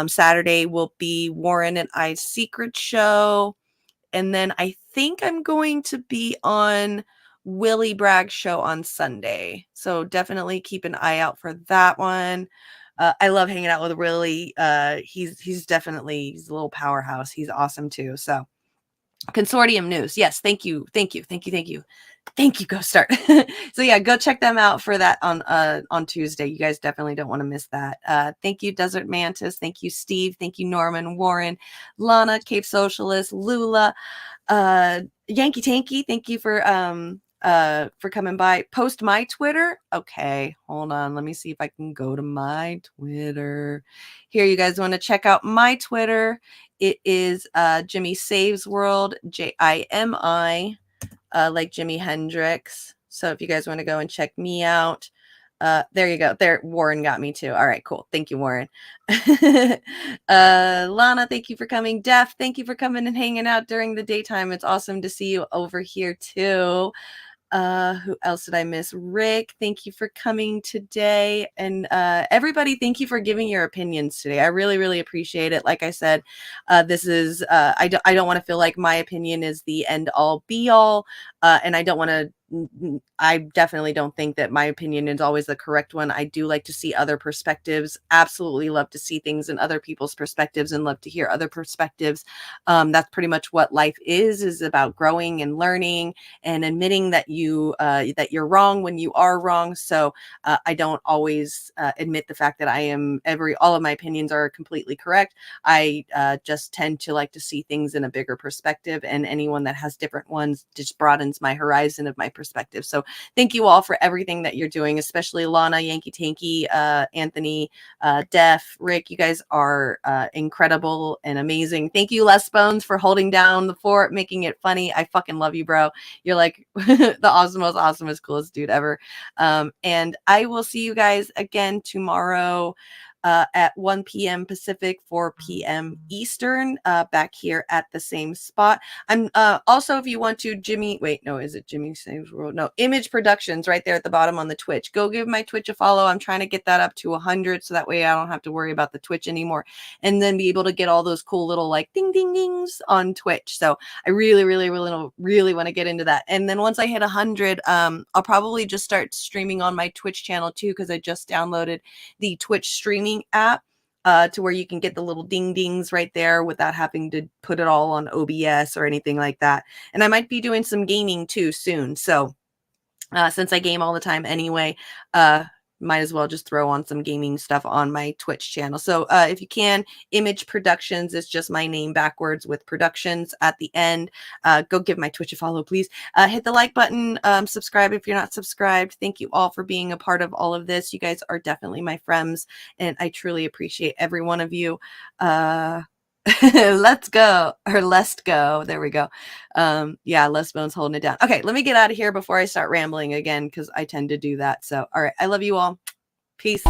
Saturday will be Warren and I's secret show. And then I think I'm going to be on Willie Bragg's show on Sunday. So definitely keep an eye out for that one. I love hanging out with Willie. He's definitely a little powerhouse. He's awesome too. So Consortium News. Yes. Thank you. Go Start. So yeah, go check them out for that on Tuesday. You guys definitely don't want to miss that. Thank you, Desert Mantis. Thank you, Steve. Thank you, Norman, Warren, Lana, Cape Socialist, Lula, Yankee Tanky. Thank you for coming by. Post my Twitter. Okay, hold on. Let me see if I can go to my Twitter. Here, you guys want to check out my Twitter. It is Jimmy Saves World, JIMI, like Jimi Hendrix. So if you guys want to go and check me out, there you go. There, Warren got me too. All right, cool. Thank you, Warren. Lana, thank you for coming. Def, thank you for coming and hanging out during the daytime. It's awesome to see you over here too. Who else did I miss? Rick, thank you for coming today. And everybody, thank you for giving your opinions today. I really, really appreciate it. Like I said, this is, I don't want to feel like my opinion is the end all be all. And I don't want to, I definitely don't think that my opinion is always the correct one. I do like to see other perspectives. Absolutely love to see things in other people's perspectives and love to hear other perspectives. That's pretty much what life is about growing and learning and admitting that you're wrong when you are wrong. So I don't always admit the fact that all of my opinions are completely correct. I just tend to like to see things in a bigger perspective, and anyone that has different ones just broadens my horizon of my perspective. So thank you all for everything that you're doing, especially Lana, Yankee Tanky, Anthony, Def, Rick. You guys are incredible and amazing. Thank you, Les Bones, for holding down the fort, making it funny. I fucking love you, bro. You're like the awesomest, coolest dude ever. And I will see you guys again tomorrow at 1 p.m. Pacific, 4 p.m. Eastern, back here at the same spot. I'm also, if you want to, is it Jimmy Saves World? No, Image Productions right there at the bottom on the Twitch. Go give my Twitch a follow. I'm trying to get that up to 100 so that way I don't have to worry about the Twitch anymore, and then be able to get all those cool little like ding ding dings on Twitch. So I really want to get into that. And then once I hit 100, I'll probably just start streaming on my Twitch channel too, because I just downloaded the Twitch streaming app to where you can get the little ding dings right there without having to put it all on OBS or anything like that. And I might be doing some gaming too soon. So since I game all the time anyway, might as well just throw on some gaming stuff on my Twitch channel. So if you can, Image Productions is just my name backwards with productions at the end. Go give my Twitch a follow, please. Hit the like button, subscribe if you're not subscribed. Thank you all for being a part of all of this. You guys are definitely my friends, and I truly appreciate every one of you. Let's go. There we go. Yeah, Les Bones holding it down. Okay, let me get out of here before I start rambling again, because I tend to do that. So, all right, I love you all. Peace.